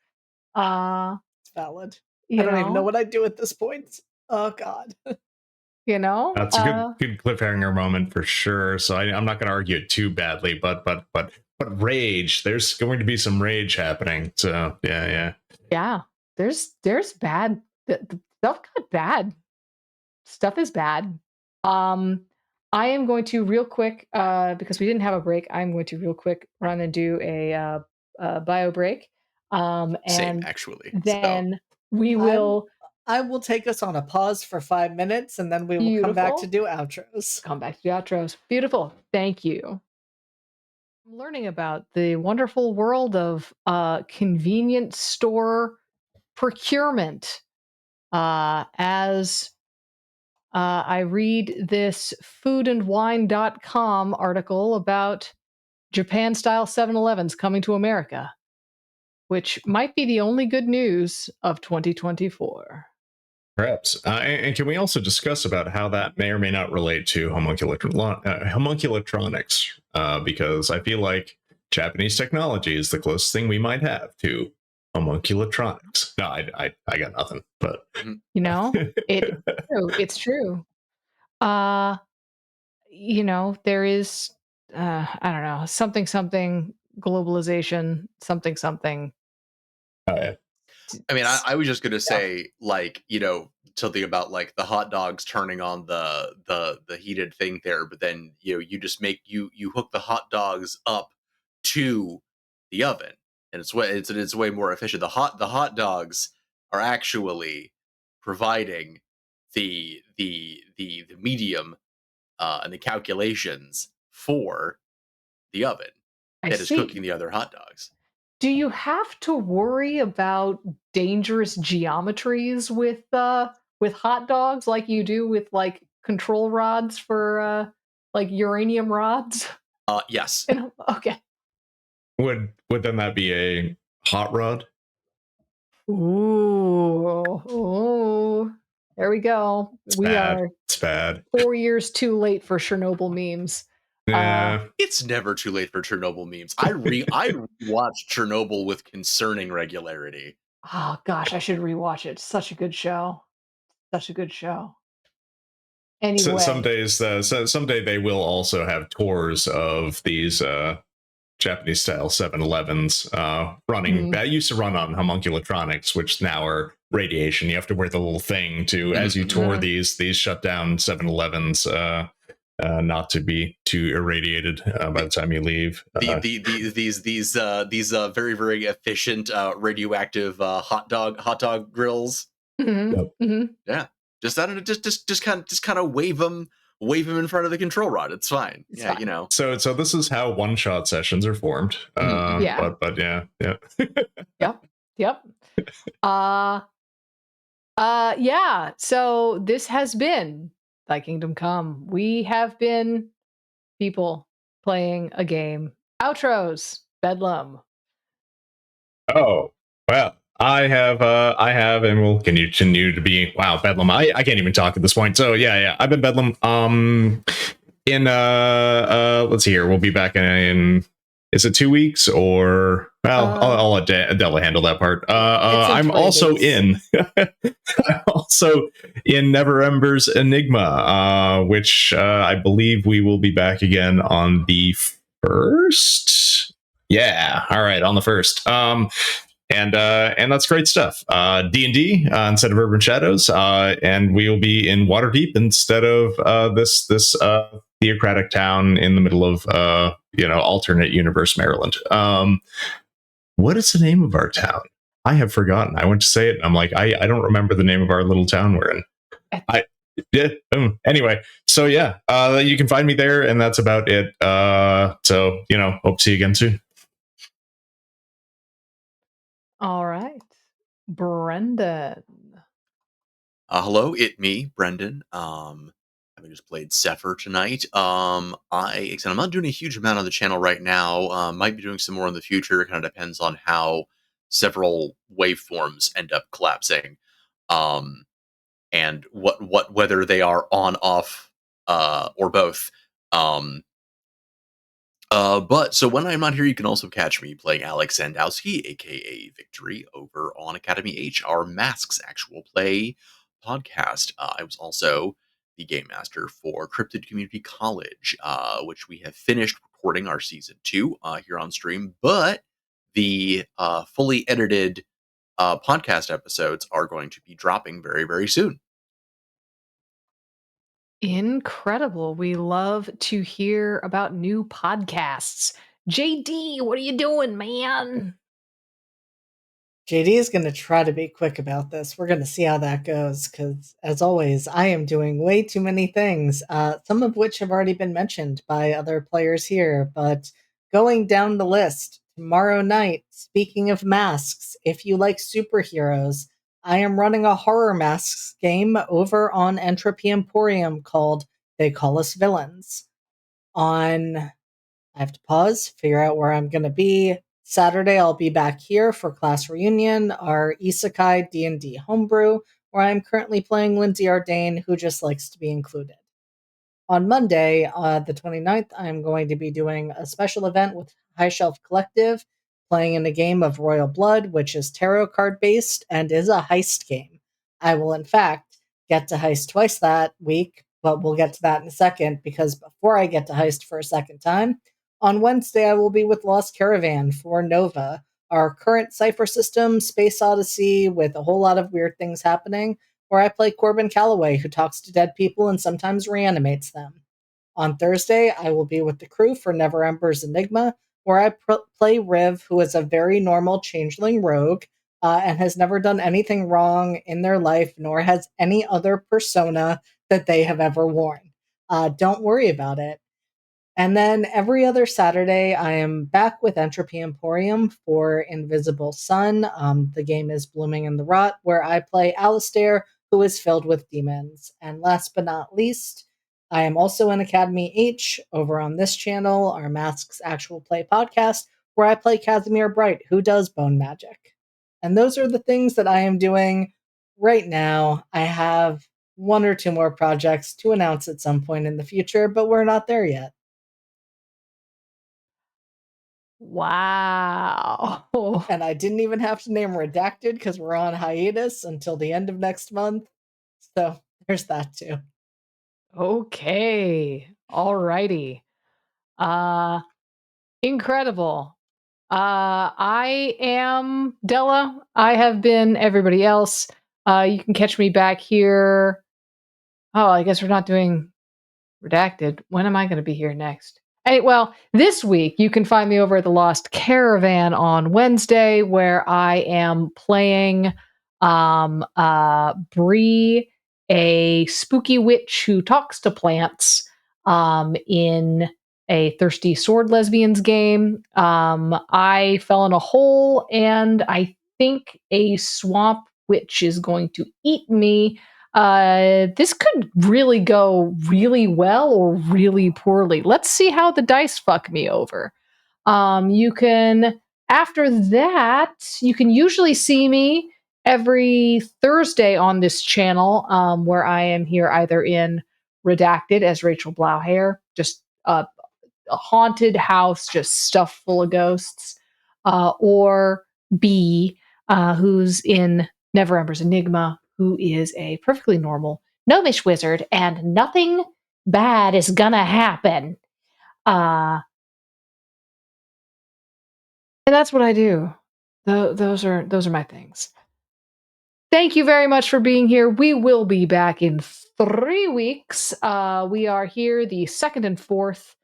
Uh, It's valid. I you don't even know know, what I'd do at this point. Oh god. you know. that's a good cliffhanger moment for sure. So I'm not going to argue it too badly, but rage. There's going to be some rage happening. So yeah. Yeah, there's bad. stuff got bad. Stuff is bad. Um, I am going to real quick because we didn't have a break. I'm going to real quick run and do a bio break, Same, and actually. So then we I'm will I will take us on a pause for 5 minutes, and then we will come back to beautiful do outros. come back to the outros. Beautiful. Thank you. I'm learning about the wonderful world of convenience store procurement as I read this foodandwine.com article about Japan style 7-Elevens coming to America, which might be the only good news of 2024. Perhaps. And can we also discuss about how that may or may not relate to homunculatronics? Because I feel like Japanese technology is the closest thing we might have to homunculatronics. No, I got nothing. But mhm. You know, it's true. It's true. Uh, there is, I don't know, something globalization, something oh, yeah. I mean, I was just gonna stuff. say, like, something about like the hot dogs turning on the heated thing there, but then you just you hook the hot dogs up to the oven, and it's way more efficient. The hot dogs are actually providing the medium and the calculations for the oven I that is see. cooking the other hot dogs. Do you have to worry about dangerous geometries with hot dogs like you do with like control rods for like uranium rods? Yes. Okay. Would then that be a hot rod? Ooh. There we go. It's We bad. are It's bad. 4 years too late for Chernobyl memes. Uh Yeah. It's never too late for Chernobyl memes. I watch Chernobyl with concerning regularity. oh gosh, I should rewatch it. Such a good show. Such a good show. So some Anyway. days, someday they will also have tours of these Japanese style 7-Elevens running. Mhm. That used to run on homunculatronics, which now are radiation. You have to wear the little thing to, as you Mhm. tour Mhm. these shut down 7-Elevens, not to be too irradiated by The, the time you leave. these very very efficient radioactive hot dog grills. Mhm. Yep. Mhm. Yeah, just I don't know, just kind of wave them in front of the control rod. It's fine. It's Yeah, fine. So this is how one shot sessions are formed. Mhm, mhm. But yeah, yeah. Yep. Yep. Uh yeah. So this has been Thy Kingdom Come. We have been people playing a game. Outros. Bedlam. Oh, well, I have, and will continue to be. Wow, Bedlam. I can't even talk at this point. So yeah, I've been Bedlam. In let's see here. We'll be back is it 2 weeks or well, Uh I'll let Adela handle that part. It's in I'm 20 also days. in. I'm also in Never Ember's Enigma, which I believe we will be back again on the first. Yeah, all right, on the first. And that's great stuff. D&D instead of Urban Shadows, and we will be in Waterdeep instead of this theocratic town in the middle of alternate universe Maryland. What is the name of our town? I have forgotten. I went to say it, and I'm like, I don't remember the name of our little town we're in. I yeah. Anyway, so yeah, you can find me there, and that's about it. So hope to see you again soon. all right. Brendan. Hello, it me, Brendan. Having just played Sefer tonight. I'm not doing a huge amount on the channel right now. Might be doing some more in the future. It kind of depends on how several waveforms end up collapsing, um, and whether they are on, off, or both. Um, but so when I'm not here, you can also catch me playing Alex Sandowski, aka Victory, over on Academy H, our Masks actual play podcast. I was also the game master for Cryptid Community College, which we have finished recording our season 2 here on stream. But the fully edited podcast episodes are going to be dropping very, very soon. Incredible. We love to hear about new podcasts. JD, what are you doing, man? JD is going to try to be quick about this. We're going to see how that goes because, as always, I am doing way too many things, some of which have already been mentioned by other players here. But going down the list, tomorrow night, speaking of masks, if you like superheroes, I am running a horror masks game over on Entropy Emporium called They Call Us Villains. I have to pause, figure out where I'm going to be. Saturday, I'll be back here for class reunion, our Isekai D&D homebrew, where I'm currently playing Lindsay Ardane, who just likes to be included. On Monday, the 29th, I'm going to be doing a special event with High Shelf Collective, playing in a game of Royal Blood, which is tarot card based and is a heist game. I will, in fact, get to heist twice that week, but we'll get to that in a second because before I get to heist for a second time, on Wednesday I will be with Lost Caravan for Nova, our current cipher system, Space Odyssey, with a whole lot of weird things happening, where I play Corbin Calloway, who talks to dead people and sometimes reanimates them. On Thursday, I will be with the crew for Never Ember's Enigma, where I play Riv, who is a very normal changeling rogue and has never done anything wrong in their life, nor has any other persona that they have ever worn. Don't worry about it. And then every other Saturday, I am back with Entropy Emporium for Invisible Sun. The game is Blooming in the Rot, where I play Alistair, who is filled with demons. And last but not least, I am also in Academy H over on this channel, our Masks Actual Play podcast, where I play Casimir Bright, who does bone magic. And those are the things that I am doing right now. I have one or two more projects to announce at some point in the future, but we're not there yet. Wow. And I didn't even have to name Redacted because we're on hiatus until the end of next month. So there's that too. Okay. Alrighty. Uh incredible. I am Della. I have been everybody else. You can catch me back here. Oh, I guess we're not doing Redacted. When am I going to be here next? Hey, well, this week you can find me over at the Lost Caravan on Wednesday, where I am playing Bree, a spooky witch who talks to plants in a thirsty sword lesbians game. I fell in a hole, and I think a swamp witch is going to eat me. This could really go really well or really poorly. Let's see how the dice fuck me over. You can, after that, you can usually see me every Thursday on this channel, where I am here either in Redacted as Rachel Blauhair, just a haunted house, just stuffed full of ghosts, or B, who's in Never Ember's Enigma, who is a perfectly normal gnomish wizard, and nothing bad is gonna happen. And that's what I do. Those are my things. Thank you very much for being here. We will be back in 3 weeks. We are here the second and fourth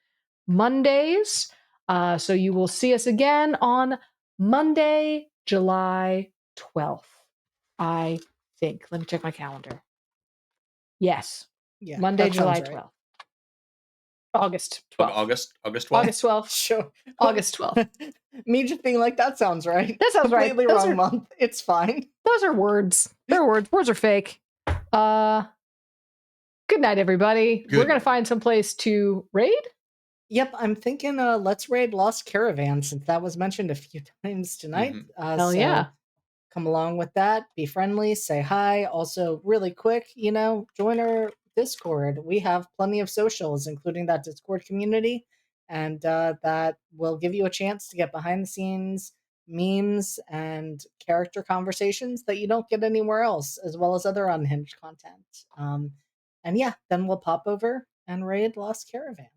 Mondays. So you will see us again on Monday, July 12th. I think. Let me check my calendar. Yes. Yeah, Monday, that sounds July right. 12th. August 12th. August 12th. August 12th. Sure. August 12th. Me just being like, that sounds right. That sounds right. Completely wrong month. It's fine. Those are words. They're words. Words are fake. Good night, everybody. We're gonna find some place to raid. Yep, I'm thinking let's raid Lost Caravan since that was mentioned a few times tonight. Hell yeah. Come along with that, be friendly, say hi. Also, really quick, join our Discord. We have plenty of socials, including that Discord community, and that will give you a chance to get behind the scenes memes and character conversations that you don't get anywhere else, as well as other unhinged content. And yeah, then we'll pop over and raid Lost Caravan.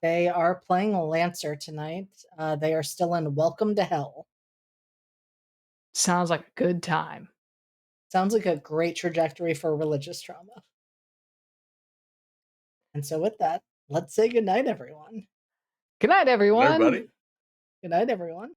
They are playing Lancer tonight. They are still in Welcome to Hell. Sounds like a good time. Sounds like a great trajectory for religious trauma. And so with that, let's say goodnight, everyone. Good night, Good night, everybody. everyone. Good night, everyone.